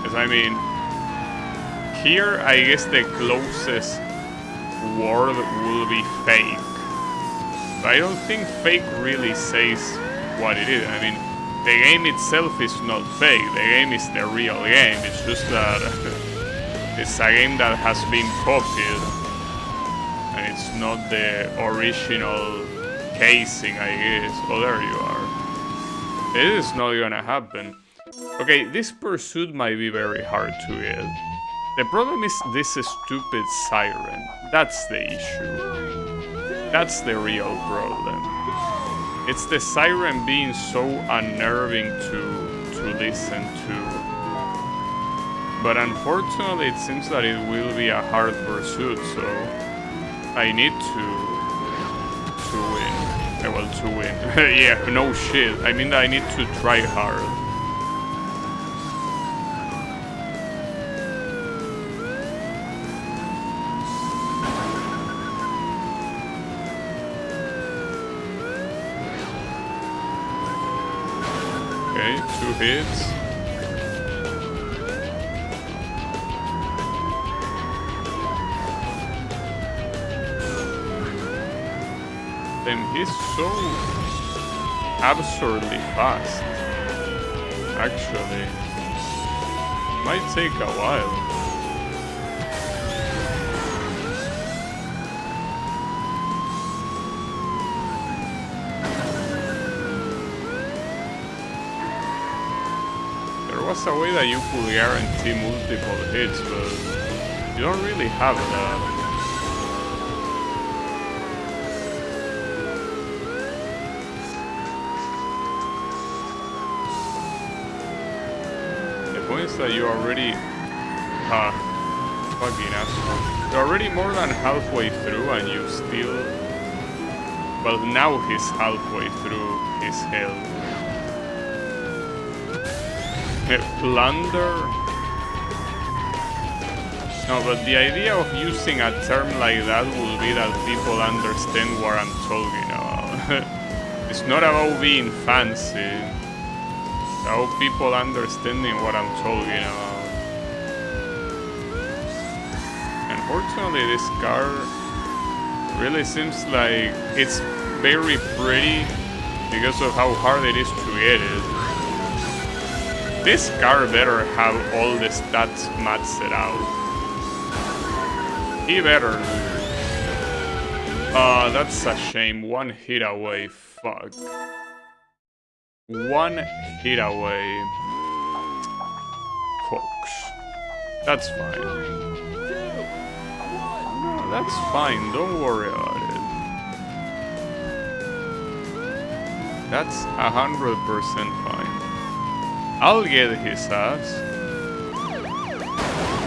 Because I mean, here I guess the closest word will be fake. But I don't think fake really says what it is. I mean, the game itself is not fake, the game is the real game, it's just that it's a game that has been copied and it's not the original casing, I guess. Oh, there you are. It is not gonna happen. Okay, this pursuit might be very hard to get. The problem is this stupid siren. That's the issue. That's the real problem. It's the siren being so unnerving to listen to. But unfortunately, it seems that it will be a hard pursuit, so I need to win. Well, to win. Yeah, no shit. I mean, I need to try hard. Okay, 2 hits. He's so absurdly fast. Actually, might take a while. There was a way that you could guarantee multiple hits, but you don't really have that. That you're already fucking asshole. You're already more than halfway through and you still, well, now he's halfway through his health. Plunder. No, but the idea of using a term like that will be that people understand what I'm talking about. It's not about being fancy. How people understanding what I'm talking about. Unfortunately, this car really seems like it's very pretty because of how hard it is to get it. This car better have all the stats maxed out. He better. That's a shame. 1 hit away. Fuck. 1 hit away. Cox. That's fine. No, that's fine. Don't worry about it. That's 100% fine. I'll get his ass.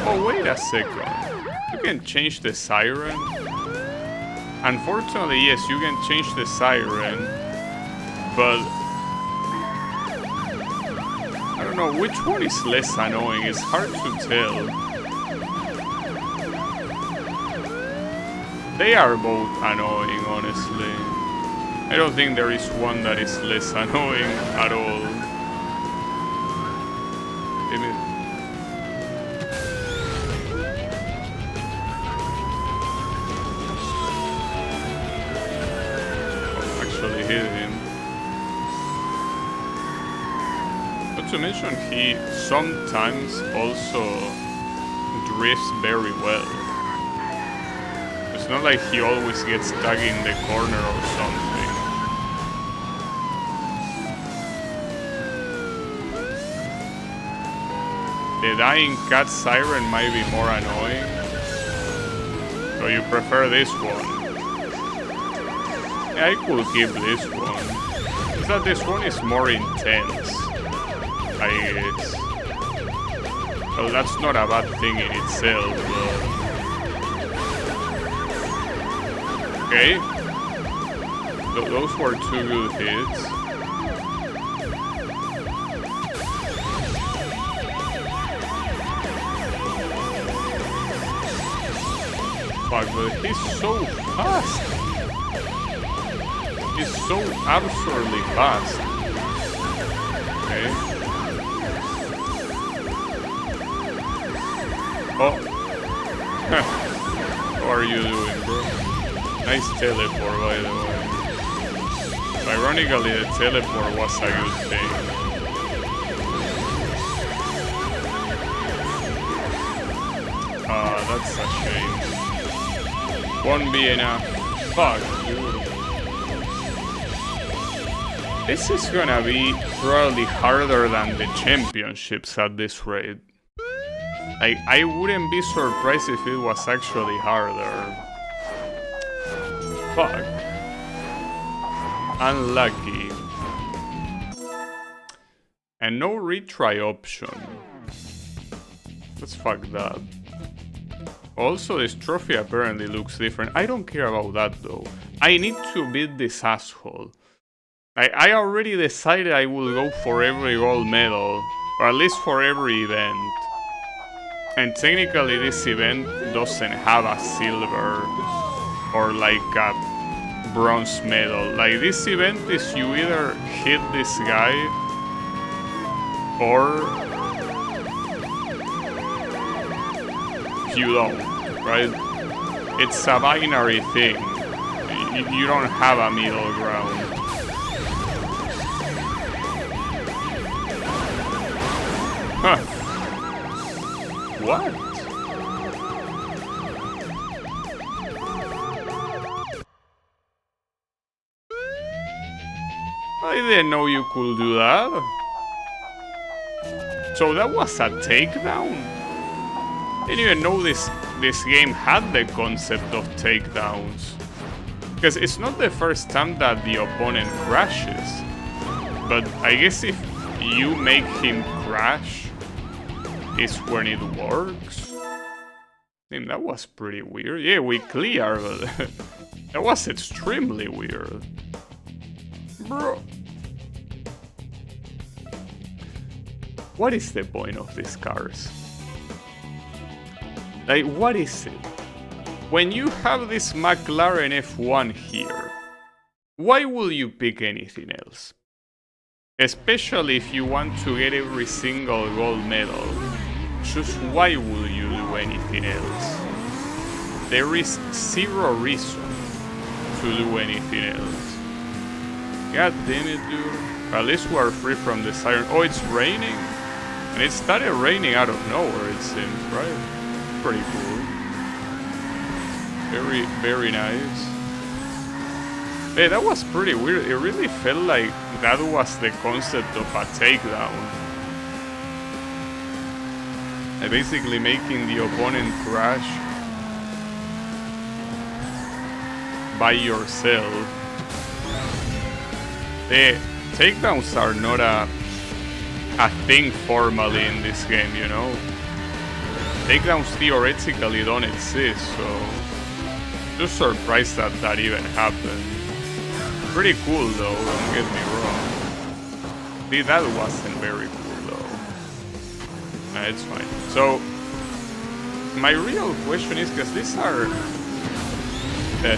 Oh, wait a second. You can change the siren? Unfortunately, yes, you can change the siren. But I don't know, which one is less annoying? It's hard to tell. They are both annoying, honestly. I don't think there is one that is less annoying at all. Oh, actually hit him. To mention, he sometimes also drifts very well. It's not like he always gets stuck in the corner or something. The dying cat siren might be more annoying. So you prefer this one? Yeah, I could keep this one. It's that this one is more intense, I guess. Well, that's not a bad thing in itself, but... Okay. Those were 2 good hits. Fuck, but he's so fast. He's so absurdly fast. Okay. Oh. How are you doing, bro? Nice teleport, by the way. Ironically, the teleport was a good thing. That's a shame. Won't be enough. Fuck, dude. This is gonna be probably harder than the championships at this rate. Like, I wouldn't be surprised if it was actually harder. Fuck. Unlucky. And no retry option. Let's fuck that. Also, this trophy apparently looks different. I don't care about that though. I need to beat this asshole. I already decided I will go for every gold medal, or at least for every event. And technically this event doesn't have a silver or like a bronze medal. Like, this event is you either hit this guy or you don't, right? It's a binary thing. You don't have a middle ground. Huh. What? I didn't know you could do that. So that was a takedown? I didn't even know this game had the concept of takedowns. Because it's not the first time that the opponent crashes. But I guess if you make him crash, is when it works. Damn, that was pretty weird. Yeah, we clear, but that was extremely weird. Bro. What is the point of these cars? Like, what is it? When you have this McLaren F1 here, why will you pick anything else? Especially if you want to get every single gold medal. Just why will you do anything else? There is zero reason to do anything else. God damn it, dude. At least we are free from the siren. Oh, it's raining? And it started raining out of nowhere, it seems, right? Pretty cool. Very, very nice. Hey, that was pretty weird. It really felt like that was the concept of a takedown. Basically making the opponent crash by yourself. The takedowns are not a thing formally in this game, you know? Takedowns theoretically don't exist, so just surprised that that even happened. Pretty cool though, don't get me wrong. See, that wasn't very cool. It's fine. So, my real question is, because these are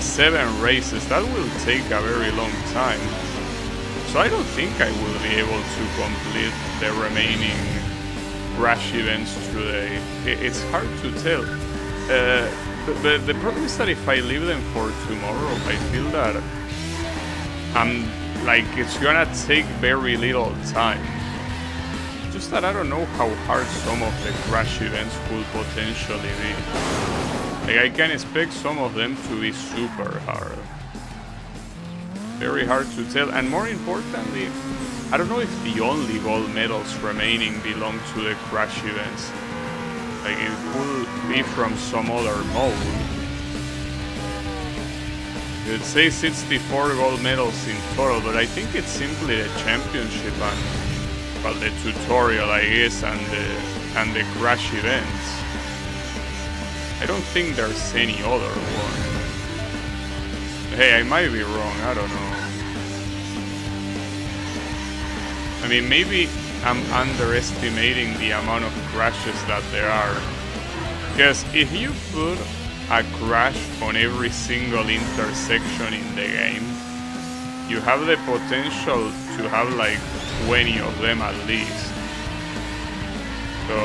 7 races, that will take a very long time. So I don't think I will be able to complete the remaining crash events today. It's hard to tell. But the problem is that if I leave them for tomorrow, I feel that it's gonna take very little time. Just that I don't know how hard some of the crash events could potentially be. Like, I can expect some of them to be super hard. Very hard to tell, and more importantly, I don't know if the only gold medals remaining belong to the crash events. Like, it could be from some other mode. It says 64 gold medals in total, but I think it's simply the championship and, well, the tutorial, I guess, and the crash events. I don't think there's any other one. Hey, I might be wrong, I don't know. I mean, maybe I'm underestimating the amount of crashes that there are. Because if you put a crash on every single intersection in the game, you have the potential to have like 20 of them at least. So,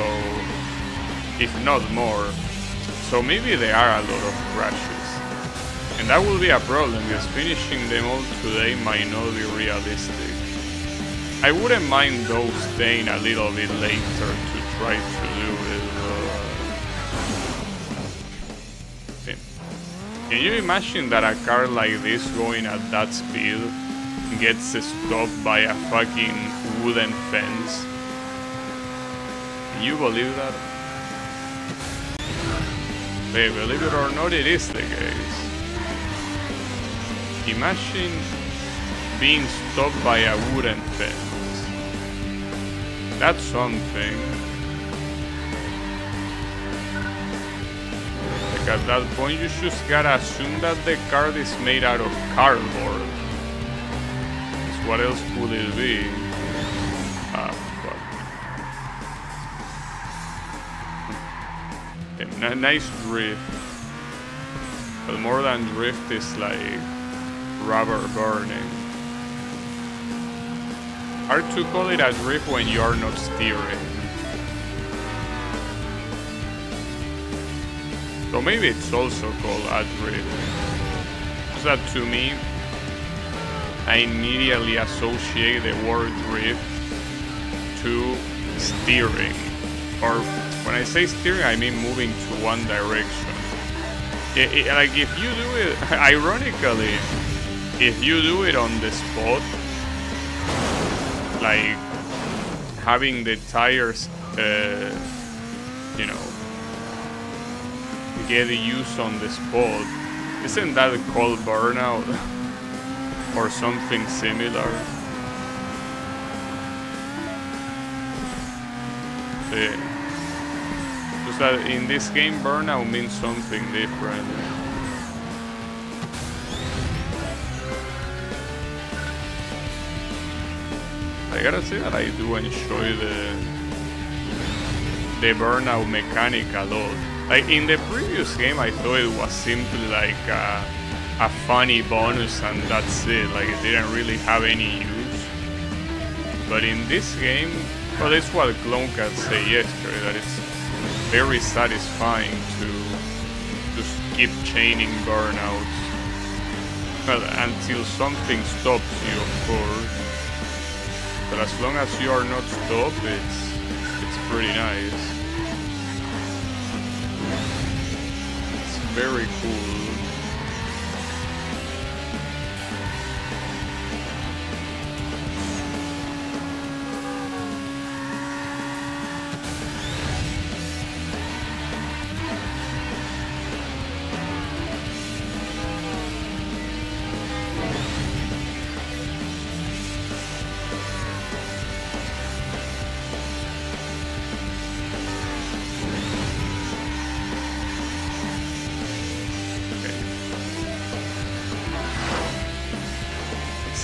if not more. So maybe there are a lot of crashes. And that will be a problem, because finishing them all today might not be realistic. I wouldn't mind those staying a little bit later to try to do it. Can you imagine that a car like this going at that speed gets stopped by a fucking wooden fence. Can you believe that? Hey, believe it or not, it is the case. Imagine being stopped by a wooden fence. That's something. Like at that point, you just gotta assume that the card is made out of cardboard. Because what else could it be? Ah, fuck. Okay, nice drift. But more than drift is like rubber burning. Hard to call it a drift when you are not steering. So maybe it's also called a drift. Just that to me, I immediately associate the word drift to steering. Or when I say steering, I mean moving to one direction. Like if you do it, ironically, if you do it on the spot, like having the tires, you know, get used on the spot, isn't that called burnout or something similar? Just that in this game, burnout means something different. I gotta say that I do enjoy the burnout mechanic a lot. Like in the previous game, I thought it was simply like a funny bonus and that's it. Like it didn't really have any use. But in this game, well, that's what Clone Cat said yesterday, that it's very satisfying to just keep chaining burnouts. Well, until something stops you, of course. But as long as you are not stopped, it's pretty nice. It's very cool.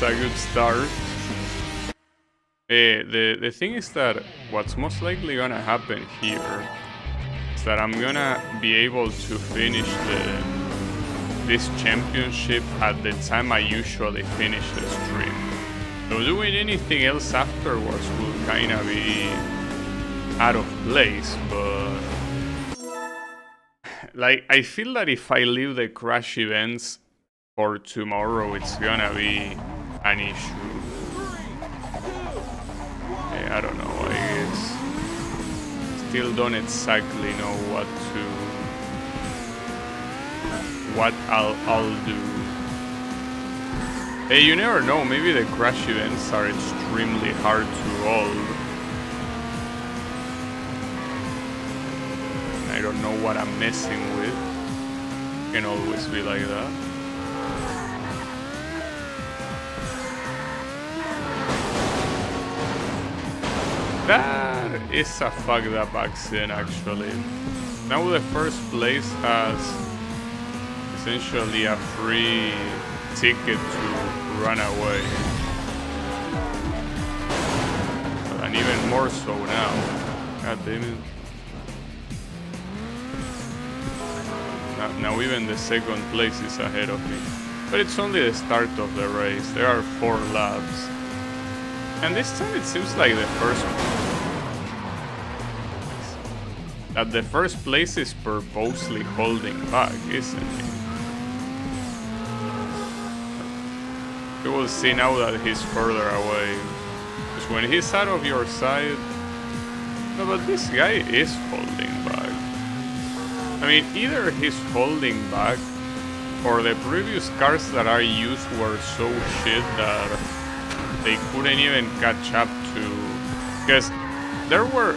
A good start. The thing is that what's most likely gonna happen here is that I'm gonna be able to finish this championship at the time I usually finish the stream. So doing anything else afterwards will kinda be out of place, but like I feel that if I leave the crash events for tomorrow, it's gonna be an issue. I don't know, I guess. Still don't exactly know what I'll do. Hey, you never know, maybe the crash events are extremely hard to roll. I don't know what I'm messing with. Can always be like that. That is a fucked up accident, actually. Now the first place has essentially a free ticket to run away. And even more so now. God damn it. Now even the second place is ahead of me. But it's only the start of the race. There are 4 laps. And this time it seems like the first place is purposely holding back, isn't it? You will see now that he's further away. Because when he's out of your sight... No, but this guy is holding back. I mean, either he's holding back, or the previous cars that I used were so shit that they couldn't even catch up to, because there were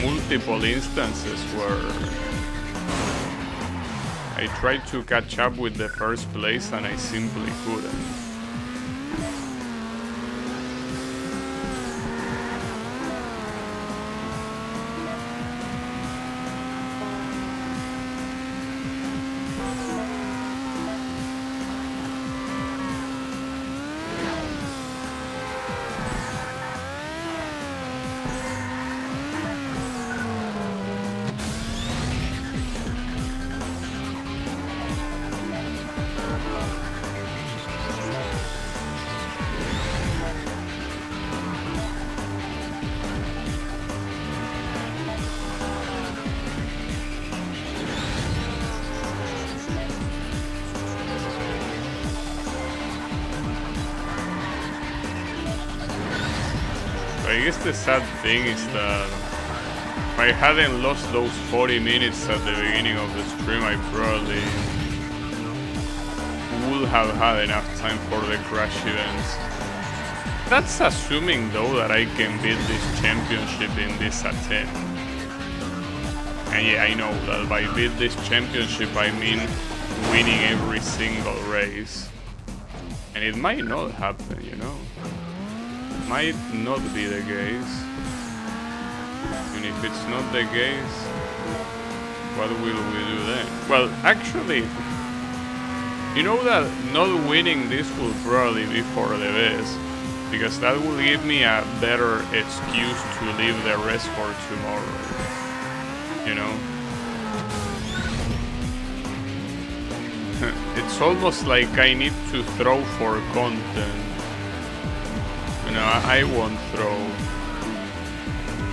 multiple instances where I tried to catch up with the first place and I simply couldn't. I guess the sad thing is that if I hadn't lost those 40 minutes at the beginning of the stream, I probably would have had enough time for the crash events. That's assuming though that I can beat this championship in this attempt. And yeah, I know that by beat this championship I mean winning every single race. And it might not happen, you know? Might not be the case. And if it's not the case, what will we do then? Well, actually, you know that not winning this will probably be for the best, because that will give me a better excuse to leave the rest for tomorrow. You know? It's almost like I need to throw for content. You know, I won't throw.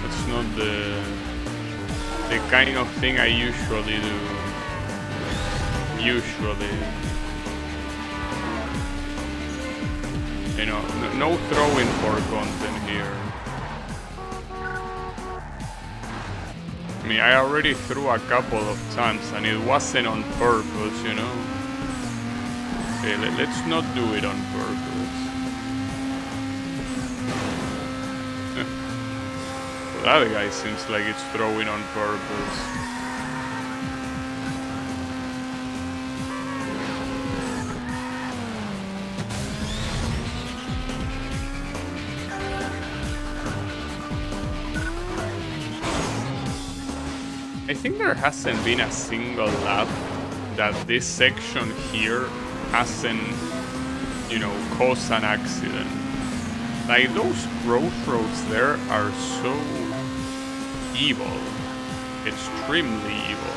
It's not the kind of thing I usually do. Usually. You know, no throwing for content here. I mean, I already threw a couple of times and it wasn't on purpose, you know. Okay, let's not do it on purpose. That guy seems like it's throwing on purpose. I think there hasn't been a single lap that this section here hasn't, you know, caused an accident. Like, those crossroads there are so evil, extremely evil.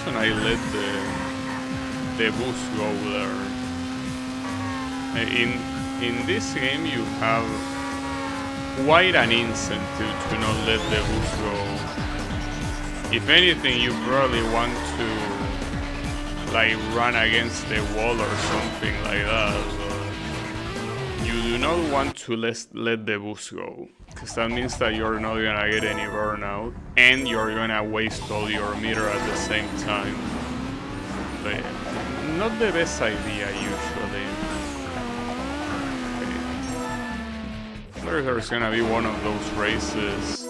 I let the boost go there. In this game you have quite an incentive to not let the boost go. If anything, you probably want to like run against the wall or something like that. But you do not want to let the boost go, because that means that you're not gonna get any burnout and you're gonna waste all your meter at the same time. But not the best idea usually. Okay. There's gonna be one of those races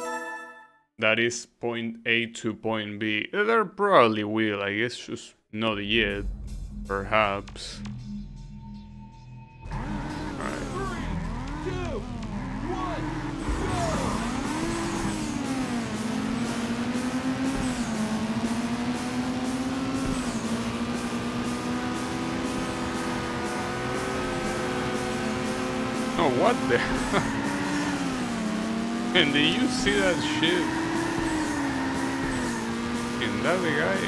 that is point A to point B. There probably will, I guess, just not yet, perhaps. Oh, what the? And did you see that shit? And that guy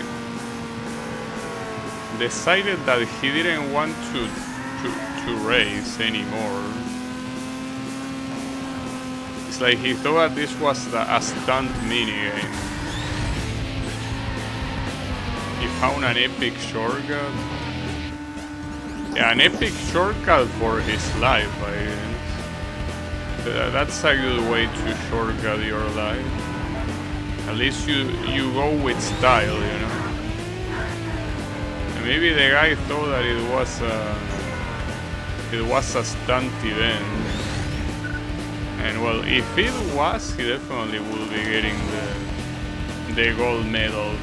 decided that he didn't want to race anymore. It's like he thought that this was a stunt minigame. He found an epic shortcut. Yeah, an epic shortcut for his life, I guess. That's a good way to shortcut your life. At least you go with style, you know. And maybe the guy thought that it was a stunt event. And well, if it was, he definitely will be getting the gold medal.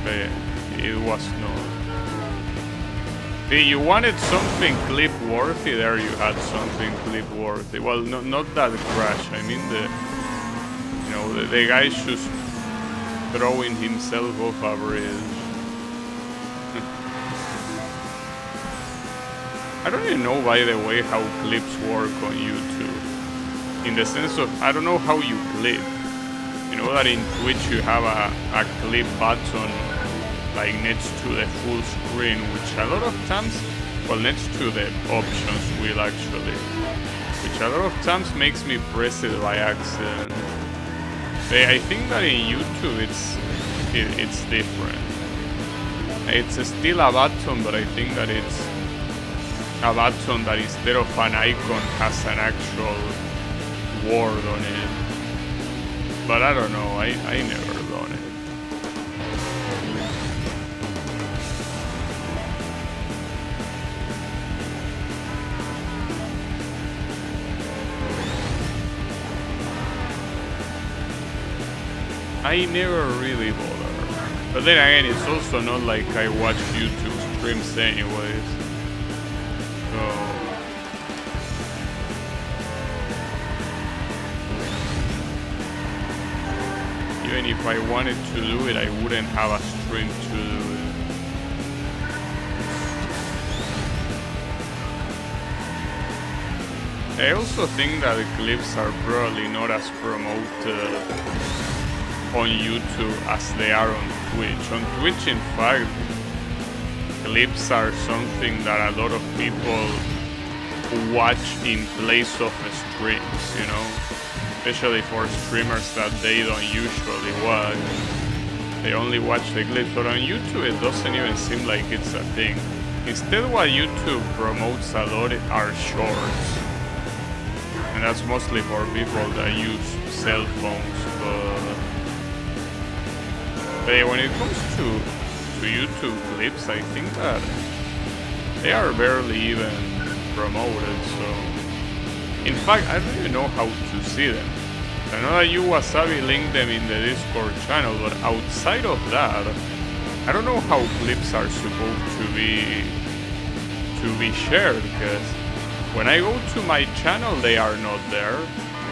But it was not. You wanted something clip-worthy, there you had something clip-worthy. Well, not that crash, I mean the guy just throwing himself off a bridge. I don't even know, by the way, how clips work on YouTube. In the sense of, I don't know how you clip. You know that in Twitch you have a clip button like next to the full screen, which a lot of times, well, next to the options wheel actually, which a lot of times makes me press it by accident. But I think that in YouTube it's different. It's still a button, but I think that it's a button that instead of an icon has an actual word on it. But I don't know, I never done it. I never really bother. But then again, it's also not like I watch YouTube streams anyways. So even if I wanted to do it, I wouldn't have a stream to do it. I also think that the clips are probably not as promoted on YouTube as they are on Twitch. On Twitch, in fact, clips are something that a lot of people watch in place of streams, you know? Especially for streamers that they don't usually watch. They only watch the clips, but on YouTube it doesn't even seem like it's a thing. Instead, what YouTube promotes a lot are shorts. And that's mostly for people that use cell phones, but when it comes to YouTube clips, I think that they are barely even promoted, so... In fact, I don't even know how to see them. I know that you Wasabi linked them in the Discord channel, but outside of that, I don't know how clips are supposed to be shared, because when I go to my channel, they are not there,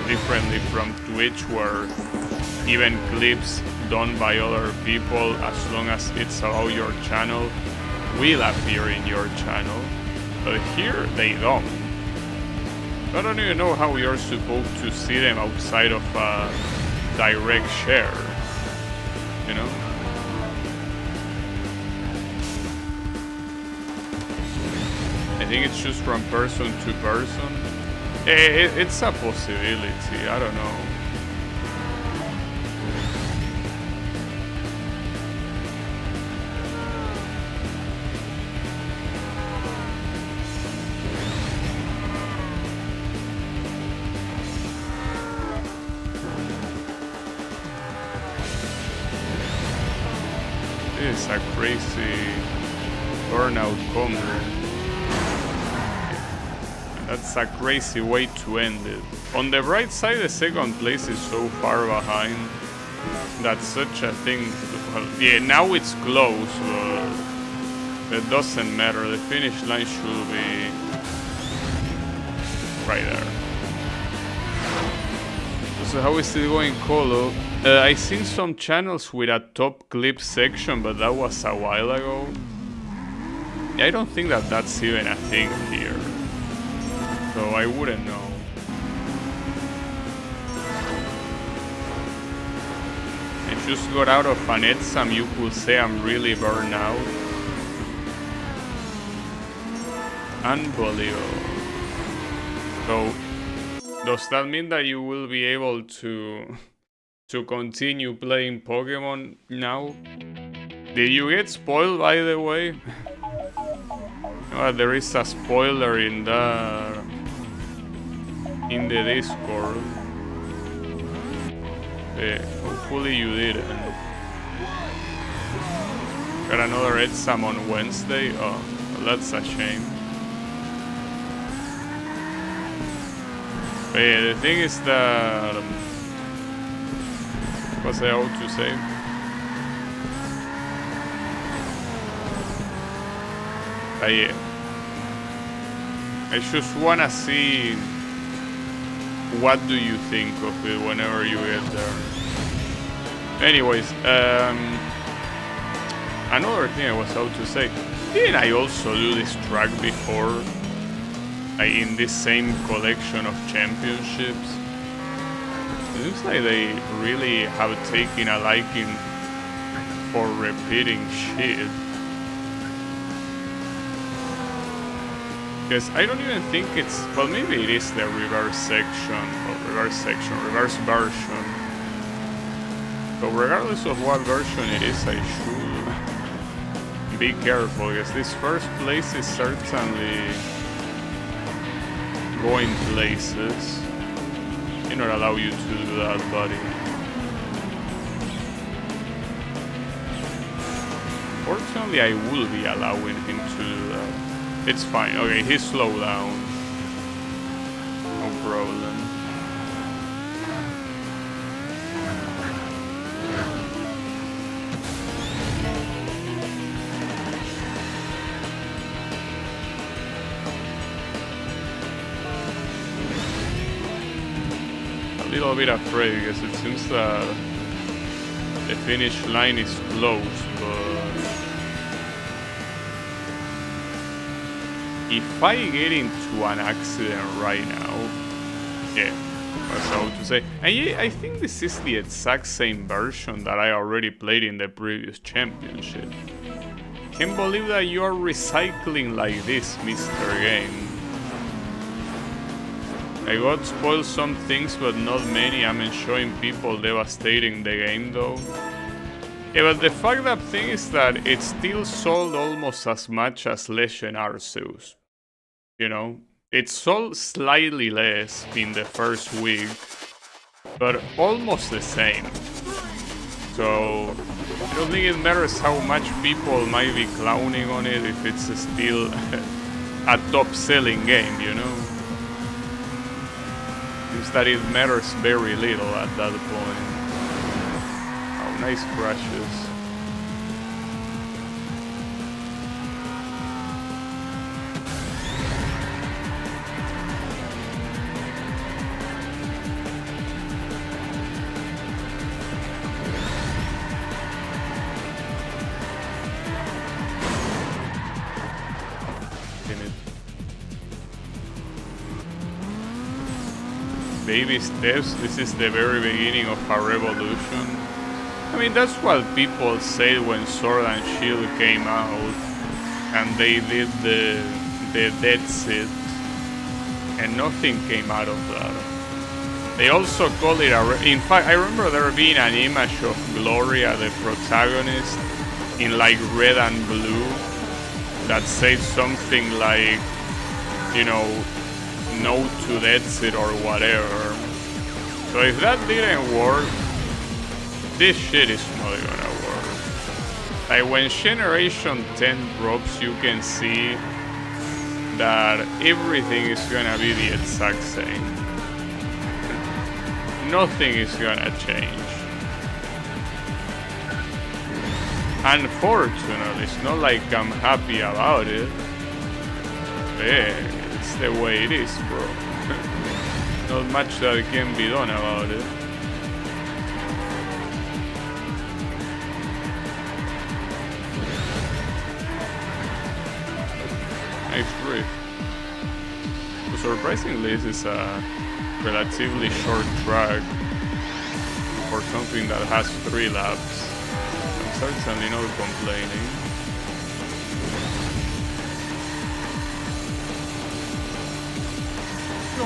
differently from Twitch, where even clips done by other people, as long as it's about your channel, will appear in your channel. But here, they don't. I don't even know how you're supposed to see them outside of a direct share, you know? I think it's just from person to person. It's a possibility, I don't know. It's a crazy burnout combo. That's a crazy way to end it. On the bright side, the second place is so far behind that such a thing... Well, yeah, now it's close, but it doesn't matter. The finish line should be right there. So how is it going, Colo? I seen some channels with a top clip section, but that was a while ago. I don't think that that's even a thing here, so I wouldn't know. I just got out of an exam, you could say I'm really burned out. Unbelievable. So, does that mean that you will be able to continue playing Pokemon now? Did you get spoiled, by the way? There is a spoiler in the Discord. Hopefully you didn't. Got another exam on Wednesday. Oh, well, that's a shame. But yeah, the thing is that what's I ought to say? But yeah, I just wanna see what do you think of it whenever you get there. Anyways, another thing I was about to say, didn't I also do this track before? In this same collection of championships? It looks like they really have taken a liking for repeating shit. Because I don't even think it's... Well, maybe it is the reverse version. So regardless of what version it is, I should be careful, because this first place is certainly going places. They not allow you to do that, buddy. Fortunately, I will be allowing him to do that. It's fine. Okay, he slowed down. No problem. A little bit afraid because it seems that the finish line is close, but if I get into an accident right now, yeah, that's how to say. And yeah, I think this is the exact same version that I already played in the previous championship. Can't believe that you are recycling like this, Mr. Game. I got spoiled some things, but not many. I'm enjoying people devastating the game though. Yeah, but the fucked up thing is that it still sold almost as much as Legend Arceus. You know? It sold slightly less in the first week, but almost the same. So, I don't think it matters how much people might be clowning on it if it's still a top-selling game, you know? Seems that it matters very little at that point. Oh, nice crashes. Baby steps, this is the very beginning of a revolution. I mean, that's what people said when Sword and Shield came out and they did the Dead Sit, and nothing came out of that. They also call it in fact, I remember there being an image of Gloria, the protagonist, in like red and blue that said something like, you know, no to that's it or whatever. So if that didn't work, this shit is not gonna work. Like when Generation 10 drops, you can see that everything is gonna be the exact same. Nothing is gonna change. Unfortunately, it's not like I'm happy about it. Yeah, it's the way it is, bro. Not much that can be done about it. Nice drift. So surprisingly, this is a relatively short track for something that has 3 laps. I'm certainly not complaining. No.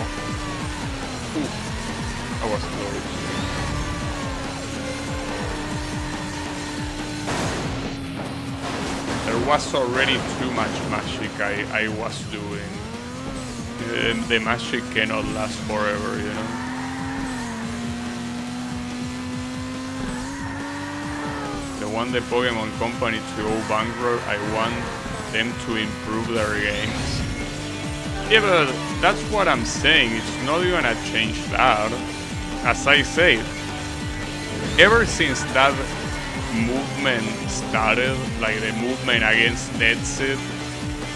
Ooh, I was close. There was already too much magic I was doing. The magic cannot last forever, you know? I want the Pokemon Company to go bankrupt. I want them to improve their games. Yeah, but that's what I'm saying. It's not gonna change that. As I said, ever since that movement started, like the movement against Deadset,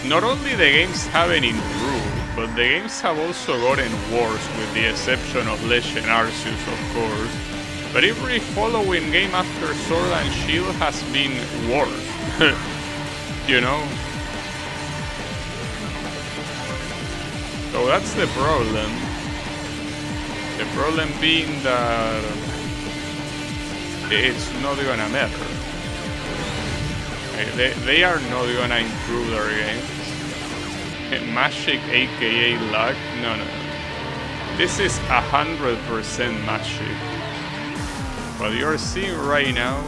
not only the games haven't improved, but the games have also gotten worse, with the exception of Legend Arceus, of course. But every following game after Sword and Shield has been worse, you know? So that's the problem. The problem being that it's not gonna matter. They are not gonna improve their games. Magic aka luck? No. This is 100% magic. What you're seeing right now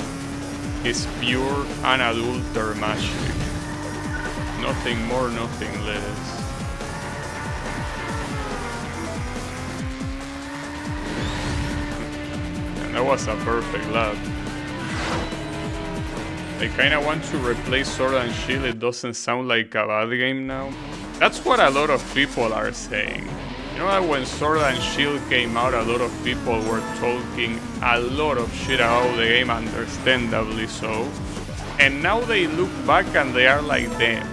is pure unadulterated magic. Nothing more, nothing less. And that was a perfect lap. I kinda want to replace Sword and Shield. It doesn't sound like a bad game now. That's what a lot of people are saying. You know that when Sword and Shield came out, a lot of people were talking a lot of shit about the game, understandably so. And now they look back and they are like, damn,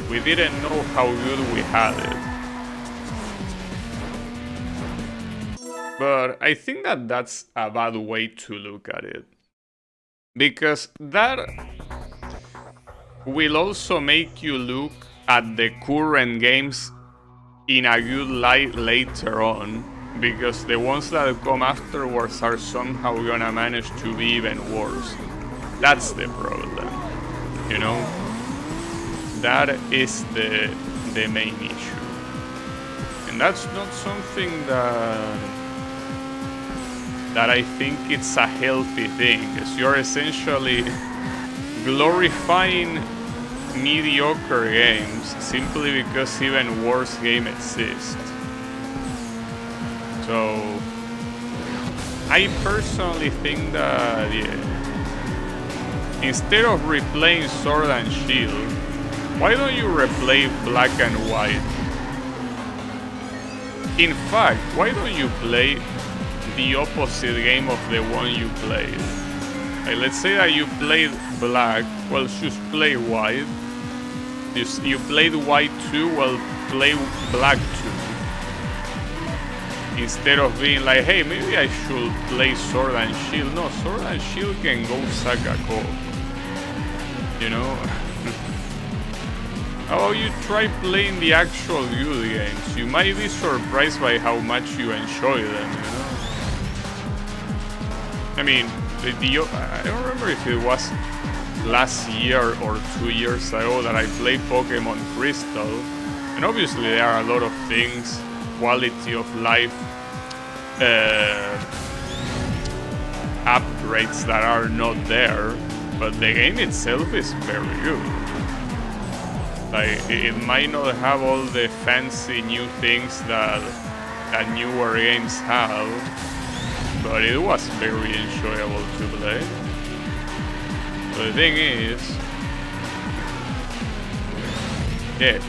we didn't know how good we had it. But I think that that's a bad way to look at it. Because that will also make you look at the current games in a good light later on, because the ones that come afterwards are somehow gonna manage to be even worse. That's the problem, you know? That is the main issue. And that's not something that I think it's a healthy thing, because you're essentially glorifying mediocre games simply because even worse games exist. So I personally think that instead of replaying Sword and Shield, why don't you replay Black and White? In fact, why don't you play the opposite game of the one you played? Like, let's say that you played Black, well, just play White. You played White 2, well, play Black 2. Instead of being like, hey, maybe I should play Sword and Shield. No, Sword and Shield can go suck a cock. You know? How about you try playing the actual good games? You might be surprised by how much you enjoy them, you know? I mean, I don't remember if it was last year or 2 years ago that I played Pokemon Crystal, and obviously there are a lot of things, quality of life upgrades that are not there, but the game itself is very good. Like, it might not have all the fancy new things that newer games have, but it was very enjoyable to play. But the thing is, yeah,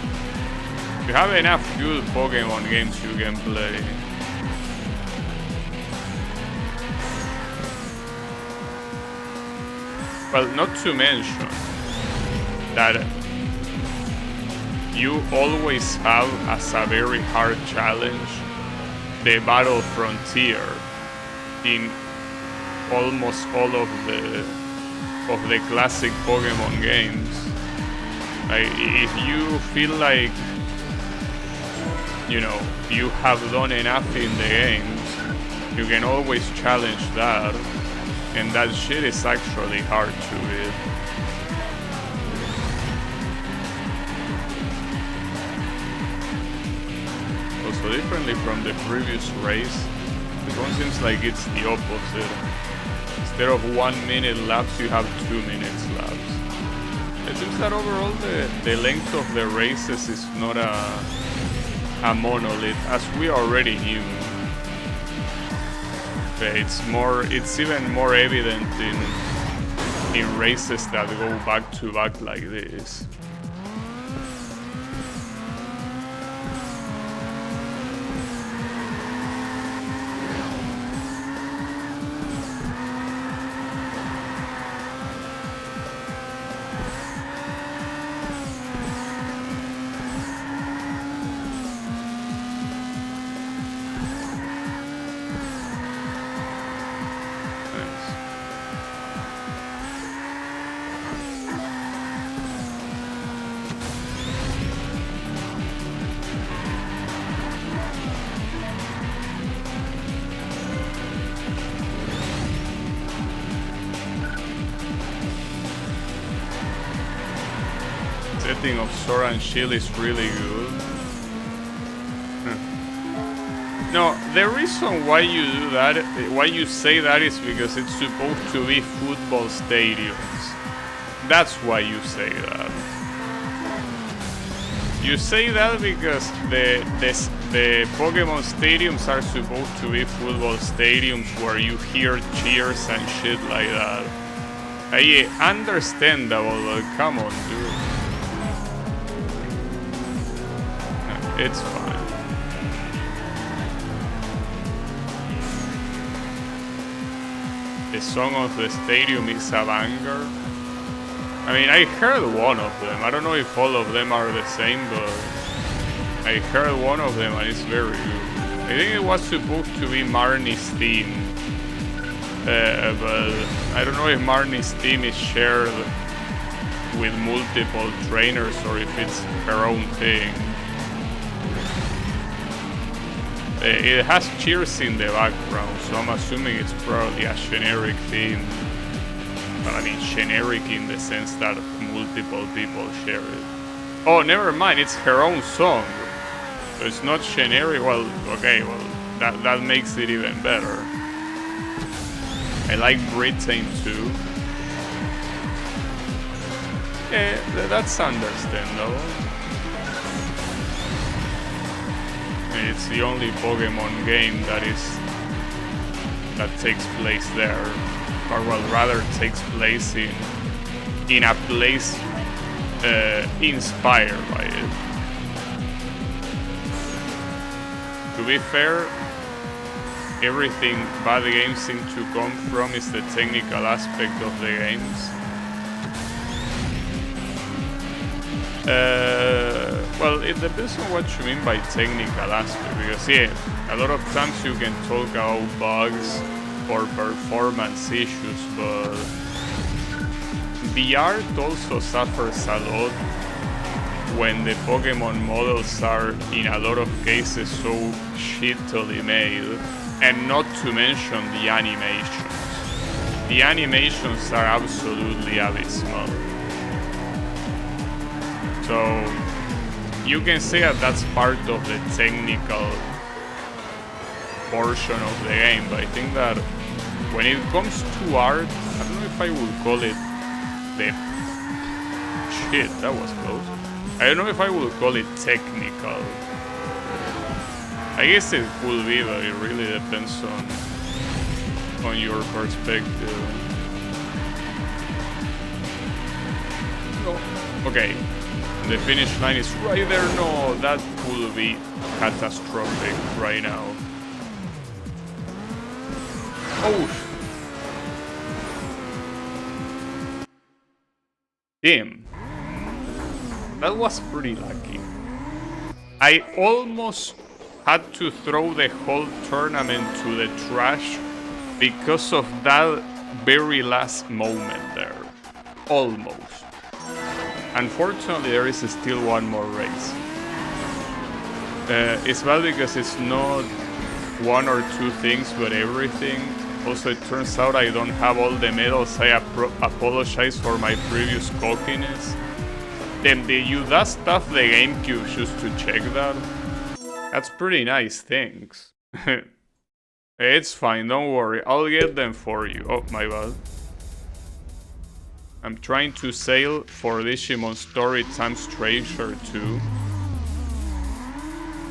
you have enough good Pokemon games you can play. Well, not to mention that you always have as a very hard challenge the Battle Frontier in almost all of the classic Pokemon games. Like, if you feel like, you know, you have done enough in the games, you can always challenge that. And that shit is actually hard to beat. Also differently from the previous race, this one seems like it's the opposite. Instead of 1 minute laps, you have 2 minutes laps. It seems that overall the length of the races is not a monolith, as we already knew. Okay, it's even more evident in races that go back to back like this. Setting of Sword and Shield is really good. No, the reason why you do that, why you say that, is because it's supposed to be football stadiums. That's why you say that. You say that because the Pokemon stadiums are supposed to be football stadiums where you hear cheers and shit like that. Understandable, but come on, dude. It's fine. The song of the stadium is a banger. I mean, I heard one of them. I don't know if all of them are the same, but I heard one of them and it's very good. I think it was supposed to be Marnie's theme. But I don't know if Marnie's theme is shared with multiple trainers or if it's her own thing. It has cheers in the background, so I'm assuming it's probably a generic theme. But I mean, generic in the sense that multiple people share it. Oh, never mind, it's her own song. So it's not generic. Well, okay, well, that makes it even better. I like Britain too. Yeah, that's understandable. It's the only Pokemon game that takes place there, or well, rather takes place in a place inspired by it. To be fair, everything bad games seem to come from is the technical aspect of the games. Well, it depends on what you mean by technical aspect, because yeah, a lot of times you can talk about bugs or performance issues, but the art also suffers a lot when the Pokemon models are in a lot of cases so shittily made, and not to mention the animations. The animations are absolutely abysmal. So you can say that that's part of the technical portion of the game, but I think that when it comes to art, I don't know if I would call it the... Shit, that was close. I don't know if I would call it technical. I guess it could be, but it really depends on your perspective. Oh, okay. The finish line is right there. No, that could be catastrophic right now. Oh! Damn. That was pretty lucky. I almost had to throw the whole tournament to the trash because of that very last moment there. Almost. Unfortunately, there is still one more race. It's bad because it's not one or two things, but everything. Also, it turns out I don't have all the medals. I apologize for my previous cockiness. Then you does stuff the GameCube just to check that? That's pretty nice, thanks. It's fine, don't worry. I'll get them for you. Oh, my bad. I'm trying to sail for Digimon Story Times Treasure 2.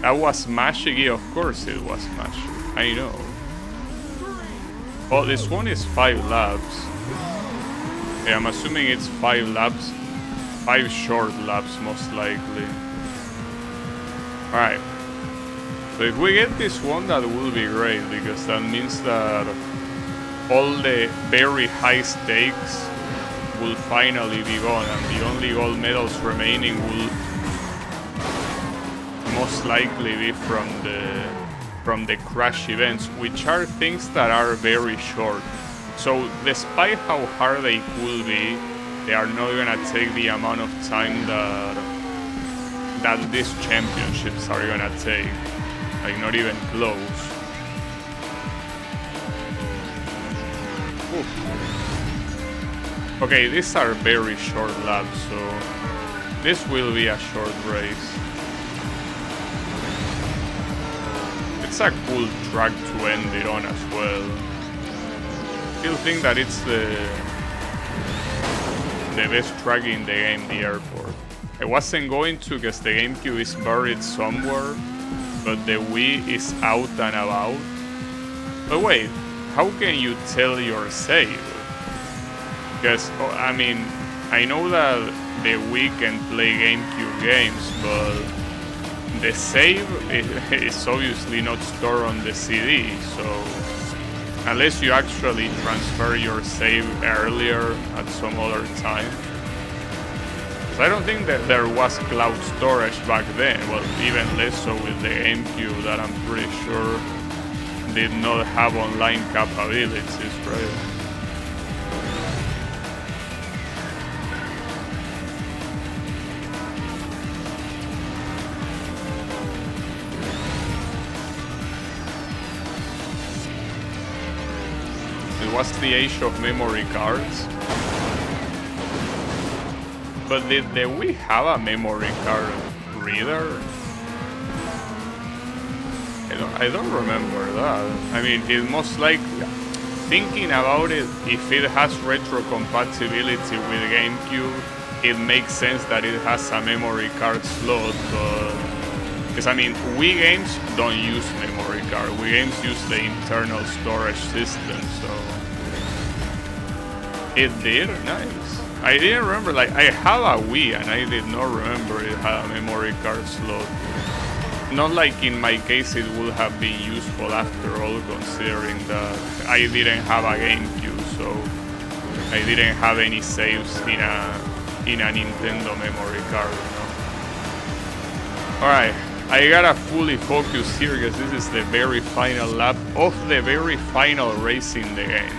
That was magic, yeah, of course it was magic. I know. Oh, this one is 5 laps. Yeah, I'm assuming it's 5 laps. 5 short laps, most likely. Alright. So if we get this one, that will be great, because that means that all the very high stakes will finally be gone, and the only gold medals remaining will most likely be from the crash events, which are things that are very short. So despite how hard they could be, they are not gonna take the amount of time that these championships are gonna take. Like, not even close. Oof. Okay, these are very short laps, so this will be a short race. It's a cool track to end it on as well. Still think that it's the best track in the game, the airport. I wasn't going to because the GameCube is buried somewhere, but the Wii is out and about. But wait, how can you tell your save? Because, I mean, I know that the Wii can play GameCube games, but the save is obviously not stored on the CD, so unless you actually transfer your save earlier at some other time. So I don't think that there was cloud storage back then, well, even less so with the GameCube, that I'm pretty sure did not have online capabilities, right? It was the age of memory cards. But did the Wii have a memory card reader? I don't remember that. I mean, it most likely, thinking about it, if it has retrocompatibility with GameCube, it makes sense that it has a memory card slot, but because I mean, Wii games don't use memory card. Wii games use the internal storage system, so it did. Nice. I didn't remember, like, I have a Wii and I did not remember it had a memory card slot. Not like in my case it would have been useful after all, considering that I didn't have a GameCube, so I didn't have any saves in a Nintendo memory card, you know. Alright, I gotta fully focus here because this is the very final lap of the very final race in the game.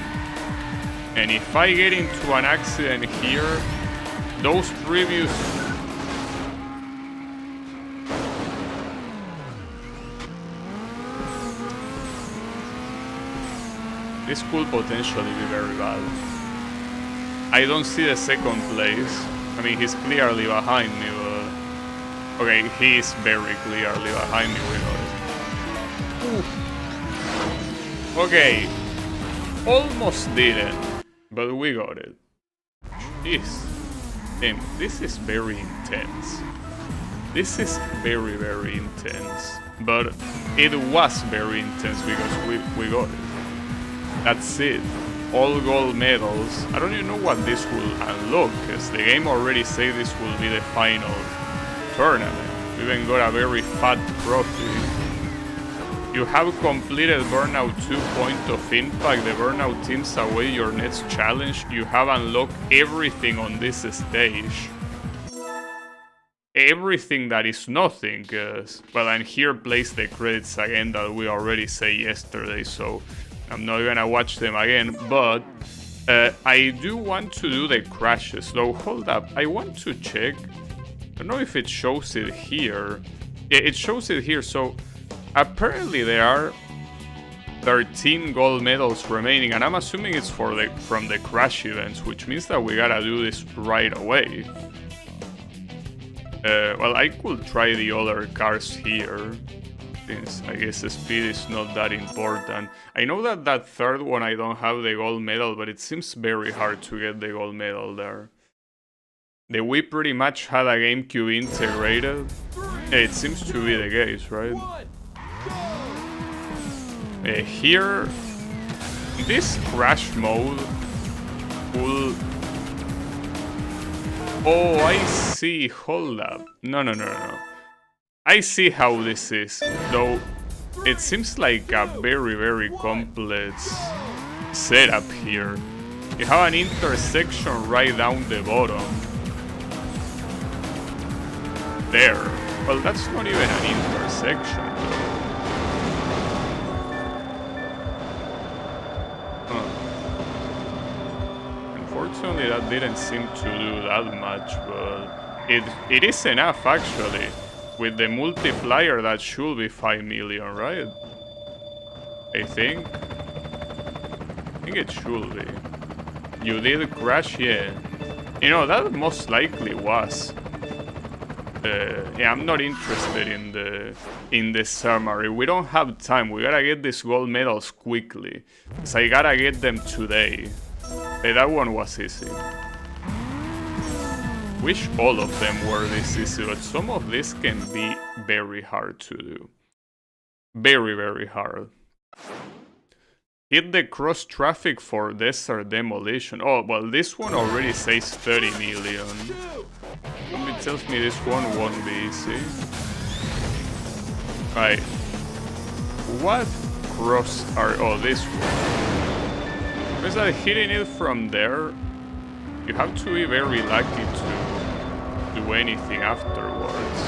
And if I get into an accident here, those previous... This could potentially be very bad. I don't see the second place. I mean, he's clearly behind me, but... Okay, he is very clearly behind me, we know it. Okay. Almost didn't. But we got it. Jeez. Damn, this is very intense. This is very, very intense. But it was very intense because we got it. That's it. All gold medals. I don't even know what this will unlock, because the game already said this will be the final tournament. We even got a very fat trophy. You have completed Burnout 2 Point of Impact. The Burnout teams away your next challenge. You have unlocked everything on this stage. Everything that is nothing. Well, and here plays the credits again that we already say yesterday, so I'm not gonna watch them again. But I do want to do the crashes. Though, hold up. I want to check. I don't know if it shows it here. Yeah, it shows it here, so... Apparently there are 13 gold medals remaining, and I'm assuming it's from the crash events, which means that we gotta do this right away. Well, I could try the other cars here, since I guess the speed is not that important. I know that that third one I don't have the gold medal, but it seems very hard to get the gold medal there. The Wii pretty much had a GameCube integrated. It seems to be the case, right? Here, this crash mode will... Oh, I see. Hold up. No. I see how this is, though it seems like a very, very complex setup here. You have an intersection right down the bottom. There. Well, that's not even an intersection. Unfortunately, that didn't seem to do that much, but it is enough actually. With the multiplier, that should be 5 million, right? I think it should be. You did crash, yeah. You know, that most likely was. Yeah, I'm not interested in the summary. We don't have time. We gotta get these gold medals quickly, so I gotta get them today. That one was easy. Wish all of them were this easy, but some of this can be very hard to do. Very, very hard. Hit the cross traffic for desert demolition. Oh, well, this one already says 30 million. It tells me this one won't be easy. Right. What cross are... Oh, this one. Is that hitting it from there? You have to be very lucky to do anything afterwards.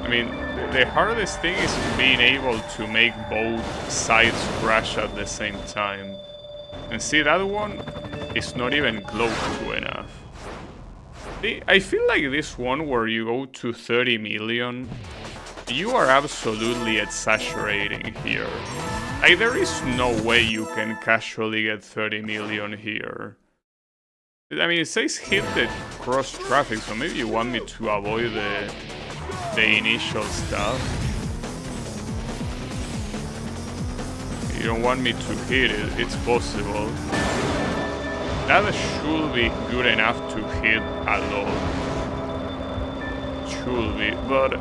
I mean, the hardest thing is being able to make both sides crash at the same time. And see, that one is not even close to enough. See, I feel like this one where you go to 30 million, you are absolutely exaggerating here. Like, there is no way you can casually get 30 million here. I mean, it says hit the cross traffic, so maybe you want me to avoid the initial stuff. You don't want me to hit it, it's possible. That should be good enough to hit a lot. Should be, but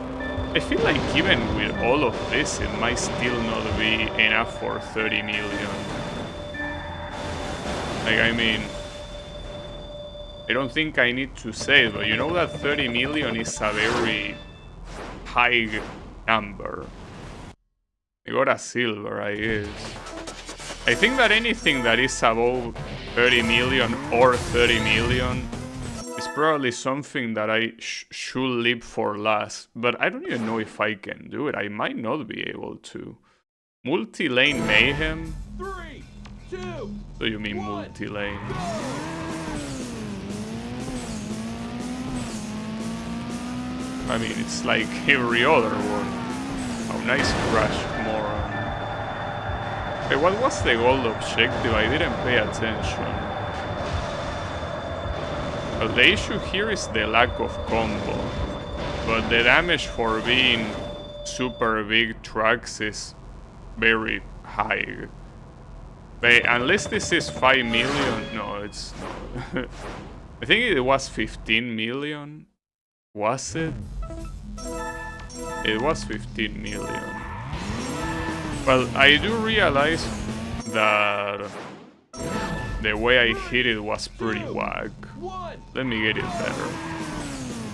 I feel like even with all of this, it might still not be enough for 30 million. Like, I mean, I don't think I need to say it, but you know that 30 million is a very high number. I got a silver, I guess. I think that anything that is above 30 million or 30 million is probably something that I should leave for last, but I don't even know if I can do it. I might not be able to. Multi-lane mayhem? 3, 2, So you mean multi-lane? I mean, it's like every other one. Oh, nice crash, moron. Hey, what was the gold objective? I didn't pay attention. Well, the issue here is the lack of combo, but the damage for being super big trucks is very high. But unless this is 5 million, no, it's not. I think it was 15 million. Was it? It was 15 million. Well, I do realize that the way I hit it was pretty whack. Let me get it better.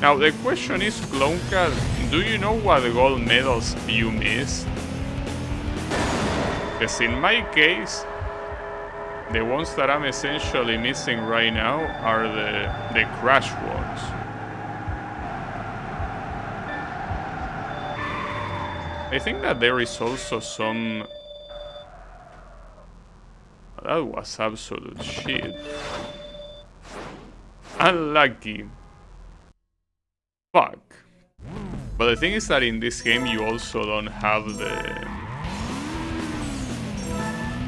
Now the question is, Clonka, do you know what gold medals you missed? Because in my case, the ones that I'm essentially missing right now are the crash ones. I think that there is also some... That was absolute shit. Unlucky. Fuck. But the thing is that in this game you also don't have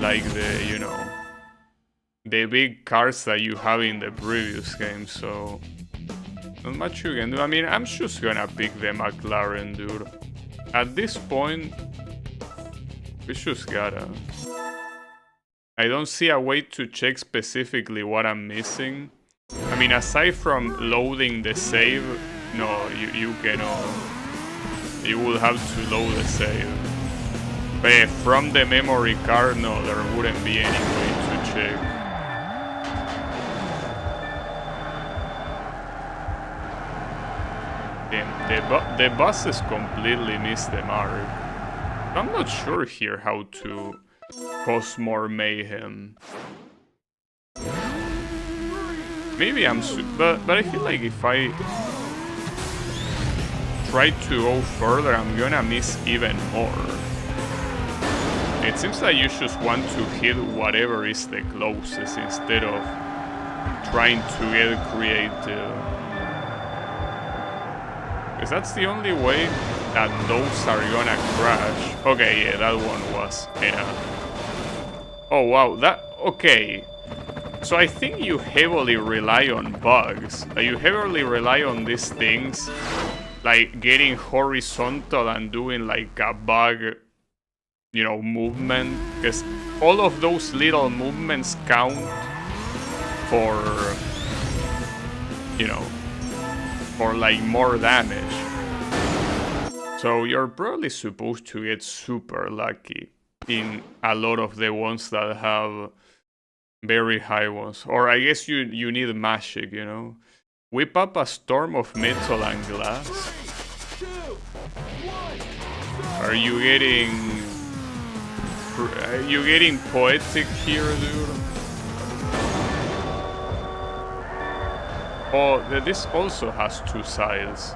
like the, you know, the big cars that you have in the previous game, so not much you can do. I mean, I'm just gonna pick the McLaren, dude. At this point, we just gotta... I don't see a way to check specifically what I'm missing. I mean, aside from loading the save, no, you cannot. You will have to load the save. But from the memory card, no, there wouldn't be any way to check. Damn, the buses completely missed the mark. I'm not sure here how to cause more mayhem. Maybe I'm but I feel like if I try to go further, I'm gonna miss even more. It seems like you just want to hit whatever is the closest instead of trying to get creative. Because that's the only way that those are gonna crash. Okay, yeah, that one was enough. Oh wow, that... okay. So I think you heavily rely on bugs. You heavily rely on these things, like getting horizontal and doing like a bug, you know, movement. Because all of those little movements count for, you know, for like more damage. So you're probably supposed to get super lucky in a lot of the ones that have very high ones. Or I guess you need magic, you know. Whip up a storm of metal and glass. Are you getting poetic here, dude? Oh, this also has two sides.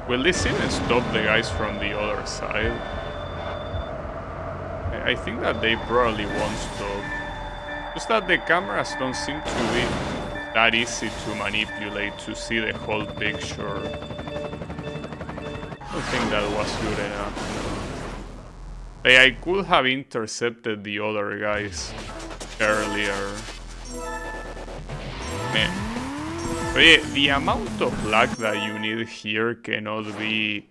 Will this even stop the guys from the other side? I think that they probably won't stop. Just that the cameras don't seem to be that easy to manipulate to see the whole picture. I don't think that was good enough, no. I could have intercepted the other guys earlier. Man. But yeah, the amount of luck that you need here cannot be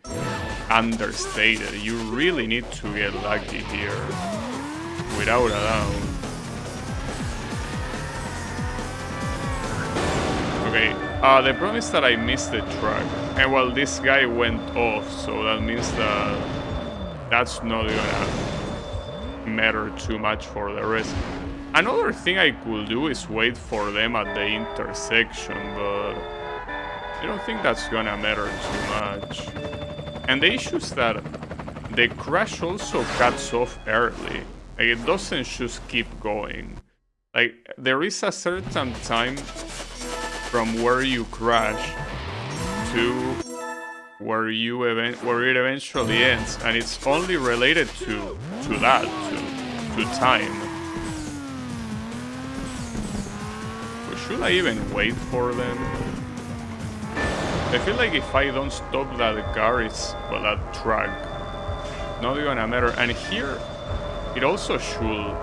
understated. You really need to get lucky here, without a doubt. Okay, the problem is that I missed the track. And well, this guy went off, so that means that that's not gonna matter too much for the rest. Another thing I could do is wait for them at the intersection, but I don't think that's gonna matter too much. And the issue is that the crash also cuts off early. Like, it doesn't just keep going. Like, there is a certain time from where you crash to where it eventually ends, and it's only related to that, to time. Should I even wait for them? I feel like if I don't stop that car, it's, well, that track, not gonna matter. And here, it also should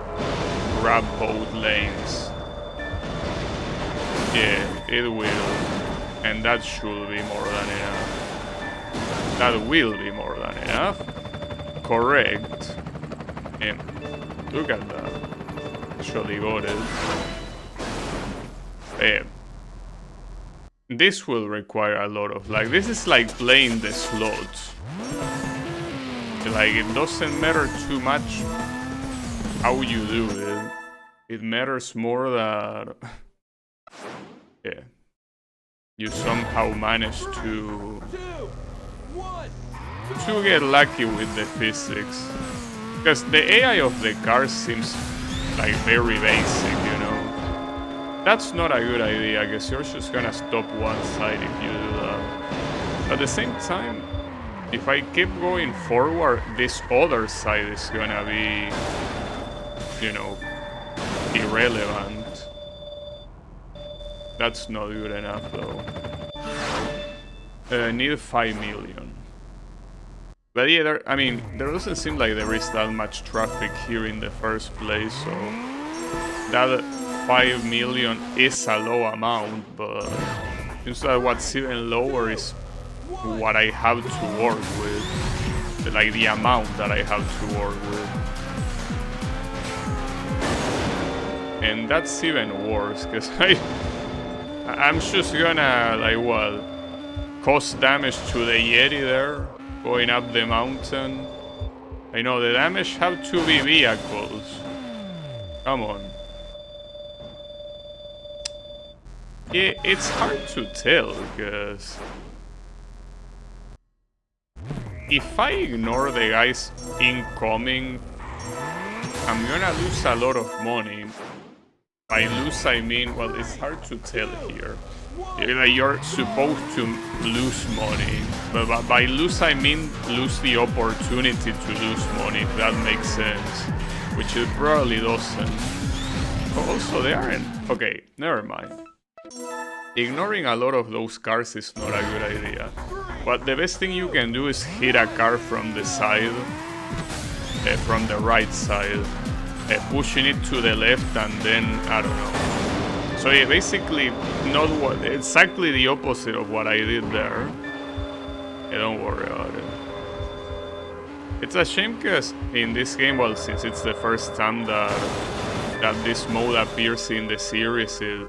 grab both lanes. Yeah, it will. And that should be more than enough. That will be more than enough. Correct. Yeah, look at that. Actually got it. This will require a lot of, like, this is like playing the slots. Like, it doesn't matter too much how you do it. It matters more that yeah, you somehow manage to get lucky with the physics. Because the AI of the car seems like very basic, you know. That's not a good idea. I guess you're just gonna stop one side if you do that. At the same time, if I keep going forward, this other side is gonna be, you know, irrelevant. That's not good enough though. Need 5 million. But yeah, I mean, there doesn't seem like there is that much traffic here in the first place, so that 5 million is a low amount, but seems like what's even lower is what I have to work with, like the amount that I have to work with. And that's even worse, because I'm just gonna, like, what, cause damage to the Yeti there, going up the mountain. I know, the damage have to be vehicles. Come on. It's hard to tell, because if I ignore the guys incoming, I'm gonna lose a lot of money. By lose, I mean, well, it's hard to tell here. You're supposed to lose money, but by lose, I mean lose the opportunity to lose money, if that makes sense, which it probably doesn't. Also, they aren't. Okay, never mind. Ignoring a lot of those cars is not a good idea. But the best thing you can do is hit a car from the side, from the right side. Pushing it to the left, and then I don't know. So yeah, basically not what exactly the opposite of what I did there. Yeah, don't worry about it. It's a shame because in this game, well, since it's the first time that this mode appears in the series, it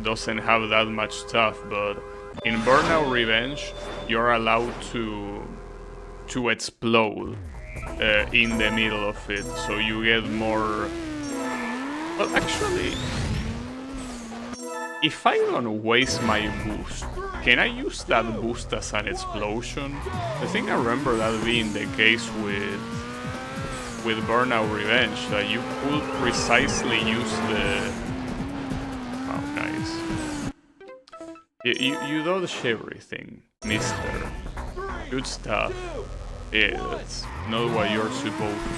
doesn't have that much stuff. But in Burnout Revenge, you're allowed to explode in the middle of it, so you get more. Well, actually, if I don't waste my boost, can I use that boost as an explosion? I think I remember that being the case with Burnout Revenge, that you could precisely use the. Oh, nice. You dodge everything, mister. Good stuff. Yeah, that's not what you're supposed to do.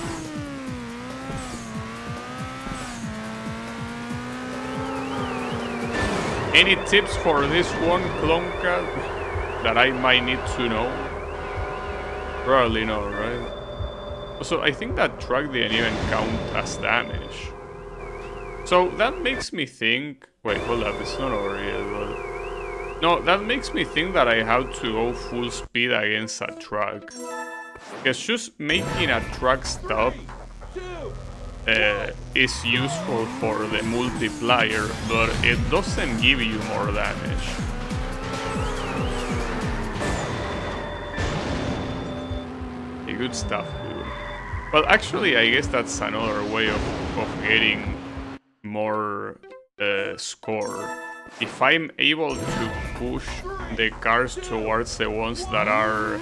Any tips for this one, Klonka, that I might need to know? Probably not, right? Also, I think that truck didn't even count as damage. So that makes me think... Wait, hold up, it's not over yet, but... No, that makes me think that I have to go full speed against a truck. Because just making a truck stop is useful for the multiplier, but it doesn't give you more damage. Yeah, good stuff, dude. Well, actually, I guess that's another way of getting more score. If I'm able to push the cars towards the ones that are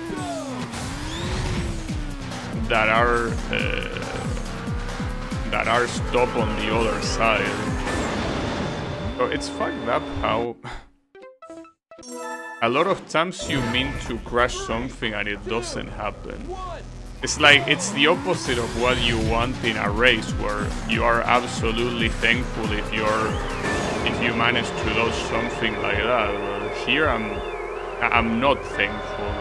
stopped on the other side. So it's fucked up how a lot of times you mean to crash something and it doesn't happen. It's like it's the opposite of what you want in a race, where you are absolutely thankful if you manage to dodge something like that. But here I'm not thankful.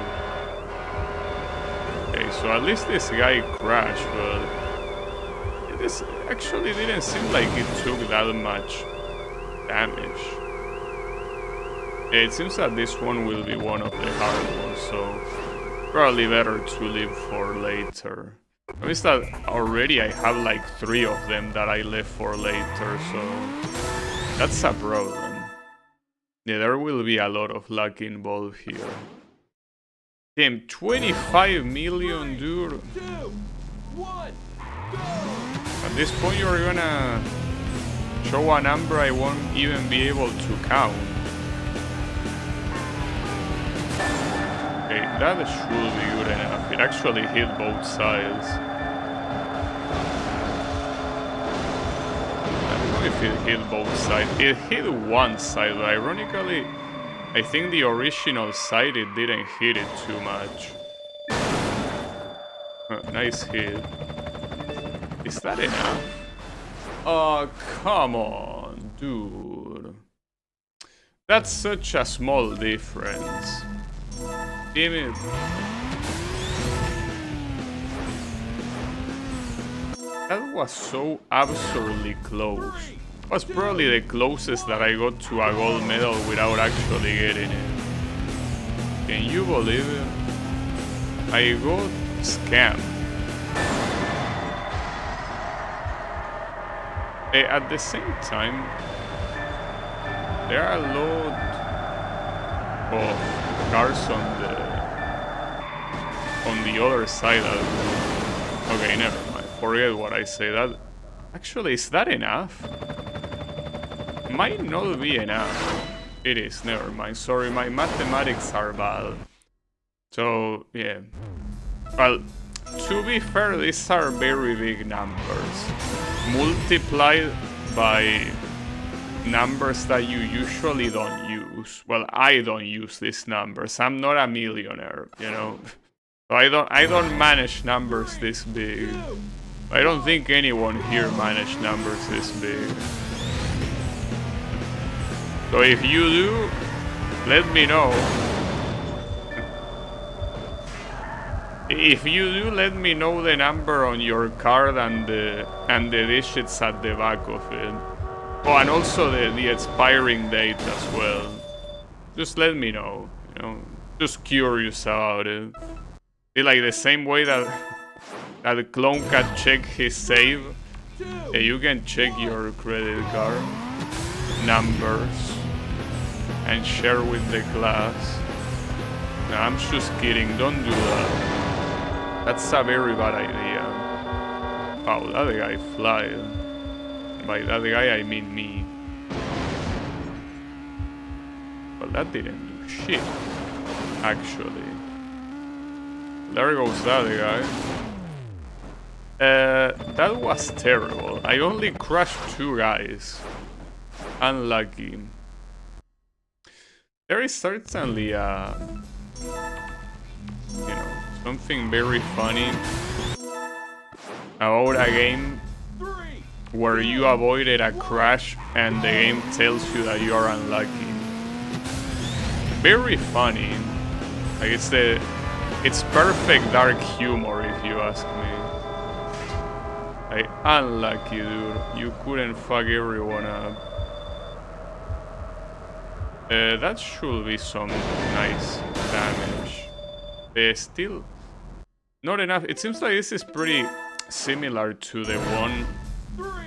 Okay, so at least this guy crashed, but this actually didn't seem like it took that much damage. It seems that this one will be one of the hard ones, so probably better to leave for later. I mean that already I have like 3 of them that I left for later, so that's a problem. Yeah, there will be a lot of luck involved here. Damn, 25 million, dude. At this point you're gonna show a number I won't even be able to count. Okay, that should be good enough. It actually hit both sides. I don't know if it hit both sides. It hit one side, but ironically, I think the original side it didn't hit it too much. Nice hit. Is that enough? Oh, come on, dude. That's such a small difference. Damn it. That was so absurdly close. Was probably the closest that I got to a gold medal without actually getting it. Can you believe it? I got scammed. At the same time, there are a lot of cars on the other side. Okay, never mind. Forget what I say. That actually, is that enough? Might not be enough. It is. Never mind. Sorry, my mathematics are bad. So yeah. Well, to be fair, these are very big numbers. Multiplied by numbers that you usually don't use. Well, I don't use these numbers. I'm not a millionaire, you know. So I don't manage numbers this big. I don't think anyone here manage numbers this big. So if you do, let me know. If you do, let me know the number on your card and the digits at the back of it. Oh, and also the expiring date as well. Just let me know, you know. Just curious about it. It's like the same way that the clone can check his save. You can check your credit card numbers and share with the class. No, I'm just kidding. Don't do that. That's a very bad idea. Wow, that guy flied. By that guy, I mean me. But that didn't do shit, actually. There goes that guy. That was terrible. I only crushed 2 guys. Unlucky. There is certainly you know, something very funny about a game where you avoided a crash and the game tells you that you are unlucky. Very funny. Like it's perfect dark humor if you ask me. Like, unlucky dude, you couldn't fuck everyone up. That should be some nice damage. Still not enough. It seems like this is pretty similar to the one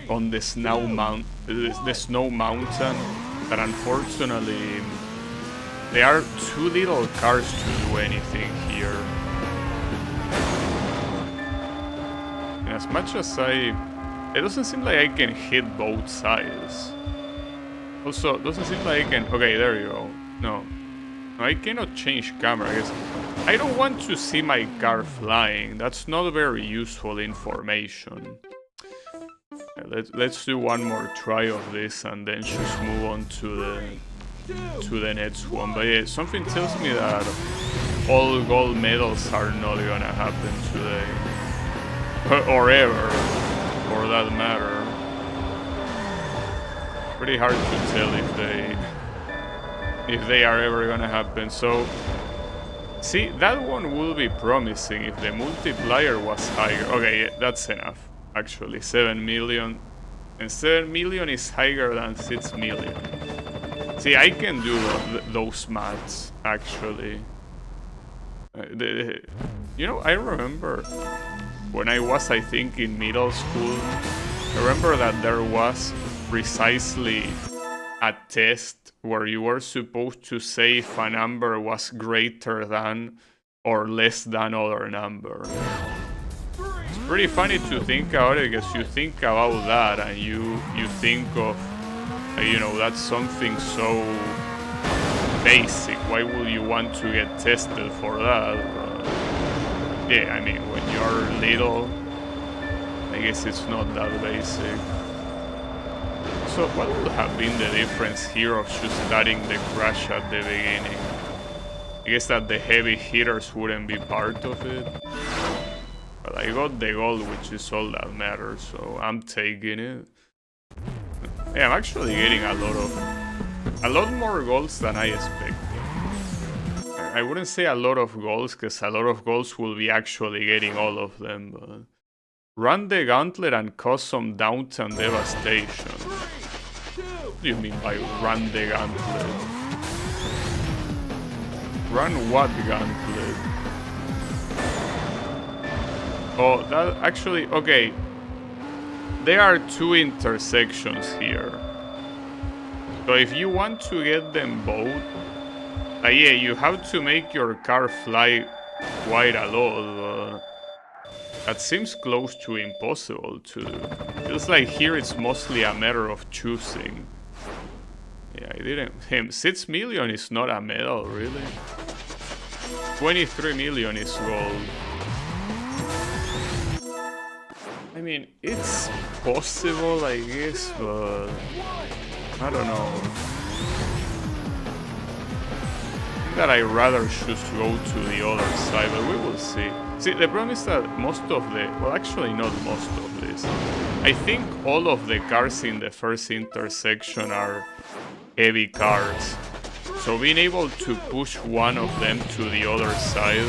on the snow mountain, that unfortunately there are too little cars to do anything here. And as much as it doesn't seem like I can hit both sides. Also, doesn't seem like I can. Okay, there you go. No, I cannot change camera. I guess I don't want to see my car flying. That's not very useful information. Let's do one more try of this and then just move on to the next one. But yeah, something tells me that all gold medals are not gonna happen today, or ever, for that matter. Pretty hard to tell if they are ever gonna happen. So see, that one will be promising if the multiplier was higher. Okay, yeah, that's enough. Actually, 7 million, and 7 million is higher than 6 million. See, I can do those maths, actually. You know, I remember when I was, I think, in middle school, I remember that there was precisely a test where you were supposed to say if a number was greater than or less than other number. It's pretty funny to think about it, because you think about that and you think of, you know, that's something so basic. Why would you want to get tested for that? Yeah, I mean, when you're little, I guess it's not that basic. So what would have been the difference here of just starting the crash at the beginning? I guess that the heavy hitters wouldn't be part of it. But I got the gold, which is all that matters, so I'm taking it. Yeah, I'm actually getting a lot more golds than I expected. I wouldn't say a lot of golds, because a lot of golds will be actually getting all of them, but Run the gauntlet and cause some downtown devastation. What do you mean by run the gauntlet? Run what gauntlet? Oh, that actually, okay. There are two intersections here. So if you want to get them both, yeah, you have to make your car fly quite a lot. That seems close to impossible to do. Feels like here it's mostly a matter of choosing. Yeah, I didn't. 6 million is not a medal, really. 23 million is gold. I mean, it's possible, I guess, but I don't know. I think that I rather choose to go to the other side, but we will see. See, the problem is that most of the, well, actually not most of this. I think all of the cars in the first intersection are heavy cars. So being able to push one of them to the other side,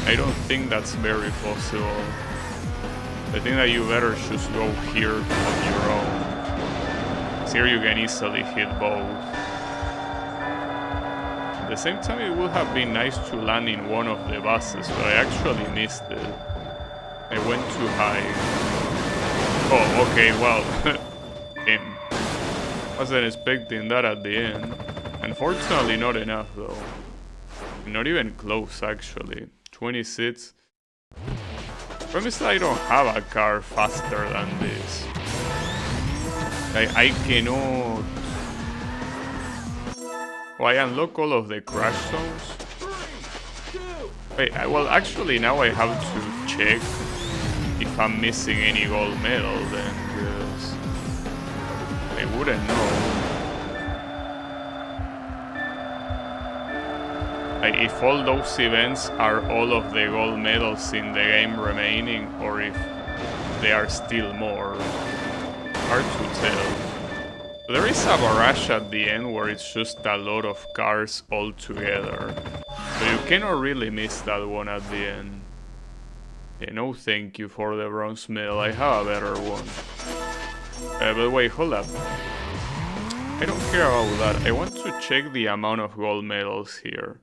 I don't think that's very possible. I think that you better just go here on your own. Here you can easily hit both. At the same time, it would have been nice to land in one of the buses, but I actually missed it. I went too high. Oh, okay, well. Damn. Wasn't expecting that at the end. Unfortunately, not enough, though. Not even close, actually. 26. Promise I don't have a car faster than this. I cannot. Oh, I unlock all of the crash zones. Wait, well, actually now I have to check if I'm missing any gold medal then, because I wouldn't know. If all those events are all of the gold medals in the game remaining, or if there are still more. Hard to tell. There is a barrage at the end where it's just a lot of cars all together. So you cannot really miss that one at the end. Yeah, no thank you for the bronze medal, I have a better one. But wait, hold up. I don't care about that, I want to check the amount of gold medals here.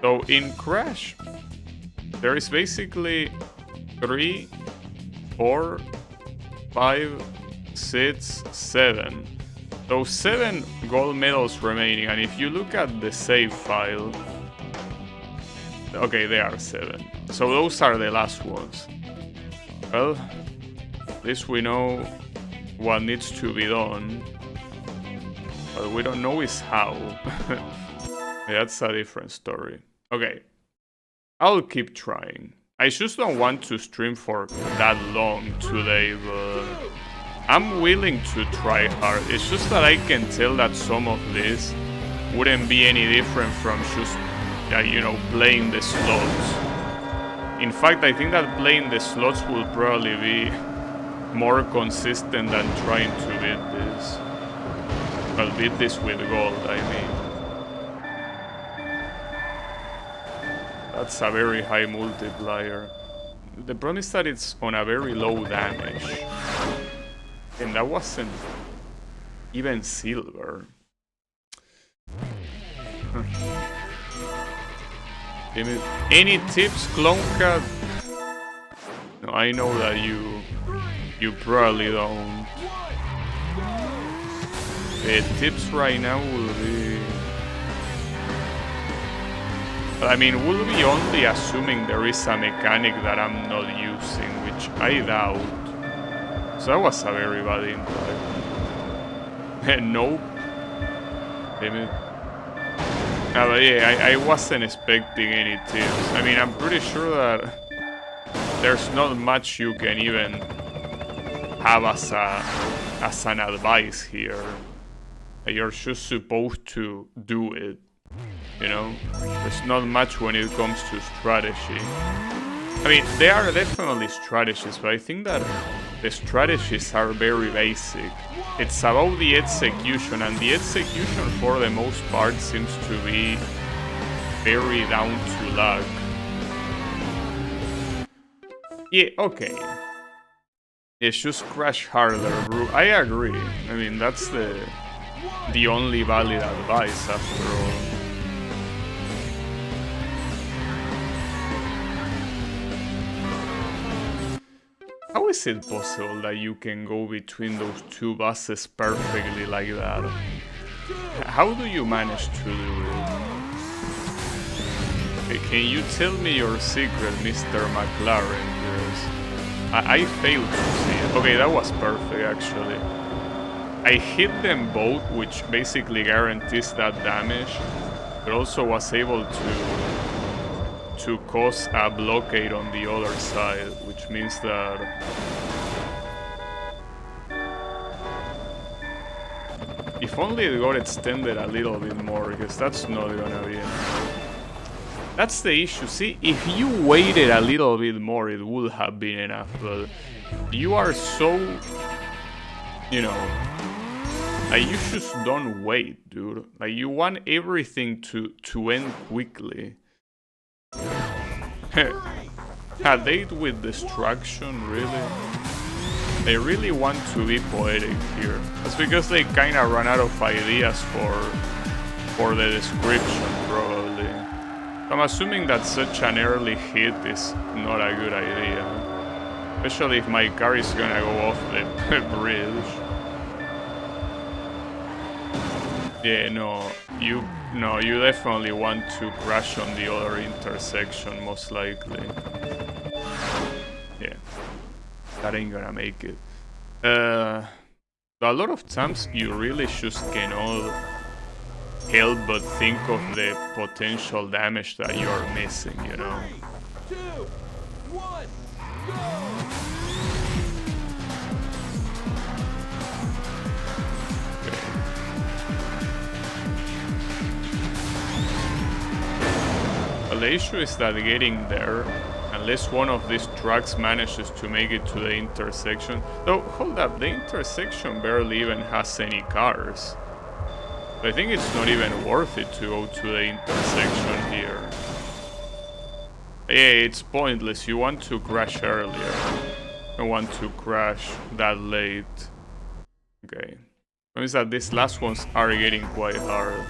So in Crash, there is basically 3, 4, 5, 6, 7. So 7 gold medals remaining, and if you look at the save file, okay, there are 7. So those are the last ones. Well, at least we know what needs to be done, but we don't know is how. That's a different story. Okay, I'll keep trying. I just don't want to stream for that long today, but I'm willing to try hard. It's just that I can tell that some of this wouldn't be any different from just, you know, playing the slots. In fact, I think that playing the slots will probably be more consistent than trying to beat this. Well, beat this with gold, I mean. That's a very high multiplier. The problem is that it's on a very low damage. And that wasn't even silver. Any tips, Clone Cat? No, I know that you probably don't. The tips right now will be... I mean, we'll be only assuming there is a mechanic that I'm not using, which I doubt. So that was a very bad impact. Nope. Damn it. But yeah, I wasn't expecting any tips. I mean, I'm pretty sure that there's not much you can even have as an advice here. You're just supposed to do it. You know, there's not much when it comes to strategy. I mean, there are definitely strategies, but I think that the strategies are very basic. It's about the execution, and the execution for the most part seems to be very down to luck. Yeah, okay. It's just crash harder, bro. I agree. I mean, that's the only valid advice after all. How is it possible that you can go between those two buses perfectly like that? How do you manage to do it? Okay, can you tell me your secret, Mr. McLaren? Because I failed to see it. Okay, that was perfect actually. I hit them both, which basically guarantees that damage, but also was able to cause a blockade on the other side, which means that if only it got extended a little bit more, because that's not gonna be enough. That's the issue. See, if you waited a little bit more, it would have been enough, but you are so, you know, like you just don't wait, dude. Like you want everything to end quickly. A date with destruction, really? They really want to be poetic here. That's because they kinda run out of ideas for the description, probably. I'm assuming that such an early hit is not a good idea. Especially if my car is gonna go off the bridge. Yeah, no, you definitely want to crash on the other intersection, most likely. Yeah, that ain't gonna make it. A lot of times you really just cannot help but think of the potential damage that you are missing, you know? 3, 2, 1, go! Well, the issue is that getting there, unless one of these trucks manages to make it to the intersection. Though, hold up, the intersection barely even has any cars. I think it's not even worth it to go to the intersection here. Yeah, it's pointless. You want to crash earlier. You don't want to crash that late. Okay. Means that these last ones are getting quite hard.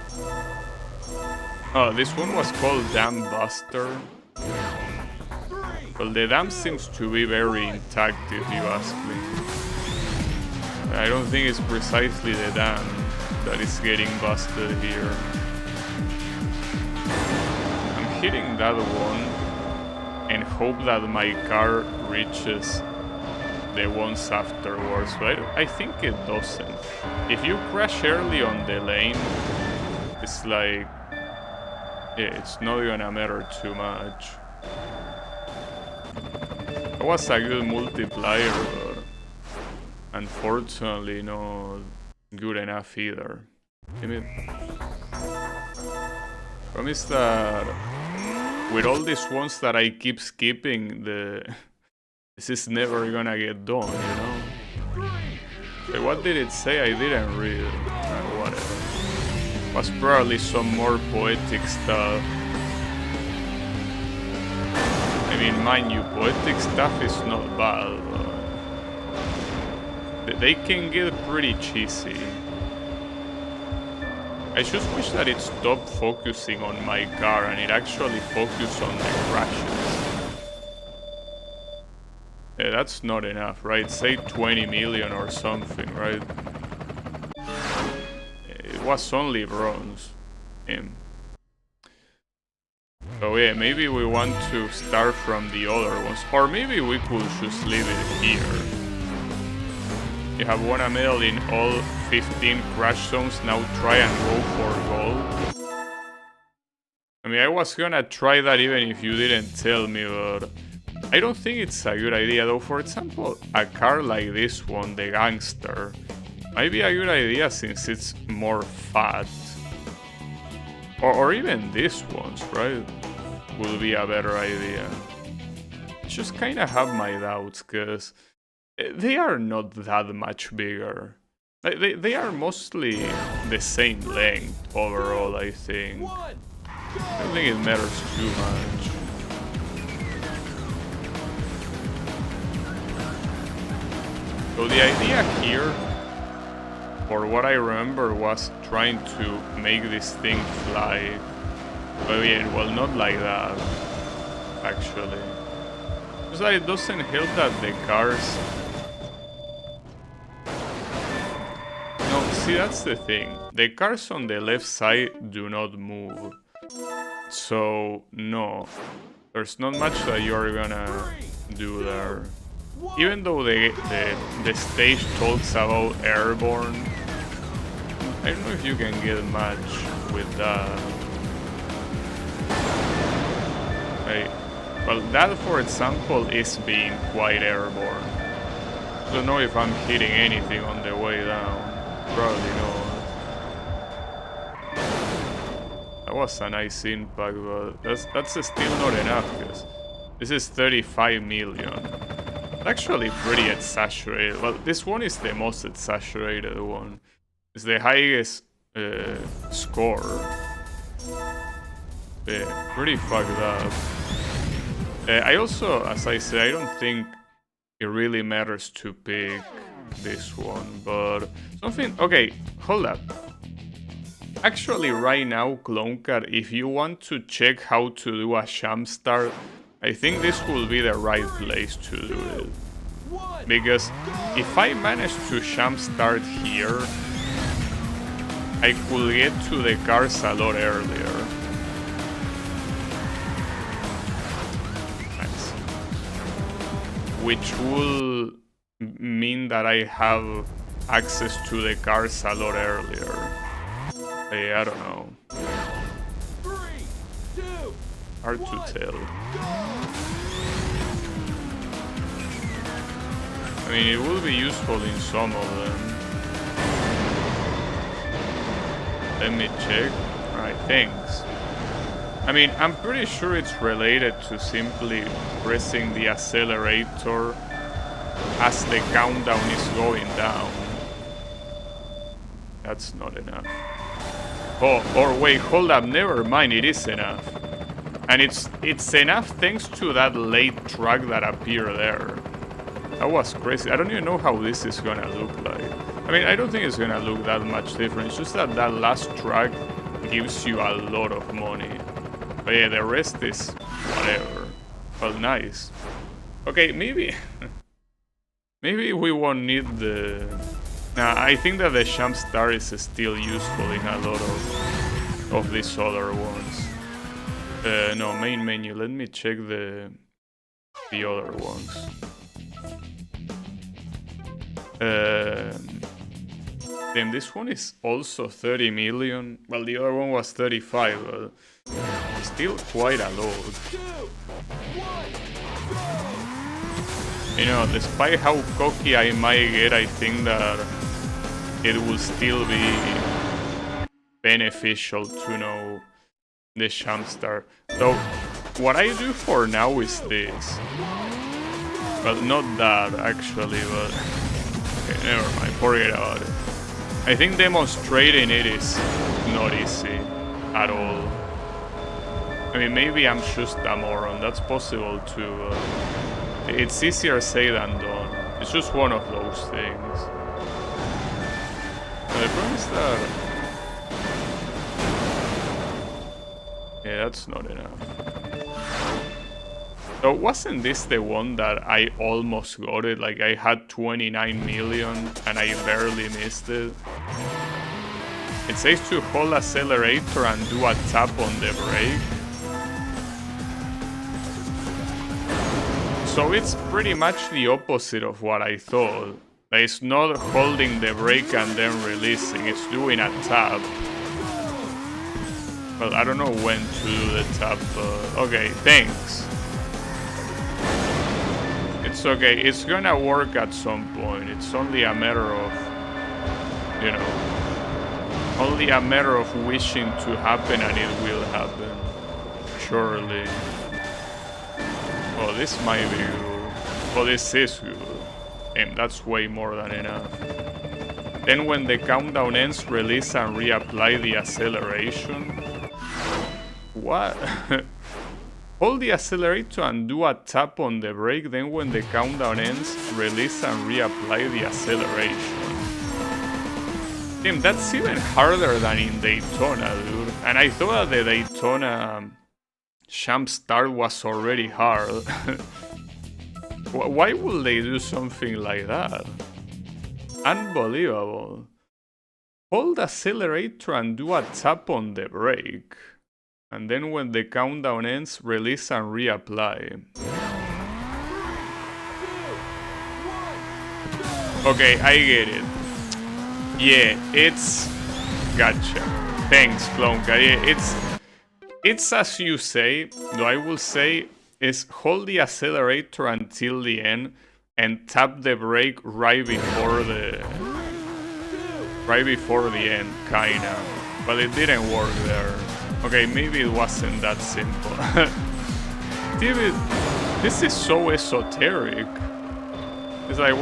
Oh, this one was called Dam Buster. Well, the dam seems to be very intact, if you ask me. I don't think it's precisely the dam that is getting busted here. I'm hitting that one and hope that my car reaches the ones afterwards, but I think it doesn't. If you crash early on the lane, it's like, yeah, it's not gonna matter too much. It was a good multiplier, but unfortunately not good enough either. I mean, promise that with all these ones that I keep skipping, this is never gonna get done, you know? Wait, what did it say? I didn't read. Whatever. Was probably some more poetic stuff. I mean, mind you, poetic stuff is not bad, but they can get pretty cheesy. I just wish that it stopped focusing on my car and it actually focused on the crashes. Yeah, that's not enough, right? Say 20 million or something, right? It was only bronze. So yeah, maybe we want to start from the other ones, or maybe we could just leave it here. You have won a medal in all 15 crash zones, now try and go for gold. I mean, I was gonna try that even if you didn't tell me, but I don't think it's a good idea, though. For example, a car like this one, the Gangster, might be a good idea since it's more fat. Or even these ones, right? Will be a better idea. I just kinda have my doubts, cause they are not that much bigger. They are mostly the same length overall, I think. I don't think it matters too much. So the idea here, or what I remember, was trying to make this thing fly. But yeah, well, not like that, actually. Because it doesn't help that the cars... No, see, that's the thing. The cars on the left side do not move. So, no. There's not much that you're gonna do there. Even though the stage talks about airborne, I don't know if you can get much with that. Right. Well, that, for example, is being quite airborne. I don't know if I'm hitting anything on the way down. Probably not. That was a nice impact, but that's still not enough, because this is 35 million. It's actually pretty exaggerated. Well, this one is the most exaggerated one. It's the highest score. Yeah, pretty fucked up. I also, as I said, I don't think it really matters to pick this one, but something... Okay, hold up. Actually, right now, Clonecard, if you want to check how to do a jump start, I think this will be the right place to do it. Because if I manage to jump start here, I could get to the cars a lot earlier. Nice. Which will mean that I have access to the cars a lot earlier. I don't know. 3, 2, Hard to tell. I mean, it will be useful in some of them. Let me check. Alright, thanks. I mean, I'm pretty sure it's related to simply pressing the accelerator as the countdown is going down. That's not enough. Oh, or wait, hold up, never mind, it is enough. And it's enough thanks to that late truck that appeared there. That was crazy. I don't even know how this is gonna look like. I mean, I don't think it's gonna look that much different. It's just that that last truck gives you a lot of money. But yeah, the rest is whatever. Well, nice. Okay, maybe... maybe we won't need the... Nah, I think that the jump start is still useful in a lot of these other ones. No, main menu. Let me check the other ones. Damn, this one is also 30 million. Well, the other one was 35, but still quite a lot. You know, despite how cocky I might get, I think that it will still be beneficial to know the jump start. So, what I do for now is this. Well, not that, actually, but... Okay, never mind, forget about it. I think demonstrating it is not easy at all. I mean, maybe I'm just a moron, that's possible too. It's easier said than done. It's just one of those things. But the problem is that... Yeah, that's not enough. So wasn't this the one that I almost got it? Like I had 29 million and I barely missed it. It says to hold accelerator and do a tap on the brake. So it's pretty much the opposite of what I thought. It's not holding the brake and then releasing, it's doing a tap. Well, I don't know when to do the tap, but okay, thanks. It's okay, it's gonna work at some point. It's only a matter of, you know, only a matter of wishing to happen and it will happen. Surely. Oh, this might be good. Oh, this is good. Damn, that's way more than enough. Then when the countdown ends, release and reapply the acceleration. What? Hold the accelerator and do a tap on the brake, then when the countdown ends, release and reapply the acceleration. Damn, that's even harder than in Daytona, dude. And I thought that the Daytona Champ Start was already hard. Why would they do something like that? Unbelievable. Hold accelerator and do a tap on the brake. And then when the countdown ends, release and reapply. Okay, I get it. Yeah, it's... Gotcha. Thanks, Clonka. Yeah, it's as you say, though I will say, is hold the accelerator until the end and tap the brake right before the end, kinda. But it didn't work there. Okay, maybe it wasn't that simple. Dude, this is so esoteric. It's like,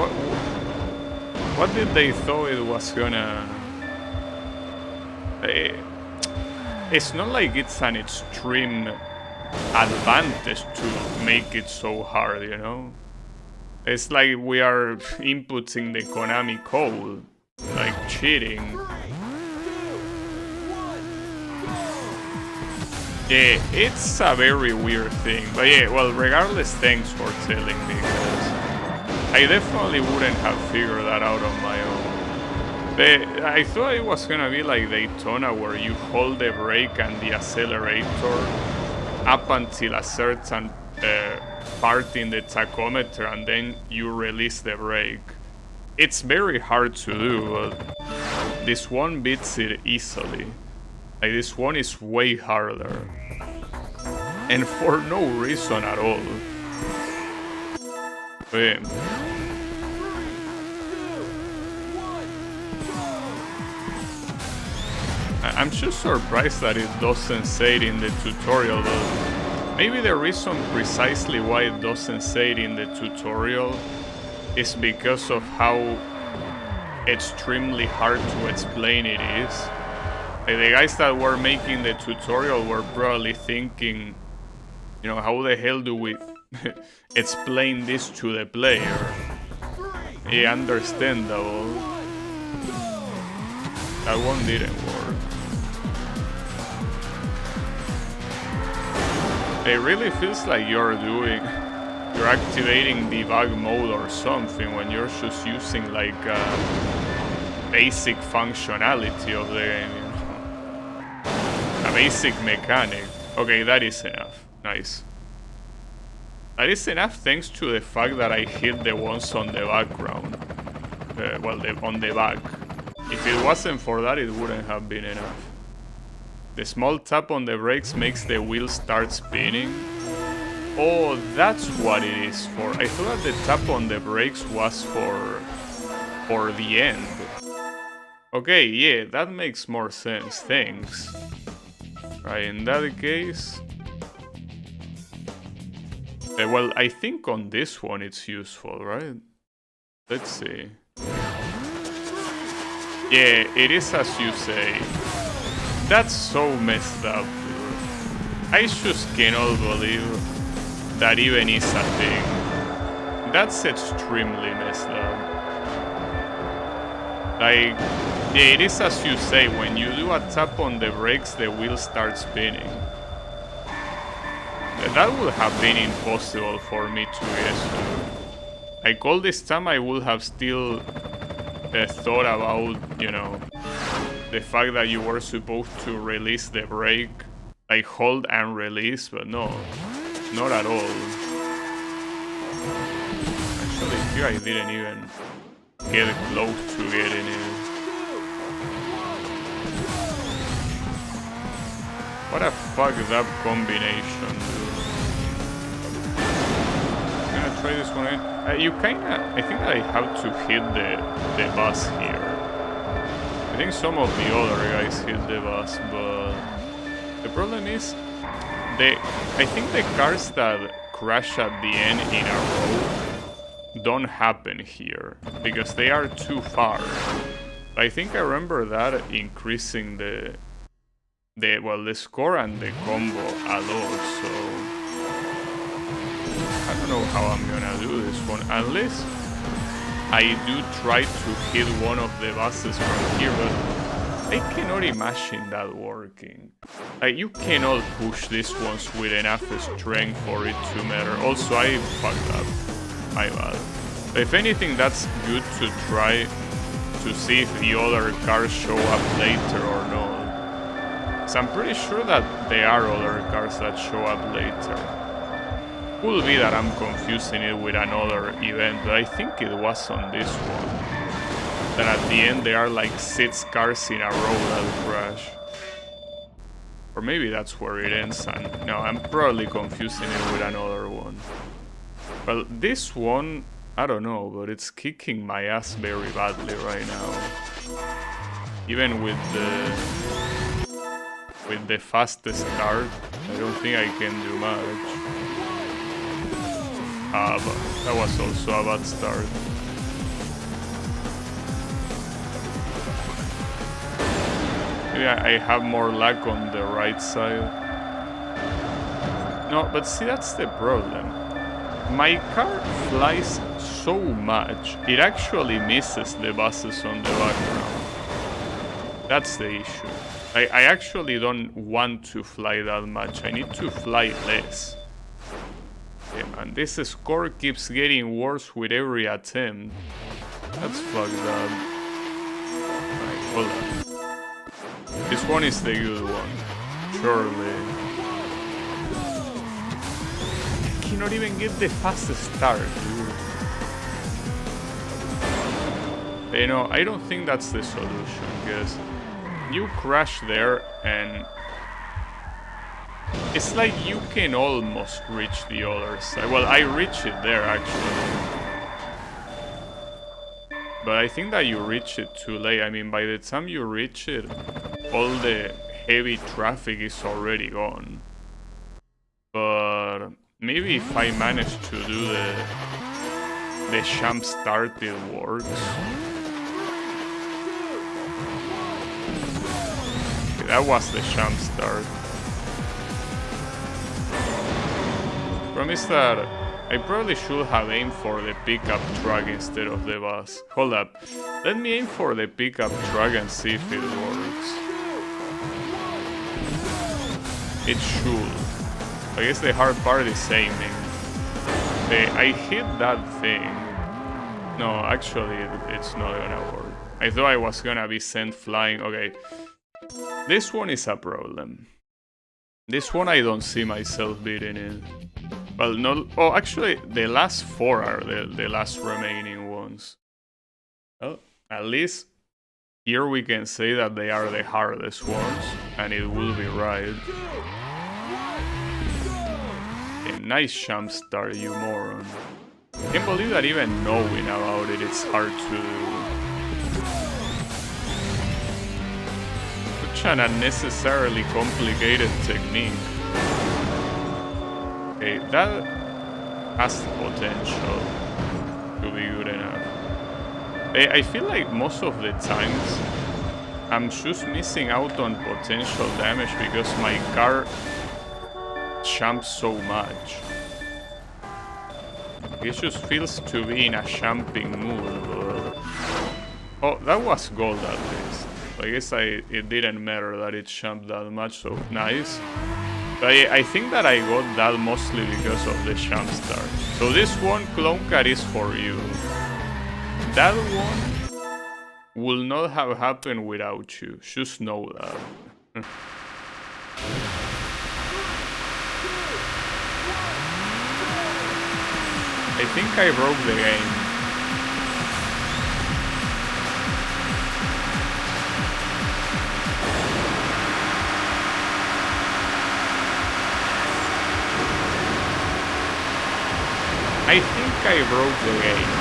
what did they thought it was gonna... It's not like it's an extreme advantage to make it so hard, you know? It's like we are inputting the Konami code, like cheating. Yeah, it's a very weird thing, but yeah, well, regardless, thanks for telling me, because I definitely wouldn't have figured that out on my own. But I thought it was gonna be like Daytona, where you hold the brake and the accelerator up until a certain part in the tachometer, and then you release the brake. It's very hard to do, but this one beats it easily. Like, this one is way harder. And for no reason at all. But, I'm just surprised that it doesn't say it in the tutorial, though. Maybe the reason precisely why it doesn't say it in the tutorial is because of how extremely hard to explain it is. Like, the guys that were making the tutorial were probably thinking, you know, how the hell do we explain this to the player? Yeah, understandable. That one didn't work. It really feels like you're activating debug mode or something when you're just using like basic functionality of the game, you know? A basic mechanic. Okay, that is enough. Nice. That is enough thanks to the fact that I hit the ones on the background. On the back. If it wasn't for that, it wouldn't have been enough. The small tap on the brakes makes the wheel start spinning. Oh, that's what it is for. I thought that the tap on the brakes was for the end. Okay, yeah, that makes more sense. Thanks. Right, in that case... well, I think on this one it's useful, right? Let's see. Yeah, it is as you say. That's so messed up, dude. I just cannot believe that even is a thing. That's extremely messed up. Like, yeah, it is as you say, when you do a tap on the brakes, the wheel starts spinning. That would have been impossible for me to guess. Like, all this time I would have still thought about, you know, the fact that you were supposed to release the brake, like hold and release, but no, not at all. Actually, here I didn't even get close to getting it. What a fucked up combination, dude. I'm gonna try this one again. I think I have to hit the bus here. I think some of the other guys hit the bus, but the problem is, I think the cars that crash at the end in a row don't happen here, because they are too far. I think I remember that increasing the score and the combo a lot, so know how I'm gonna do this one, unless I do try to hit one of the buses from here, but I cannot imagine that working. Like, you cannot push these ones with enough strength for it to matter. Also, I fucked up. My bad. If anything, that's good to try to see if the other cars show up later or not. So I'm pretty sure that there are other cars that show up later. Could be that I'm confusing it with another event, but I think it was on this one. That at the end there are like 6 cars in a row that crash. Or maybe that's where it ends, and no, I'm probably confusing it with another one. Well, this one, I don't know, but it's kicking my ass very badly right now. Even with the fastest start, I don't think I can do much. But that was also a bad start. Maybe I have more luck on the right side. No, but see, that's the problem. My car flies so much, it actually misses the buses on the background. That's the issue. I actually don't want to fly that much. I need to fly less. Yeah, man, this score keeps getting worse with every attempt. That's fucked up. Alright, hold on. This one is the good one. Surely. I cannot even get the fastest start, dude. You know, I don't think that's the solution, because you crash there and it's like you can almost reach the other side. Well, I reach it there actually, but I think that you reach it too late. I mean, by the time you reach it, all the heavy traffic is already gone. But maybe if I manage to do the jump start, it works. Okay, that was the jump start. Problem is that I probably should have aimed for the pickup truck instead of the bus. Hold up. Let me aim for the pickup truck and see if it works. It should. I guess the hard part is aiming. I hit that thing. No, actually it's not gonna work. I thought I was gonna be sent flying. Okay. This one is a problem. This one I don't see myself beating it. Well, no. Oh, actually, the last 4 are the last remaining ones. Well, at least here we can say that they are the hardest ones, and it will be right. A nice jump start, you moron. I can't believe that even knowing about it, it's hard to do. Such an unnecessarily complicated technique. Okay, that has potential to be good enough. I feel like most of the times I'm just missing out on potential damage because my car jumps so much. It just feels to be in a jumping mood. But... oh, that was gold at least. I guess it didn't matter that it jumped that much, so nice. But I think that I got that mostly because of the jump start. So this one, Clone Car, is for you. That one will not have happened without you. Just know that. I think I broke the game. I think I broke the game.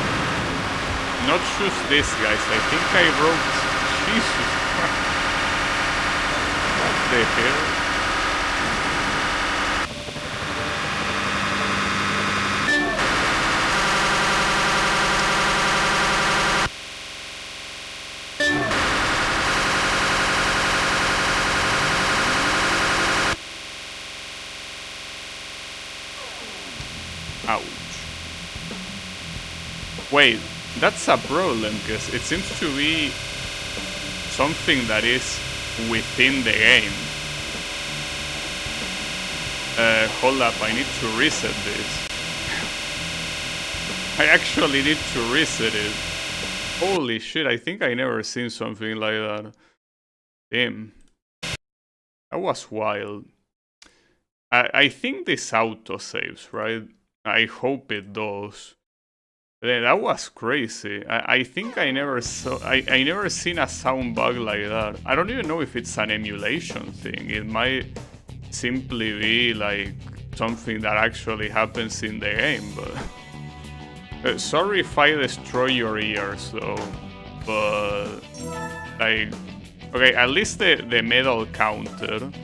Not just this, guys. I think I broke... Jesus Christ. What the hell? Ouch. Wait, that's a problem, because it seems to be something that is within the game. Hold up, I need to reset this. I actually need to reset it. Holy shit, I think I never seen something like that. Damn. That was wild. I think this auto-saves, right? I hope it does. That was crazy. I think I never saw... I never seen a sound bug like that. I don't even know if it's an emulation thing. It might simply be like something that actually happens in the game, but... sorry if I destroy your ears, though. But... like... okay, at least the medal counted.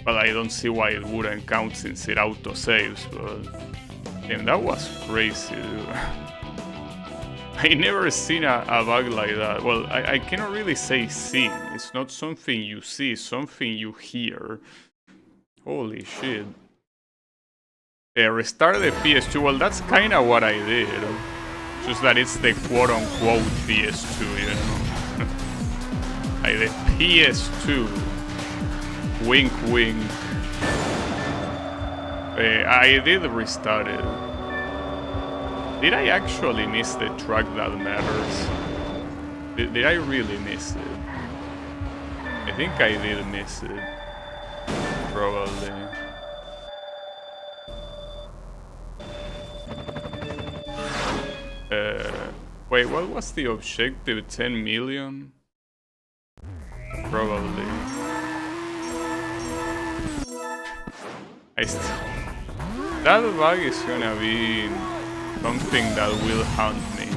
But I don't see why it wouldn't count since it auto-saves, but... damn, that was crazy, dude. I never seen a bug like that. Well, I cannot really say seen. It's not something you see, it's something you hear. Holy shit. Restart the PS2. Well, that's kind of what I did. Just that it's the quote-unquote PS2, you know? Like the PS2. Wink, wink. I did restart it. Did I actually miss the track that matters? Did I really miss it? I think I did miss it. Probably. Wait, what was the objective? 10 million? Probably. That bug is gonna be something that will haunt me.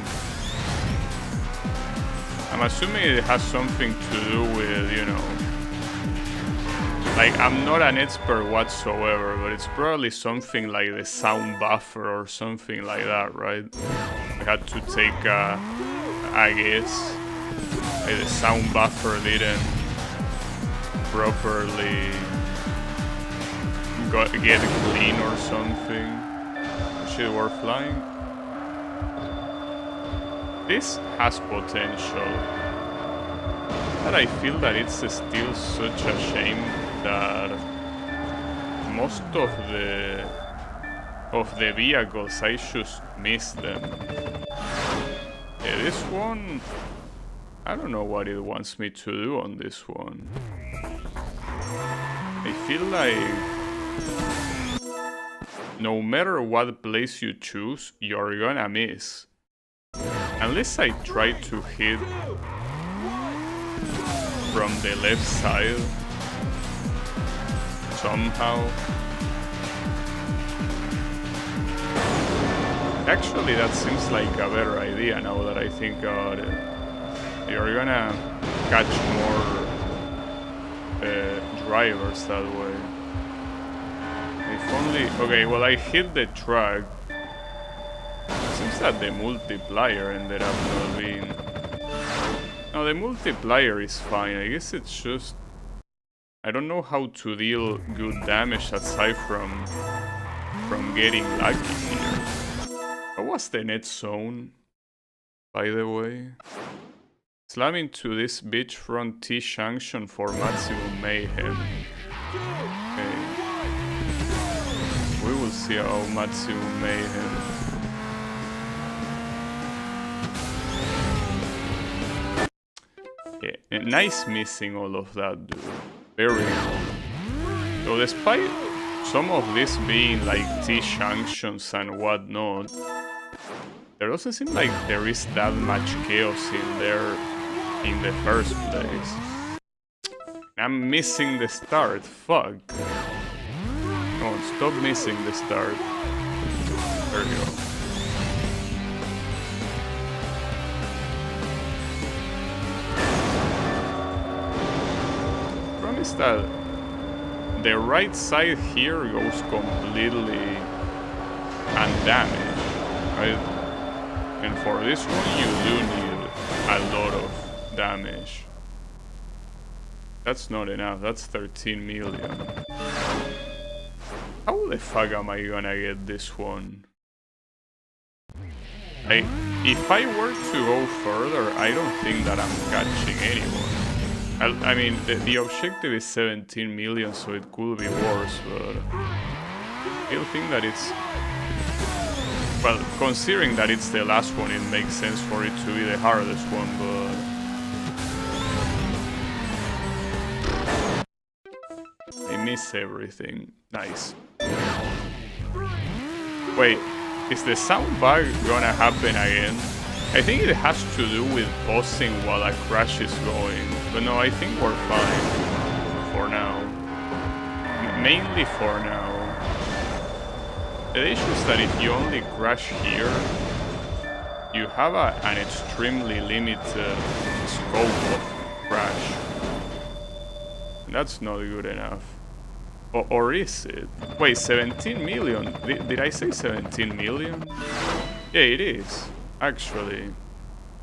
I'm assuming it has something to do with, you know... like, I'm not an expert whatsoever, but it's probably something like the sound buffer or something like that, right? I had to take, I guess, like the sound buffer didn't properly get clean or something. Shit, we're flying. This has potential, but I feel that it's still such a shame that most of the vehicles I just miss them. Yeah, this one, I don't know what it wants me to do on this one. I feel like no matter what place you choose, you're gonna miss. Unless I try to hit from the left side somehow. Actually, that seems like a better idea now that I think about it. You're gonna catch more drivers that way. If only... okay, well, I hit the track. Seems that the multiplier ended up not being... no, the multiplier is fine. I guess it's just... I don't know how to deal good damage aside from getting lucky here. What was the net zone, by the way? Slam into this beachfront T-junction for maximum mayhem. Okay. We will see how maximum mayhem. Yeah, nice missing all of that, dude. Very good. So despite some of this being like T-junctions and whatnot, there doesn't seem like there is that much chaos in there in the first place. I'm missing the start, fuck. Come on, stop missing the start. There you go. Promise that the right side here goes completely undamaged, right? And for this one you do need a lot of damage. That's not enough, that's 13 million. How the fuck am I gonna get this one? If I were to go further, I don't think that I'm catching anyone. I mean, the objective is 17 million, so it could be worse, but I still think that it's... Well, considering that it's the last one, it makes sense for it to be the hardest one, but... I miss everything. Nice. Wait, is the sound bug gonna happen again? I think it has to do with pausing while a crash is going. But no, I think we're fine. For now. Mainly for now. The issue is that if you only crash here, you have an extremely limited scope of crash. And that's not good enough. Or is it? Wait, 17 million? Did I say 17 million? Yeah, it is. Actually.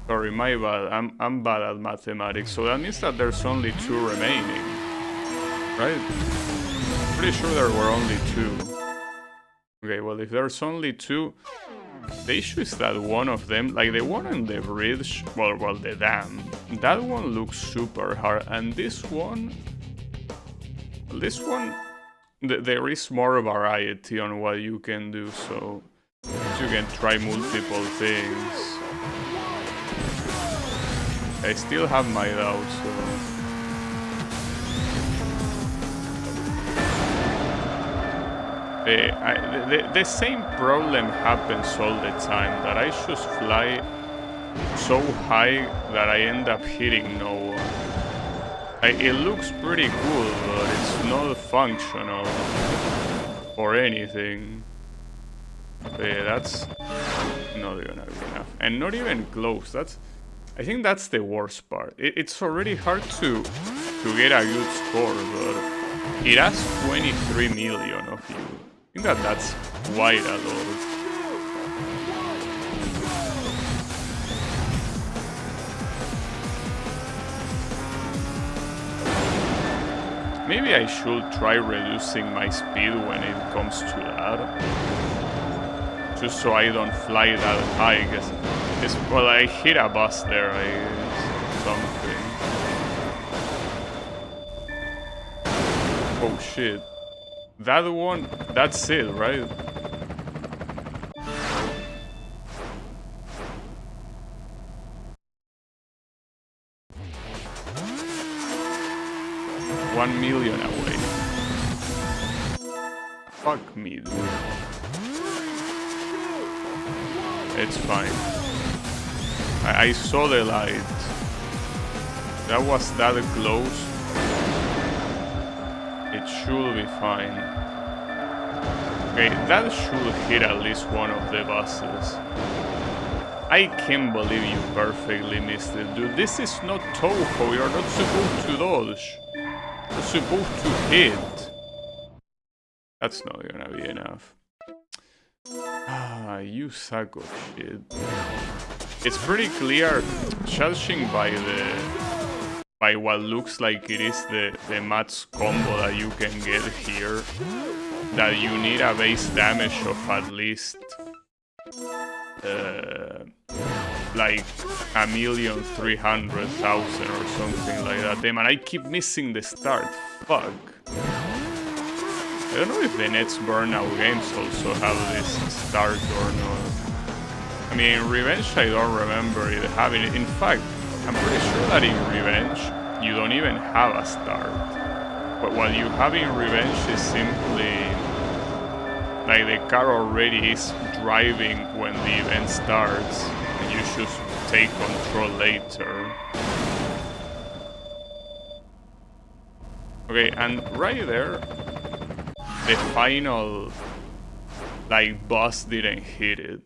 Sorry, my bad. I'm bad at mathematics. So that means that there's only 2 remaining. Right? Pretty sure there were only 2. Okay, well, if there's only 2... The issue is that one of them, like the one on the bridge, well, the dam, that one looks super hard. And this one... There is more variety on what you can do, so you can try multiple things. I still have my doubts, so... The same problem happens all the time, that I just fly so high that I end up hitting no one. It looks pretty cool, but it's not functional or anything. But yeah, that's not gonna be enough. And not even close. I think that's the worst part. It's already hard to get a good score, but it has 23 million of you. I think that's quite a lot. Maybe I should try reducing my speed when it comes to that. Just so I don't fly that high, because... Well, I hit a bus there, I guess. Something. Oh shit. That one, that's it, right? $1 million away. Fuck me, dude. It's fine. I saw the light. That was that close. It should be fine. Okay, that should hit at least one of the buses. I can't believe you perfectly missed it, dude. This is not Toho. You're not supposed to dodge. You're supposed to hit. That's not gonna be enough. Ah, you sack of shit. It's pretty clear, judging by what looks like it is the max combo that you can get here, that you need a base damage of at least like 1,300,000 or something like that. Damn, and I keep missing the start. Fuck. I don't know if the next Burnout games also have this start or not. I mean, in Revenge I don't remember it having it. In fact, I'm pretty sure that in Revenge you don't even have a start. But what you have in Revenge is simply like the car already is driving when the event starts and you just take control later. Okay, and right there, the final like boss didn't hit it.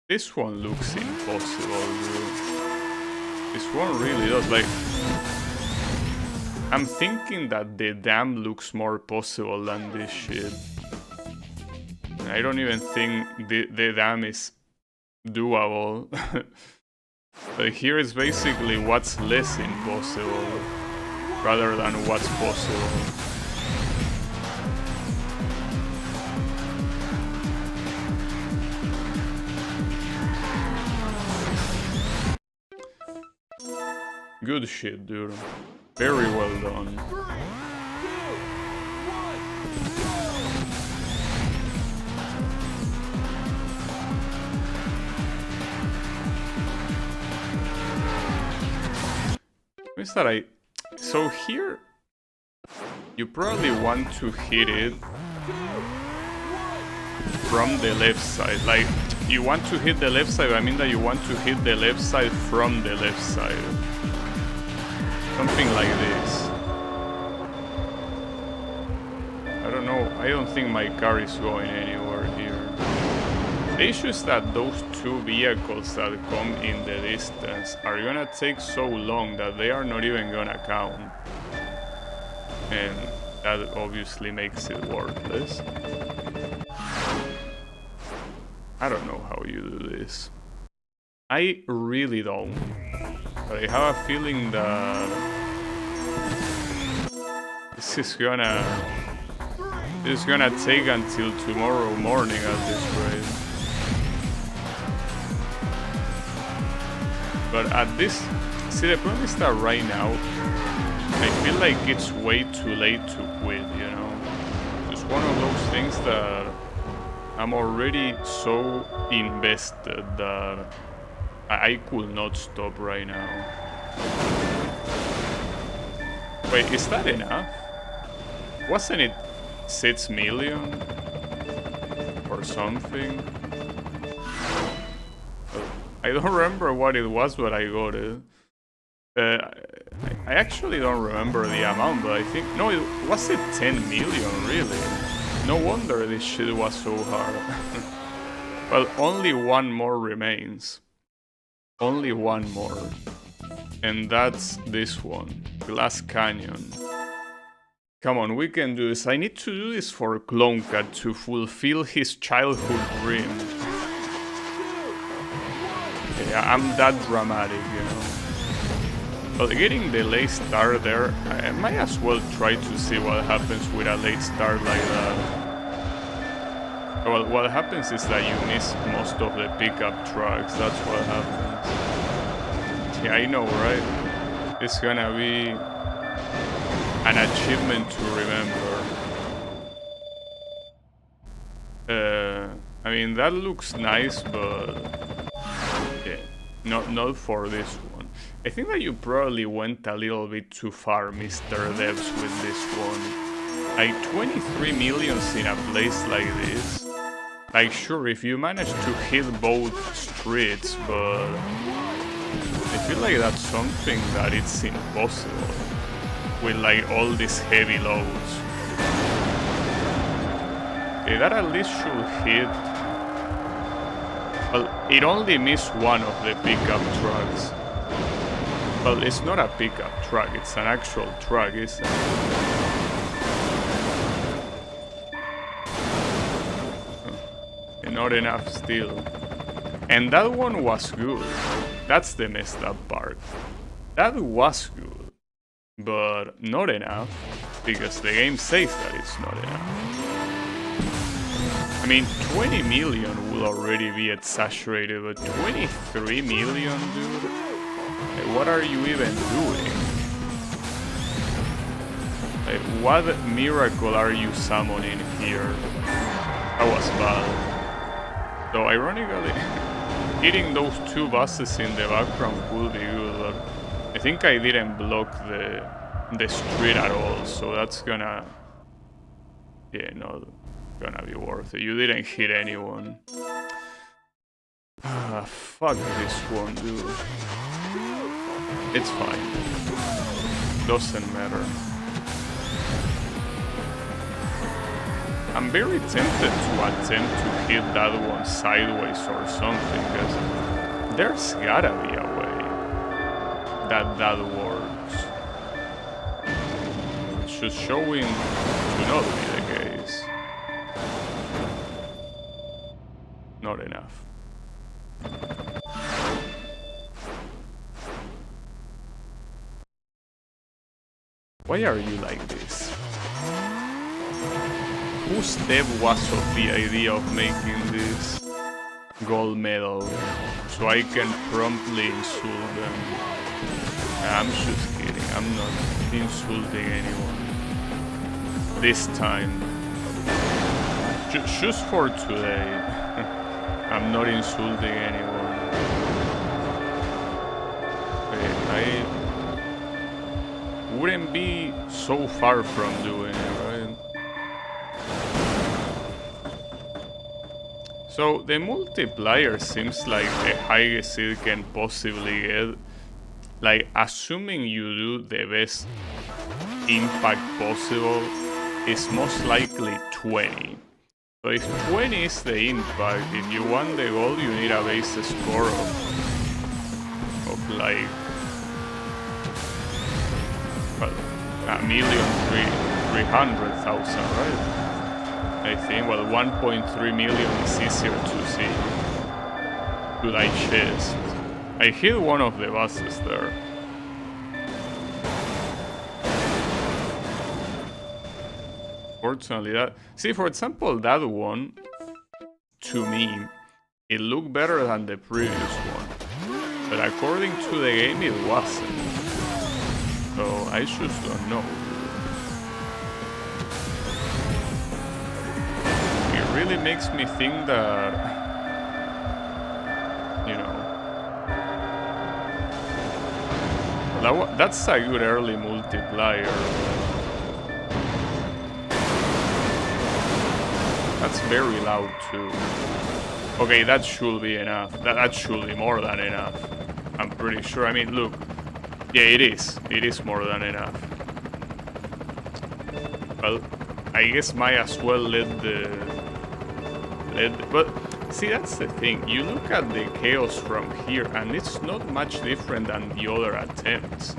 This one looks impossible, dude. This one really does. Like, I'm thinking that the dam looks more possible than this shit. I don't even think the dam is doable. But here is basically what's less impossible rather than what's possible. good shit, dude. Very well done. 3, 2, 1, Is that so here you probably want to hit it from the left side. Like, you want to hit the left side, I mean that you want to hit the left side from the left side. Something like this. I don't know, I don't think my car is going anywhere here. The issue is that those two vehicles that come in the distance are gonna take so long that they are not even gonna count. And that obviously makes it worthless. I don't know how you do this. I really don't. But I have a feeling that this is gonna take until tomorrow morning at this rate. But at this, see, the problem is that right now I feel like it's way too late to quit, you know? It's one of those things that I'm already so invested that I could not stop right now. Wait, is that enough? Wasn't it 6 million? Or something? I don't remember what it was, but I got it. I actually don't remember the amount, but I think... No, was it 10 million, really? No wonder this shit was so hard. Well, only one more remains. Only one more. And that's this one. Glass Canyon. Come on, we can do this. I need to do this for Cloncat to fulfill his childhood dream. Yeah, I'm that dramatic, you know. Well, getting the late start there, I might as well try to see what happens with a late start like that. Well, what happens is that you miss most of the pickup trucks, that's what happens. Yeah, I know, right? It's gonna be an achievement to remember. I mean, that looks nice, but... yeah, not for this one. I think that you probably went a little bit too far, Mr. Devs, with this one. Like, 23 millions in a place like this. Like, sure, if you manage to hit both streets, but... I feel like that's something that it's impossible. With, like, all these heavy loads. Okay, that at least should hit... Well, it only missed one of the pickup trucks. Well, it's not a pickup truck, it's an actual truck, isn't it? Not enough still. And that one was good. That's the messed up part. That was good. But not enough. Because the game says that it's not enough. I mean, 20 million will already be exaggerated, but 23 million, dude? What are you even doing? Like, what miracle are you summoning here? That was bad. So ironically, hitting those two buses in the background would be good, but I think I didn't block the street at all, so that's gonna... yeah, not gonna be worth it. You didn't hit anyone. Ah, fuck this one, dude. It's fine. Doesn't matter. I'm very tempted to attempt to hit that one sideways or something, because there's gotta be a way that works. It's just showing to not be the case. Not enough. Why are you like this? Whose step was of the idea of making this gold medal so I can promptly insult them? I'm just kidding. I'm not insulting anyone. This time. Just for today. I'm not insulting anyone. I wouldn't be so far from doing it, right? So the multiplier seems like the highest it can possibly get. Like, assuming you do the best impact possible, is most likely 20. So if 20 is the impact, if you want the goal, you need a base score of like, well, 1,300,000, right? I think, well, 1.3 million is easier to see. To digest. I hit one of the buses there. Fortunately, that... See, for example, that one, to me, it looked better than the previous one. But according to the game, it wasn't. So, I just don't know. It really makes me think that... You know... That's a good early multiplier. That's very loud too. Okay, that should be enough. That should be more than enough. I'm pretty sure. I mean, look. Yeah, it is. It is more than enough. Well, I guess might as well but see, that's the thing. You look at the chaos from here, and it's not much different than the other attempts.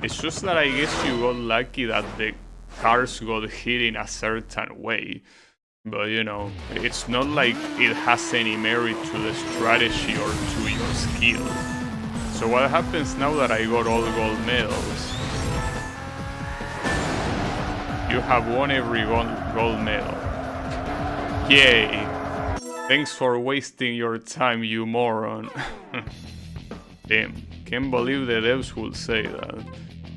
It's just that I guess you got lucky that the cars got hit in a certain way. But, you know, it's not like it has any merit to the strategy or to your skill. So what happens now that I got all gold medals? You have won every gold medal. Yay! Thanks for wasting your time, you moron. Damn, can't believe the devs would say that.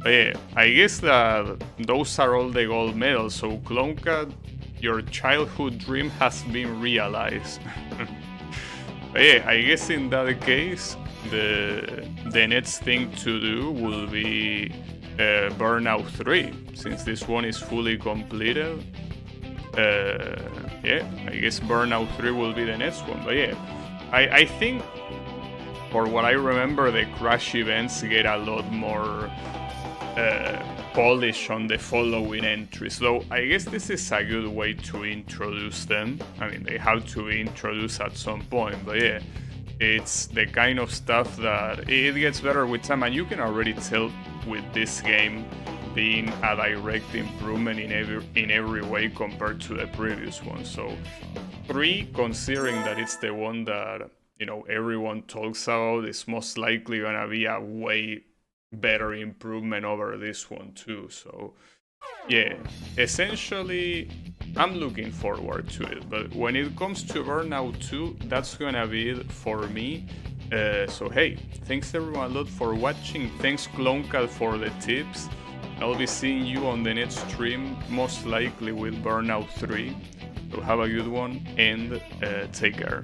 But yeah, I guess that those are all the gold medals, so Cloncat, your childhood dream has been realized. But yeah, I guess in that case, the next thing to do will be Burnout 3, since this one is fully completed. Yeah, I guess Burnout 3 will be the next one, but yeah, I think, for what I remember, the crash events get a lot more polish on the following entries, though I guess this is a good way to introduce them. I mean, they have to be introduced at some point, but yeah, it's the kind of stuff that it gets better with time, and you can already tell with this game being a direct improvement in every way compared to the previous one. So 3, considering that it's the one that, you know, everyone talks about, is most likely gonna be a way better improvement over this one too. So yeah, essentially I'm looking forward to it, but when it comes to Burnout 2, that's gonna be it for me. So hey, thanks everyone a lot for watching. Thanks Cloncat for the tips. I'll be seeing you on the next stream, most likely with Burnout 3. So have a good one and take care.